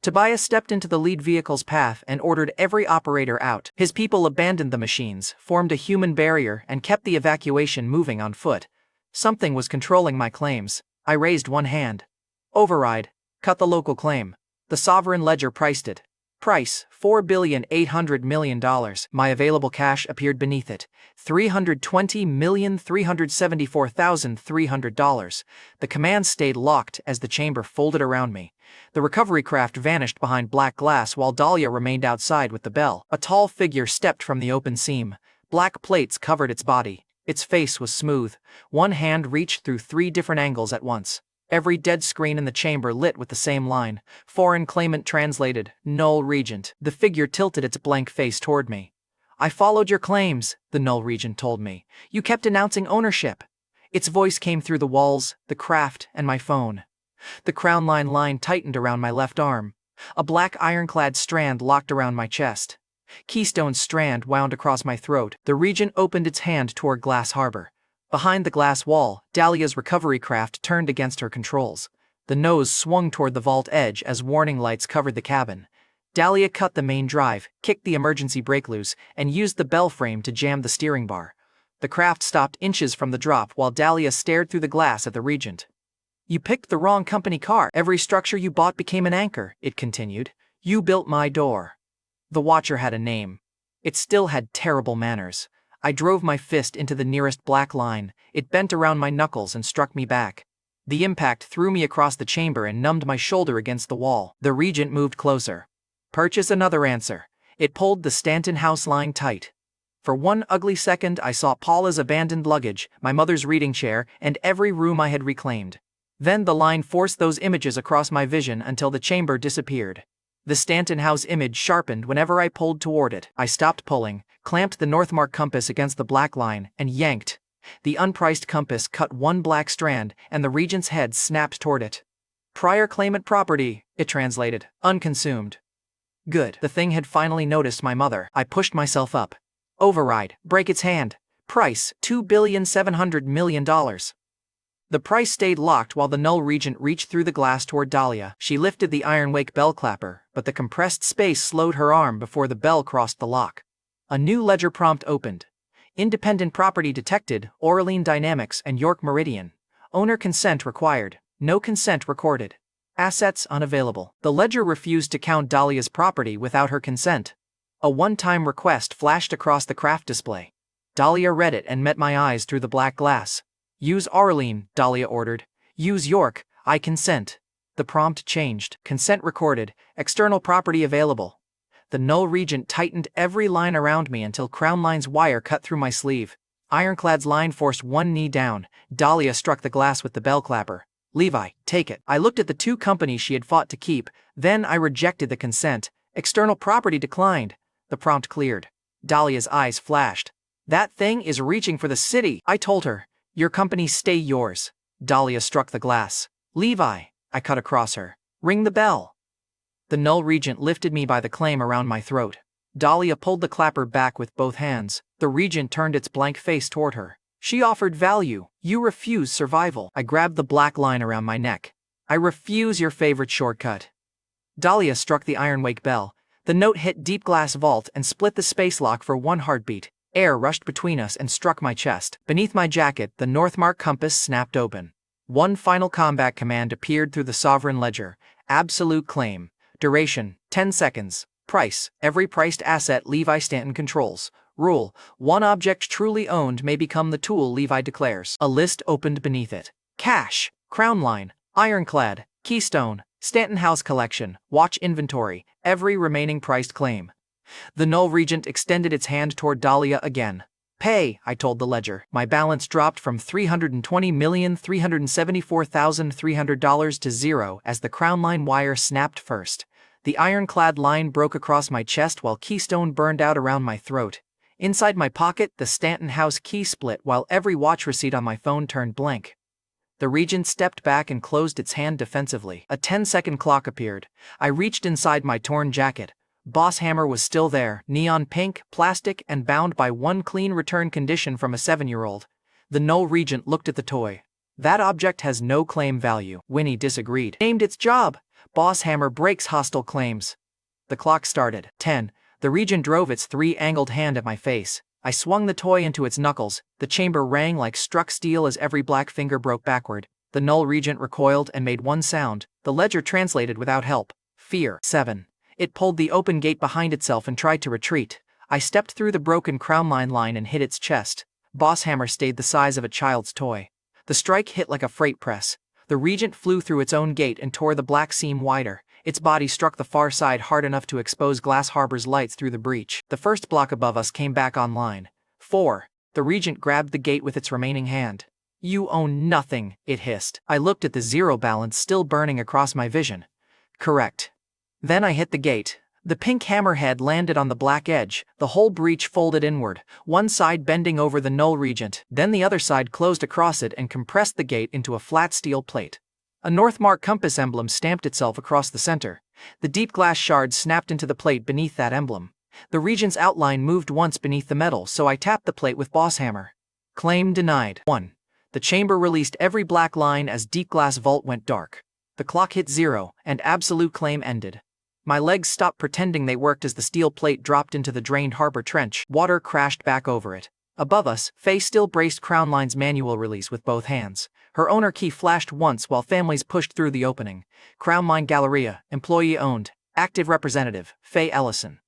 Tobias stepped into the lead vehicle's path and ordered every operator out. His people abandoned the machines, formed a human barrier, and kept the evacuation moving on foot. Something was controlling my claims. I raised one hand. "Override. Cut the local claim." The sovereign ledger priced it. Price, $4,800,000,000. My available cash appeared beneath it. $320,374,300. The command stayed locked as the chamber folded around me. The recovery craft vanished behind black glass while Dahlia remained outside with the bell. A tall figure stepped from the open seam. Black plates covered its body. Its face was smooth. One hand reached through 3 different angles at once. Every dead screen in the chamber lit with the same line. Foreign claimant translated, Null Regent. The figure tilted its blank face toward me. "I followed your claims," the Null Regent told me. "You kept announcing ownership." Its voice came through the walls, the craft, and my phone. The Crown line tightened around my left arm. A black ironclad strand locked around my chest. Keystone's strand wound across my throat. The Regent opened its hand toward Glass Harbor. Behind the glass wall, Dahlia's recovery craft turned against her controls. The nose swung toward the vault edge as warning lights covered the cabin. Dahlia cut the main drive, kicked the emergency brake loose, and used the bell frame to jam the steering bar. The craft stopped inches from the drop while Dahlia stared through the glass at the Regent. "You picked the wrong company car. Every structure you bought became an anchor," it continued. "You built my door." The Watcher had a name. It still had terrible manners. I drove my fist into the nearest black line. It bent around my knuckles and struck me back. The impact threw me across the chamber and numbed my shoulder against the wall. The Regent moved closer. "Purchase another answer." It pulled the Stanton House line tight. For one ugly second I saw Paula's abandoned luggage, my mother's reading chair, and every room I had reclaimed. Then the line forced those images across my vision until the chamber disappeared. The Stanton House image sharpened whenever I pulled toward it. I stopped pulling, clamped the northmark compass against the black line, and yanked. The unpriced compass cut one black strand, and the Regent's head snapped toward it. "Prior claimant property," it translated, "unconsumed." Good. The thing had finally noticed my mother. I pushed myself up. "Override. Break its hand. Price, $2,700,000,000. The price stayed locked while the null regent reached through the glass toward Dahlia. She lifted the iron-wake bell clapper, but the compressed space slowed her arm before the bell crossed the lock. A new ledger prompt opened. Independent property detected, Aureline Dynamics and York Meridian. Owner consent required. No consent recorded. Assets unavailable. The ledger refused to count Dahlia's property without her consent. A one-time request flashed across the craft display. Dahlia read it and met my eyes through the black glass. Use Aureline, Dahlia ordered. Use York, I consent. The prompt changed. Consent recorded. External property available. The null regent tightened every line around me until Crown Line's wire cut through my sleeve. Ironclad's line forced one knee down. Dahlia struck the glass with the bell clapper. Levi, take it. I looked at the two companies she had fought to keep. Then I rejected the consent. External property declined. The prompt cleared. Dahlia's eyes flashed. That thing is reaching for the city, I told her. Your company stay yours. Dahlia struck the glass. Levi, I cut across her. Ring the bell. The null regent lifted me by the claim around my throat. Dahlia pulled the clapper back with both hands. The regent turned its blank face toward her. She offered value. You refuse survival. I grabbed the black line around my neck. I refuse your favorite shortcut. Dahlia struck the iron-wake bell. The note hit deep glass vault and split the space lock for one heartbeat. Air rushed between us and struck my chest. Beneath my jacket, the Northmark compass snapped open. One final combat command appeared through the sovereign ledger. Absolute claim. Duration, 10 seconds. Price, every priced asset Levi Stanton controls. Rule, one object truly owned may become the tool Levi declares. A list opened beneath it. Cash, Crown Line, Ironclad, Keystone, Stanton House Collection, Watch Inventory, every remaining priced claim. The null regent extended its hand toward Dahlia again. Pay, I told the ledger. My balance dropped from $320,374,300 to zero as the Crown Line wire snapped first. The ironclad line broke across my chest while Keystone burned out around my throat. Inside my pocket, the Stanton House key split while every watch receipt on my phone turned blank. The regent stepped back and closed its hand defensively. A 10-second clock appeared. I reached inside my torn jacket. Boss Hammer was still there, neon pink, plastic, and bound by one clean return condition from a 7-year-old. The null regent looked at the toy. That object has no claim value. Winnie disagreed. Aimed its job. Boss Hammer breaks hostile claims. The clock started. 10. The regent drove its three-angled hand at my face. I swung the toy into its knuckles. The chamber rang like struck steel as every black finger broke backward. The null regent recoiled and made one sound. The ledger translated without help. Fear. 7. It pulled the open gate behind itself and tried to retreat. I stepped through the broken Crown line and hit its chest. Boss Hammer stayed the size of a child's toy. The strike hit like a freight press. The regent flew through its own gate and tore the black seam wider. Its body struck the far side hard enough to expose Glass Harbor's lights through the breach. The first block above us came back online. 4. The regent grabbed the gate with its remaining hand. You own nothing, it hissed. I looked at the zero balance still burning across my vision. Correct. Then I hit the gate. The pink hammerhead landed on the black edge. The whole breach folded inward, one side bending over the null regent. Then the other side closed across it and compressed the gate into a flat steel plate. A Northmark compass emblem stamped itself across the center. The deep glass shard snapped into the plate beneath that emblem. The regent's outline moved once beneath the metal, so I tapped the plate with Boss Hammer. Claim denied. 1. The chamber released every black line as deep glass vault went dark. The clock hit 0, and absolute claim ended. My legs stopped pretending they worked as the steel plate dropped into the drained harbor trench. Water crashed back over it. Above us, Faye still braced Crown Line's manual release with both hands. Her owner key flashed once while families pushed through the opening. Crown Line Galleria, employee owned, active representative, Faye Ellison.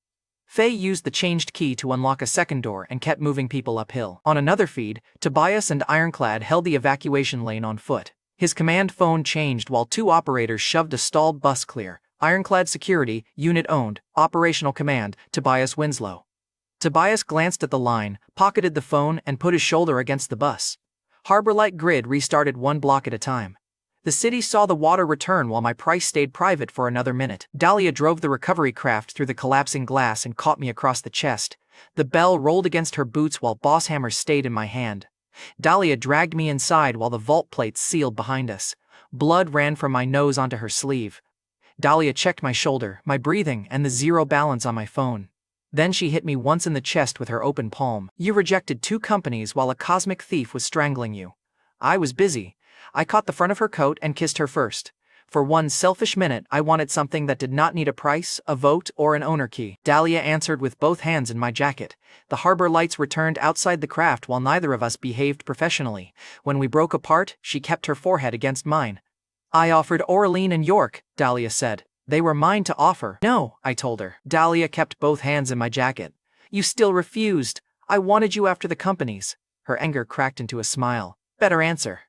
Faye used the changed key to unlock a second door and kept moving people uphill. On another feed, Tobias and Ironclad held the evacuation lane on foot. His command phone changed while two operators shoved a stalled bus clear. Ironclad Security, Unit Owned, Operational Command, Tobias Winslow. Tobias glanced at the line, pocketed the phone, and put his shoulder against the bus. Harbor Light Grid restarted one block at a time. The city saw the water return while my price stayed private for another minute. Dahlia drove the recovery craft through the collapsing glass and caught me across the chest. The bell rolled against her boots while Boss Hammer stayed in my hand. Dahlia dragged me inside while the vault plates sealed behind us. Blood ran from my nose onto her sleeve. Dahlia checked my shoulder, my breathing, and the zero balance on my phone. Then she hit me once in the chest with her open palm. You rejected 2 companies while a cosmic thief was strangling you. I was busy. I caught the front of her coat and kissed her first. For one selfish minute, I wanted something that did not need a price, a vote, or an owner key. Dahlia answered with both hands in my jacket. The harbor lights were turned outside the craft while neither of us behaved professionally. When we broke apart, she kept her forehead against mine. I offered Oraline and York, Dahlia said. They were mine to offer. No, I told her. Dahlia kept both hands in my jacket. You still refused. I wanted you after the companies. Her anger cracked into a smile. Better answer.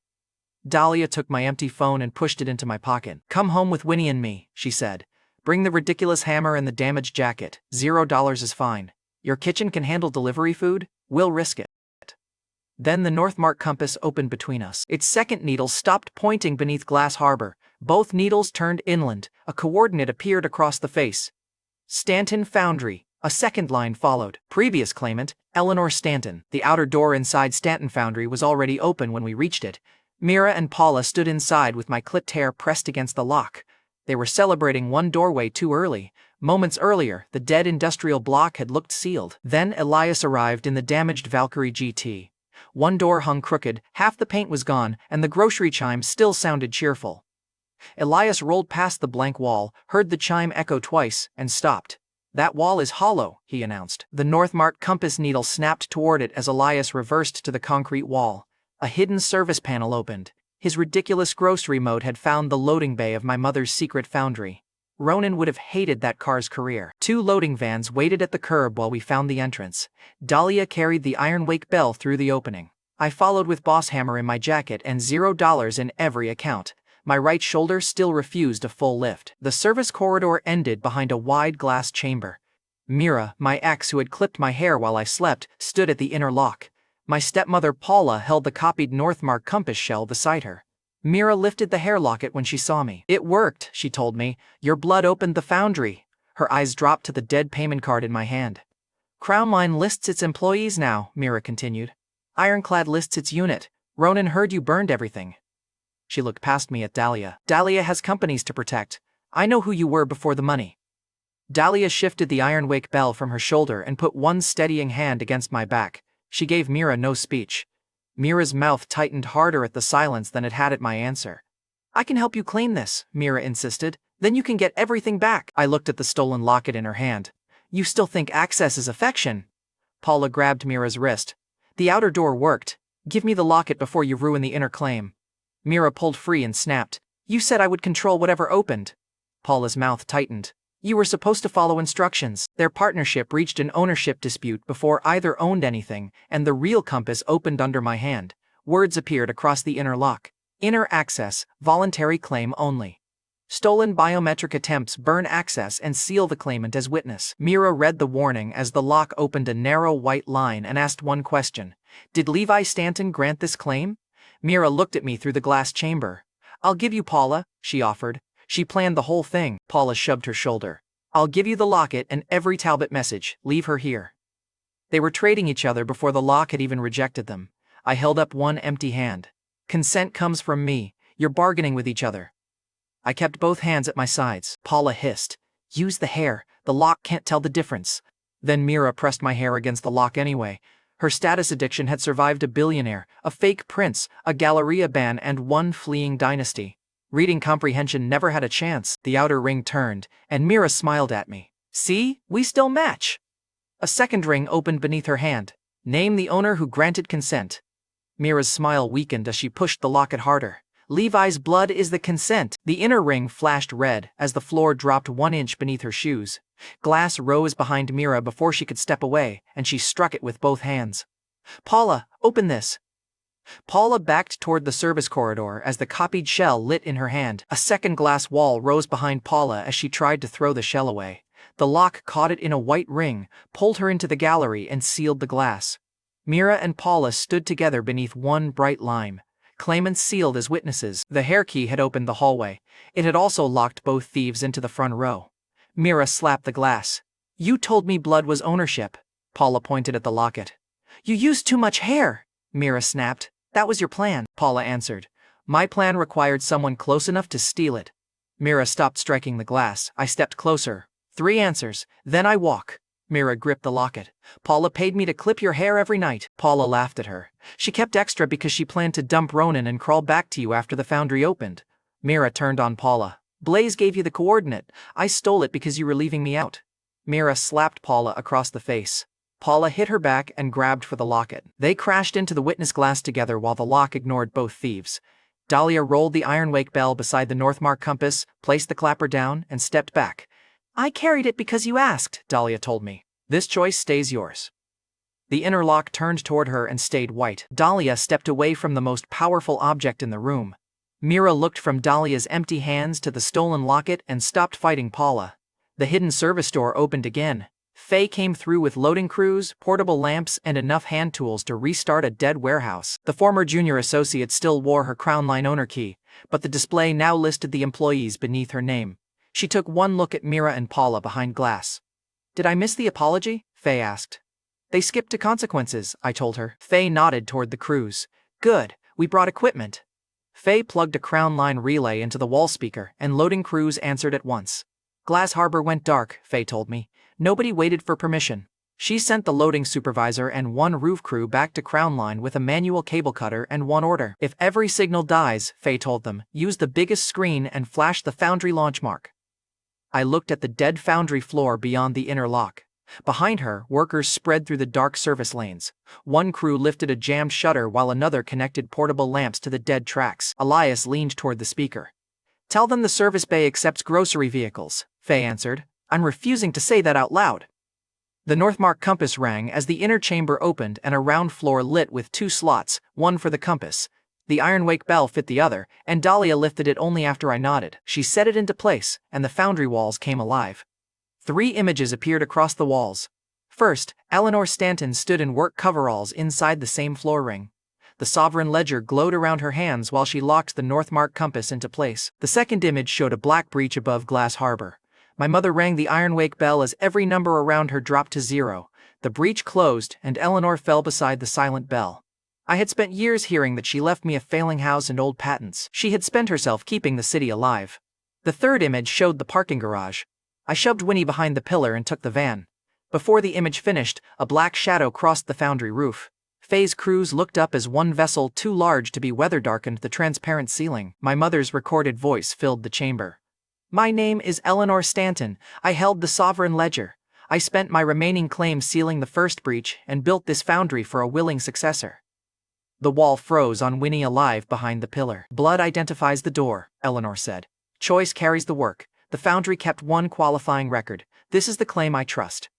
Dahlia took my empty phone and pushed it into my pocket. Come home with Winnie and me, she said. Bring the ridiculous hammer and the damaged jacket. $0 is fine. Your kitchen can handle delivery food? We'll risk it. Then the Northmark compass opened between us. Its second needle stopped pointing beneath Glass Harbor. Both needles turned inland. A coordinate appeared across the face. Stanton Foundry. A second line followed. Previous claimant, Eleanor Stanton. The outer door inside Stanton Foundry was already open when we reached it. Mira and Paula stood inside with my clipped hair pressed against the lock. They were celebrating one doorway too early. Moments earlier, the dead industrial block had looked sealed. Then Elias arrived in the damaged Valkyrie GT. One door hung crooked, half the paint was gone, and the grocery chime still sounded cheerful. Elias rolled past the blank wall, heard the chime echo twice, and stopped. That wall is hollow, he announced. The Northmark compass needle snapped toward it as Elias reversed to the concrete wall. A hidden service panel opened. His ridiculous grocery mode had found the loading bay of my mother's secret foundry. Ronan would have hated that car's career. 2 loading vans waited at the curb while we found the entrance. Dahlia carried the iron wake bell through the opening. I followed with Boss Hammer in my jacket and $0 in every account. My right shoulder still refused a full lift. The service corridor ended behind a wide glass chamber. Mira, my ex who had clipped my hair while I slept, stood at the inner lock. My stepmother Paula held the copied Northmark compass shell beside her. Mira lifted the hair locket when she saw me. It worked, she told me. Your blood opened the foundry. Her eyes dropped to the dead payment card in my hand. Crown Line lists its employees now, Mira continued. Ironclad lists its unit. Ronan heard you burned everything. She looked past me at Dahlia. Dahlia has companies to protect. I know who you were before the money. Dahlia shifted the iron wake bell from her shoulder and put one steadying hand against my back. She gave Mira no speech. Mira's mouth tightened harder at the silence than it had at my answer. I can help you claim this, Mira insisted. Then you can get everything back. I looked at the stolen locket in her hand. You still think access is affection? Paula grabbed Mira's wrist. The outer door worked. Give me the locket before you ruin the inner claim. Mira pulled free and snapped. You said I would control whatever opened. Paula's mouth tightened. You were supposed to follow instructions. Their partnership reached an ownership dispute before either owned anything, and the real compass opened under my hand. Words appeared across the inner lock. Inner access, voluntary claim only. Stolen biometric attempts burn access and seal the claimant as witness. Mira read the warning as the lock opened a narrow white line and asked one question. Did Levi Stanton grant this claim? Mira looked at me through the glass chamber. I'll give you Paula, she offered. She planned the whole thing. Paula shoved her shoulder. I'll give you the locket and every Talbot message. Leave her here. They were trading each other before the lock had even rejected them. I held up one empty hand. Consent comes from me. You're bargaining with each other. I kept both hands at my sides. Paula hissed. Use the hair. The lock can't tell the difference. Then Mira pressed my hair against the lock anyway. Her status addiction had survived a billionaire, a fake prince, a Galleria ban, and one fleeing dynasty. Reading comprehension never had a chance. The outer ring turned, and Mira smiled at me. See, we still match. A second ring opened beneath her hand. Name the owner who granted consent. Mira's smile weakened as she pushed the locket harder. Levi's blood is the consent. The inner ring flashed red as the floor dropped 1 inch beneath her shoes. Glass rose behind Mira before she could step away, and she struck it with both hands. Paula, open this. Paula backed toward the service corridor as the copied shell lit in her hand. A second glass wall rose behind Paula as she tried to throw the shell away. The lock caught it in a white ring, pulled her into the gallery, and sealed the glass. Mira and Paula stood together beneath one bright lime. Claimants sealed as witnesses. The hair key had opened the hallway. It had also locked both thieves into the front row. Mira slapped the glass. You told me blood was ownership. Paula pointed at the locket. You used too much hair, Mira snapped. That was your plan, Paula answered. My plan required someone close enough to steal it. Mira stopped striking the glass. I stepped closer. 3 answers, then I walk. Mira gripped the locket. Paula paid me to clip your hair every night. Paula laughed at her. She kept extra because she planned to dump Ronan and crawl back to you after the foundry opened. Mira turned on Paula. Blaze gave you the coordinate. I stole it because you were leaving me out. Mira slapped Paula across the face. Paula hit her back and grabbed for the locket. They crashed into the witness glass together while the lock ignored both thieves. Dahlia rolled the ironwake bell beside the Northmark compass, placed the clapper down, and stepped back. I carried it because you asked, Dahlia told me. This choice stays yours. The inner lock turned toward her and stayed white. Dahlia stepped away from the most powerful object in the room. Mira looked from Dahlia's empty hands to the stolen locket and stopped fighting Paula. The hidden service door opened again. Faye came through with loading crews, portable lamps, and enough hand tools to restart a dead warehouse. The former junior associate still wore her Crown Line owner key, but the display now listed the employees beneath her name. She took one look at Mira and Paula behind glass. Did I miss the apology? Faye asked. They skipped to consequences, I told her. Faye nodded toward the crews. Good, we brought equipment. Faye plugged a Crown Line relay into the wall speaker, and loading crews answered at once. Glass Harbor went dark, Faye told me. Nobody waited for permission. She sent the loading supervisor and one roof crew back to Crown Line with a manual cable cutter and one order. If every signal dies, Faye told them, use the biggest screen and flash the foundry launch mark. I looked at the dead foundry floor beyond the inner lock. Behind her, workers spread through the dark service lanes. One crew lifted a jammed shutter while another connected portable lamps to the dead tracks. Elias leaned toward the speaker. Tell them the service bay accepts grocery vehicles, Faye answered. I'm refusing to say that out loud. The Northmark compass rang as the inner chamber opened and a round floor lit with two slots, one for the compass. The ironwake bell fit the other, and Dahlia lifted it only after I nodded. She set it into place, and the foundry walls came alive. 3 images appeared across the walls. First, Eleanor Stanton stood in work coveralls inside the same floor ring. The sovereign ledger glowed around her hands while she locked the Northmark compass into place. The second image showed a black breach above Glass Harbor. My mother rang the ironwake bell as every number around her dropped to 0. The breach closed, and Eleanor fell beside the silent bell. I had spent years hearing that she left me a failing house and old patents. She had spent herself keeping the city alive. The third image showed the parking garage. I shoved Winnie behind the pillar and took the van. Before the image finished, a black shadow crossed the foundry roof. Faye's crews looked up as one vessel too large to be weather-darkened the transparent ceiling. My mother's recorded voice filled the chamber. My name is Eleanor Stanton. I held the sovereign ledger. I spent my remaining claim sealing the first breach and built this foundry for a willing successor. The wall froze on Winnie alive behind the pillar. Blood identifies the door, Eleanor said. Choice carries the work. The foundry kept one qualifying record. This is the claim I trust.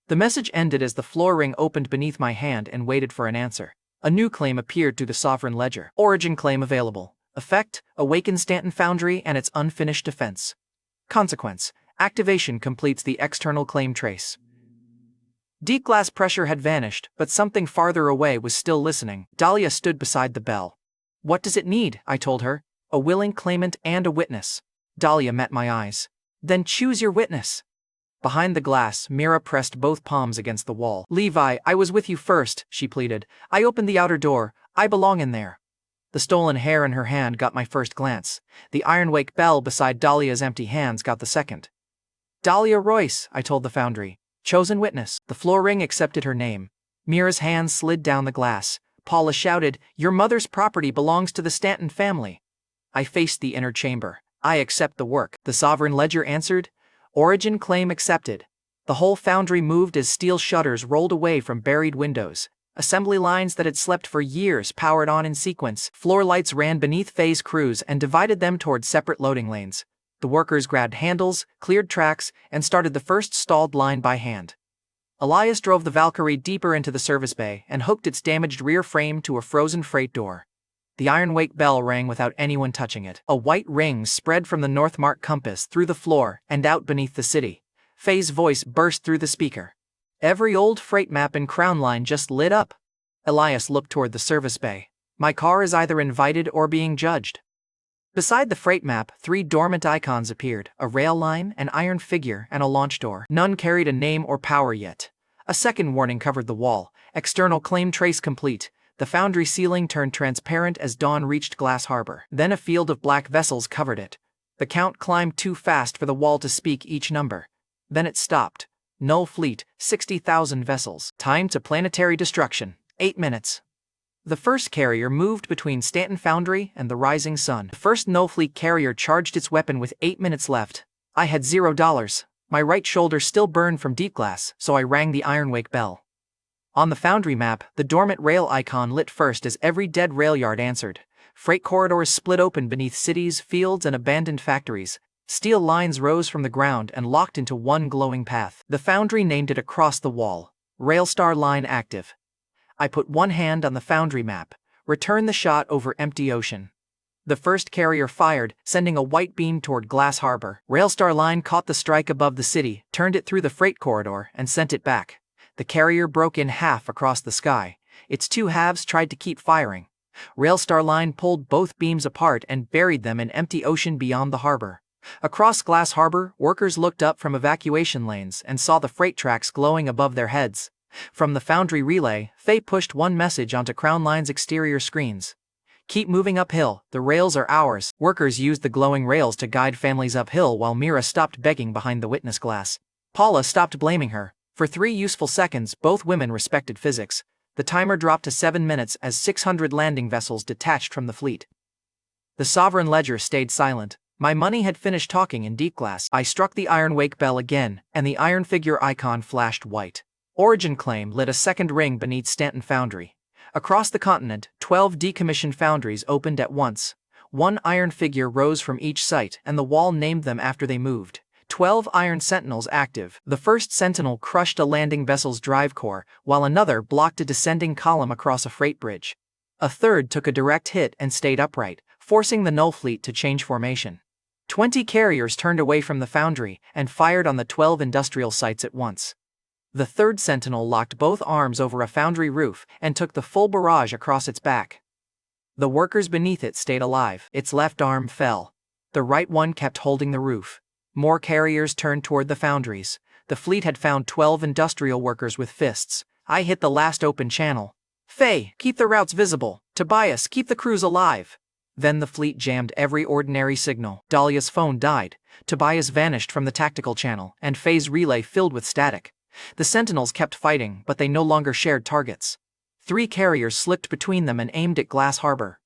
The message ended as the floor ring opened beneath my hand and waited for an answer. A new claim appeared through the sovereign ledger. Origin claim available. Effect, awaken Stanton Foundry and its unfinished defense. Consequence, activation completes the external claim trace. Deep glass pressure had vanished, but something farther away was still listening. Dahlia stood beside the bell. What does it need? I told her. A willing claimant and a witness. Dahlia met my eyes. Then choose your witness. Behind the glass, Mira pressed both palms against the wall. Levi, I was with you first, she pleaded. I opened the outer door. I belong in there. The stolen hair in her hand got my first glance. The ironwake bell beside Dahlia's empty hands got the second. Dahlia Royce, I told the foundry. Chosen witness. The floor ring accepted her name. Mira's hands slid down the glass. Paula shouted, Your mother's property belongs to the Stanton family. I faced the inner chamber. I accept the work. The sovereign ledger answered. Origin claim accepted. The whole foundry moved as steel shutters rolled away from buried windows. Assembly lines that had slept for years powered on in sequence. Floor lights ran beneath Faye's crews and divided them toward separate loading lanes. The workers grabbed handles, cleared tracks, and started the first stalled line by hand. Elias drove the Valkyrie deeper into the service bay and hooked its damaged rear frame to a frozen freight door. The ironwake bell rang without anyone touching it. A white ring spread from the Northmark compass through the floor and out beneath the city. Faye's voice burst through the speaker. Every old freight map in Crown Line just lit up. Elias looked toward the service bay. My car is either invited or being judged. Beside the freight map, 3 dormant icons appeared, a rail line, an iron figure, and a launch door. None carried a name or power yet. A second warning covered the wall. External claim trace complete. The foundry ceiling turned transparent as dawn reached Glass Harbor. Then a field of black vessels covered it. The count climbed too fast for the wall to speak each number. Then it stopped. Null fleet, 60,000 vessels. Time to planetary destruction, 8 minutes. The first carrier moved between Stanton Foundry and the rising sun. The first null fleet carrier charged its weapon with 8 minutes left. I had $0. My right shoulder still burned from deep glass, so I rang the ironwake bell. On the Foundry map, the dormant rail icon lit first as every dead rail yard answered. Freight corridors split open beneath cities, fields, and abandoned factories. Steel lines rose from the ground and locked into one glowing path. The Foundry named it across the wall. Railstar line active. I put one hand on the Foundry map. Return the shot over empty ocean. The first carrier fired, sending a white beam toward Glass Harbor. Railstar line caught the strike above the city, turned it through the freight corridor, and sent it back. The carrier broke in half across the sky. Its two halves tried to keep firing. Railstar line pulled both beams apart and buried them in empty ocean beyond the harbor. Across Glass Harbor, workers looked up from evacuation lanes and saw the freight tracks glowing above their heads. From the Foundry relay, Faye pushed one message onto Crown Line's exterior screens. Keep moving uphill, the rails are ours. Workers used the glowing rails to guide families uphill while Mira stopped begging behind the witness glass. Paula stopped blaming her. For 3 useful seconds, both women respected physics. The timer dropped to 7 minutes as 600 landing vessels detached from the fleet. The Sovereign Ledger stayed silent. My money had finished talking in deep glass. I struck the iron wake bell again, and the iron figure icon flashed white. Origin Claim lit a second ring beneath Stanton Foundry. Across the continent, 12 decommissioned foundries opened at once. One iron figure rose from each site, and the wall named them after they moved. 12 iron sentinels active. The first sentinel crushed a landing vessel's drive core, while another blocked a descending column across a freight bridge. A third took a direct hit and stayed upright, forcing the null fleet to change formation. 20 carriers turned away from the foundry and fired on the 12 industrial sites at once. The third sentinel locked both arms over a foundry roof and took the full barrage across its back. The workers beneath it stayed alive. Its left arm fell. The right one kept holding the roof. More carriers turned toward the foundries. The fleet had found 12 industrial workers with fists. I hit the last open channel. Faye, keep the routes visible. Tobias, keep the crews alive. Then the fleet jammed every ordinary signal. Dahlia's phone died. Tobias vanished from the tactical channel, and Faye's relay filled with static. The sentinels kept fighting, but they no longer shared targets. 3 carriers slipped between them and aimed at Glass Harbor.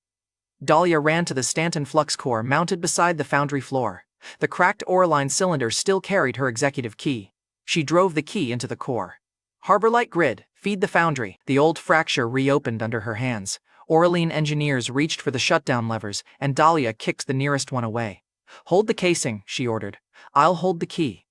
Dahlia ran to the Stanton flux core mounted beside the foundry floor. The cracked Oraline cylinder still carried her executive key. She drove the key into the core. Harborlight grid, feed the foundry. The old fracture reopened under her hands. Oraline engineers reached for the shutdown levers, and Dahlia kicked the nearest one away. Hold the casing, she ordered. I'll hold the key.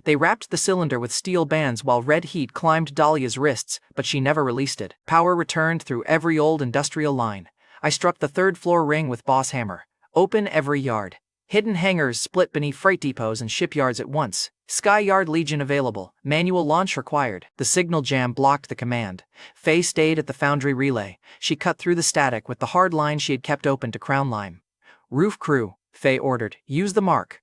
They wrapped the cylinder with steel bands while red heat climbed Dahlia's wrists, but she never released it. Power returned through every old industrial line. I struck the 3rd floor ring with Boss Hammer. Open every yard. Hidden hangars split beneath freight depots and shipyards at once. Sky Yard Legion available. Manual launch required. The signal jam blocked the command. Faye stayed at the foundry relay. She cut through the static with the hard line she had kept open to Crown Line. Roof crew, Faye ordered. Use the mark.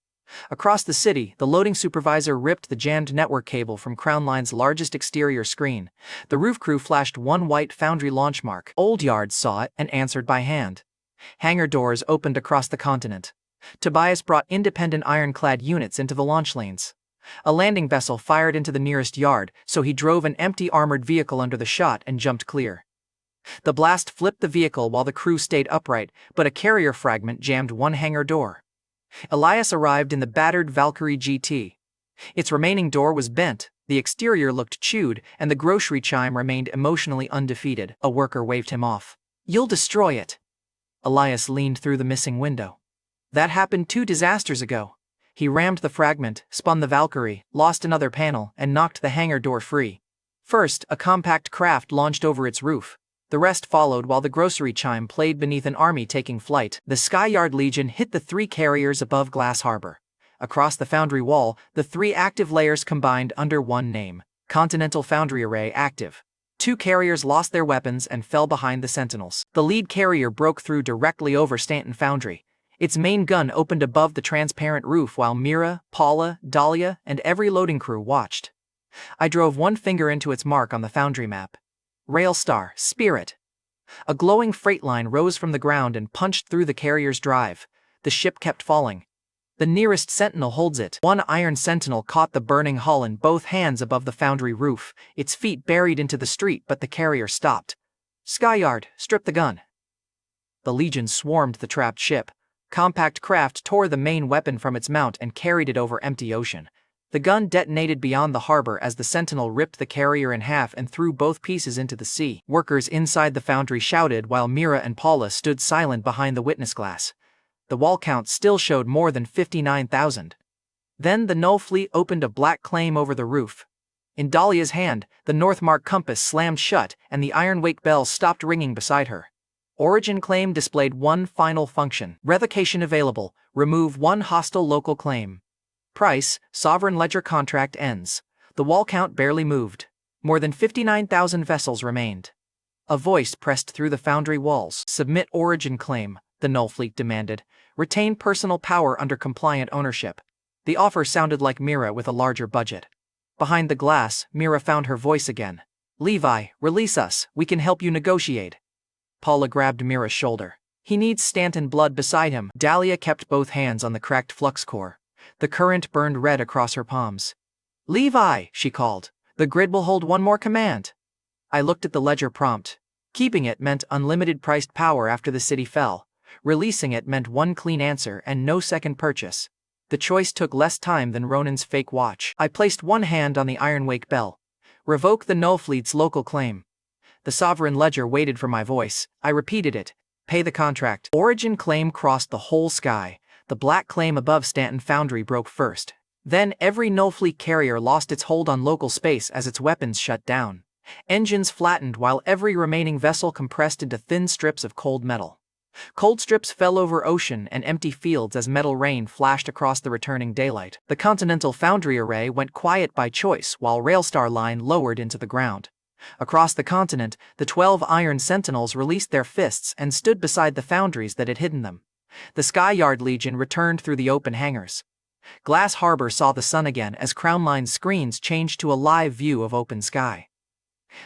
Across the city, the loading supervisor ripped the jammed network cable from Crown Line's largest exterior screen. The roof crew flashed one white foundry launch mark. Old yards saw it and answered by hand. Hangar doors opened across the continent. Tobias brought independent ironclad units into the launch lanes. A landing vessel fired into the nearest yard, so he drove an empty armored vehicle under the shot and jumped clear. The blast flipped the vehicle while the crew stayed upright, but a carrier fragment jammed one hangar door. Elias arrived in the battered Valkyrie GT. Its remaining door was bent, the exterior looked chewed, and the grocery chime remained emotionally undefeated. A worker waved him off. You'll destroy it. Elias leaned through the missing window. That happened 2 disasters ago. He rammed the fragment, spun the Valkyrie, lost another panel, and knocked the hangar door free. First, a compact craft launched over its roof. The rest followed while the grocery chime played beneath an army taking flight. The Sky Yard Legion hit the 3 carriers above Glass Harbor. Across the foundry wall, the 3 active layers combined under one name. Continental Foundry Array active. 2 carriers lost their weapons and fell behind the sentinels. The lead carrier broke through directly over Stanton Foundry. Its main gun opened above the transparent roof while Mira, Paula, Dahlia, and every loading crew watched. I drove one finger into its mark on the foundry map. Railstar, Spirit. A glowing freight line rose from the ground and punched through the carrier's drive. The ship kept falling. The nearest sentinel holds it. One iron sentinel caught the burning hull in both hands above the foundry roof, its feet buried into the street, but the carrier stopped. "Skyyard, strip the gun." The Legion swarmed the trapped ship. Compact craft tore the main weapon from its mount and carried it over empty ocean. The gun detonated beyond the harbor as the sentinel ripped the carrier in half and threw both pieces into the sea. Workers inside the foundry shouted while Mira and Paula stood silent behind the witness glass. The wall count still showed more than 59,000. Then the Null Fleet opened a black claim over the roof. In Dahlia's hand, the Northmark compass slammed shut and the iron wake bell stopped ringing beside her. Origin claim displayed one final function. Revocation available. Remove one hostile local claim. Price, Sovereign Ledger contract ends. The wall count barely moved. More than 59,000 vessels remained. A voice pressed through the foundry walls. Submit Origin claim, the Null Fleet demanded. Retain personal power under compliant ownership. The offer sounded like Mira with a larger budget. Behind the glass, Mira found her voice again. "Levi, release us, we can help you negotiate." Paula grabbed Mira's shoulder. "He needs Stanton blood beside him." Dahlia kept both hands on the cracked flux core. The current burned red across her palms. "Levi," she called, "the grid will hold one more command." I looked at the ledger prompt. Keeping it meant unlimited priced power after the city fell. Releasing it meant one clean answer and no second purchase. The choice took less time than Ronan's fake watch. I placed one hand on the Iron Wake bell. Revoke the Null Fleet's local claim. The Sovereign Ledger waited for my voice. I repeated it. Pay the contract. Origin claim crossed the whole sky. The black claim above Stanton Foundry broke first. Then every Null Fleet carrier lost its hold on local space as its weapons shut down. Engines flattened while every remaining vessel compressed into thin strips of cold metal. Cold strips fell over ocean and empty fields as metal rain flashed across the returning daylight. The Continental Foundry array went quiet by choice while Railstar Line lowered into the ground. Across the continent, the 12 Iron Sentinels released their fists and stood beside the foundries that had hidden them. The Skyyard Legion returned through the open hangars. Glass Harbor saw the sun again as Crown Line's screens changed to a live view of open sky.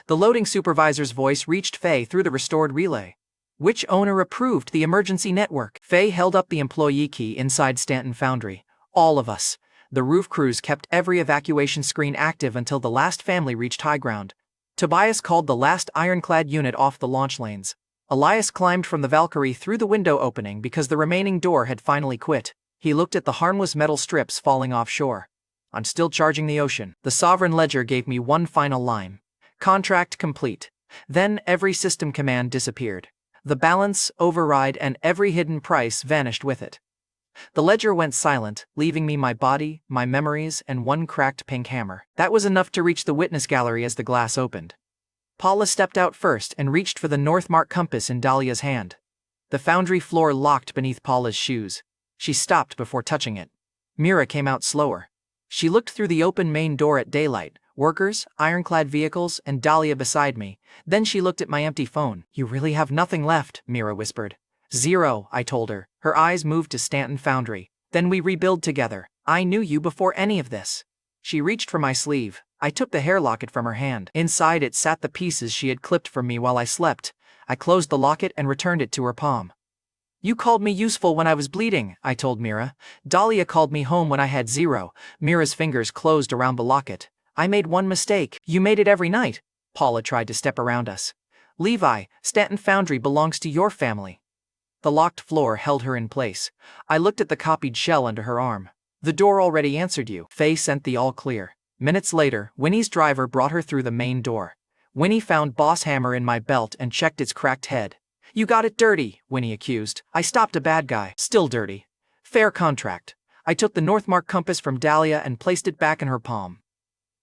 The loading supervisor's voice reached Faye through the restored relay. "Which owner approved the emergency network?" Faye held up the employee key inside Stanton Foundry. "All of us." The roof crews kept every evacuation screen active until the last family reached high ground. Tobias called the last ironclad unit off the launch lanes. Elias climbed from the Valkyrie through the window opening because the remaining door had finally quit. He looked at the harmless metal strips falling offshore. "I'm still charging the ocean." The Sovereign Ledger gave me one final line. "Contract complete." Then every system command disappeared. The balance, override, and every hidden price vanished with it. The ledger went silent, leaving me my body, my memories, and one cracked pink hammer. That was enough to reach the witness gallery as the glass opened. Paula stepped out first and reached for the Northmark compass in Dahlia's hand. The foundry floor locked beneath Paula's shoes. She stopped before touching it. Mira came out slower. She looked through the open main door at daylight, workers, ironclad vehicles, and Dahlia beside me. Then she looked at my empty phone. "You really have nothing left," Mira whispered. "Zero," I told her. Her eyes moved to Stanton Foundry. "Then we rebuild together. I knew you before any of this." She reached for my sleeve. I took the hair locket from her hand. Inside it sat the pieces she had clipped from me while I slept. I closed the locket and returned it to her palm. "You called me useful when I was bleeding," I told Mira. "Dahlia called me home when I had zero." Mira's fingers closed around the locket. "I made one mistake." "You made it every night." Paula tried to step around us. "Levi, Stanton Foundry belongs to your family." The locked floor held her in place. I looked at the copied shell under her arm. "The door already answered you." Faye sent the all clear. Minutes later, Winnie's driver brought her through the main door. Winnie found Boss Hammer in my belt and checked its cracked head. "You got it dirty," Winnie accused. "I stopped a bad guy." "Still dirty." "Fair contract." I took the Northmark compass from Dahlia and placed it back in her palm.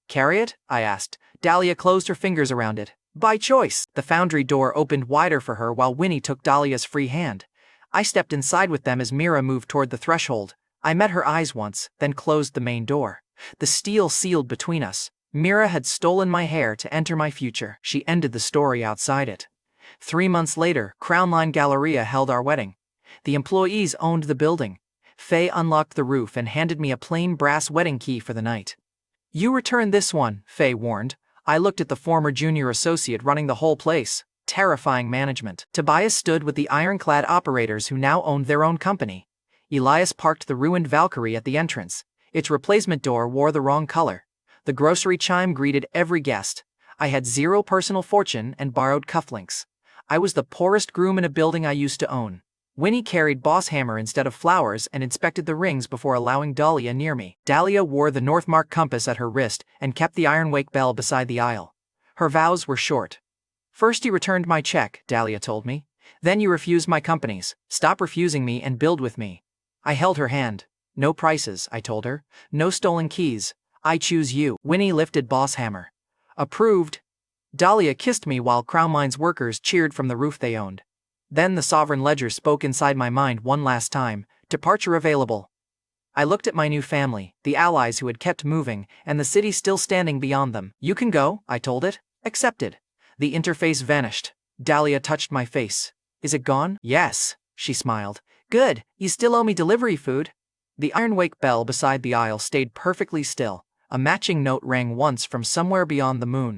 "Carry it?" I asked. Dahlia closed her fingers around it. "By choice." The foundry door opened wider for her while Winnie took Dahlia's free hand. I stepped inside with them as Mira moved toward the threshold. I met her eyes once, then closed the main door. The steel sealed between us. Mira had stolen my hair to enter my future. She ended the story outside it. 3 months later, Crown Line Galleria held our wedding. The employees owned the building. Faye unlocked the roof and handed me a plain brass wedding key for the night. "You return this one," Faye warned. I looked at the former junior associate running the whole place. Terrifying management. Tobias stood with the ironclad operators who now owned their own company. Elias parked the ruined Valkyrie at the entrance. Its replacement door wore the wrong color. The grocery chime greeted every guest. I had zero personal fortune and borrowed cufflinks. I was the poorest groom in a building I used to own. Winnie carried boss hammer instead of flowers and inspected the rings before allowing Dahlia near me. Dahlia wore the Northmark compass at her wrist and kept the iron wake bell beside the aisle. Her vows were short. First you returned my check, Dahlia told me. Then you refused my companies. Stop refusing me and build with me. I held her hand. No prices, I told her. No stolen keys. I choose you. Winnie lifted boss hammer. Approved. Dahlia kissed me while Crown Mines workers cheered from the roof they owned. Then the sovereign ledger spoke inside my mind one last time. Departure available. I looked at my new family, the allies who had kept moving, and the city still standing beyond them. You can go, I told it. Accepted. The interface vanished. Dahlia touched my face. Is it gone? Yes, she smiled. Good, you still owe me delivery food. The iron wake bell beside the aisle stayed perfectly still. A matching note rang once from somewhere beyond the moon.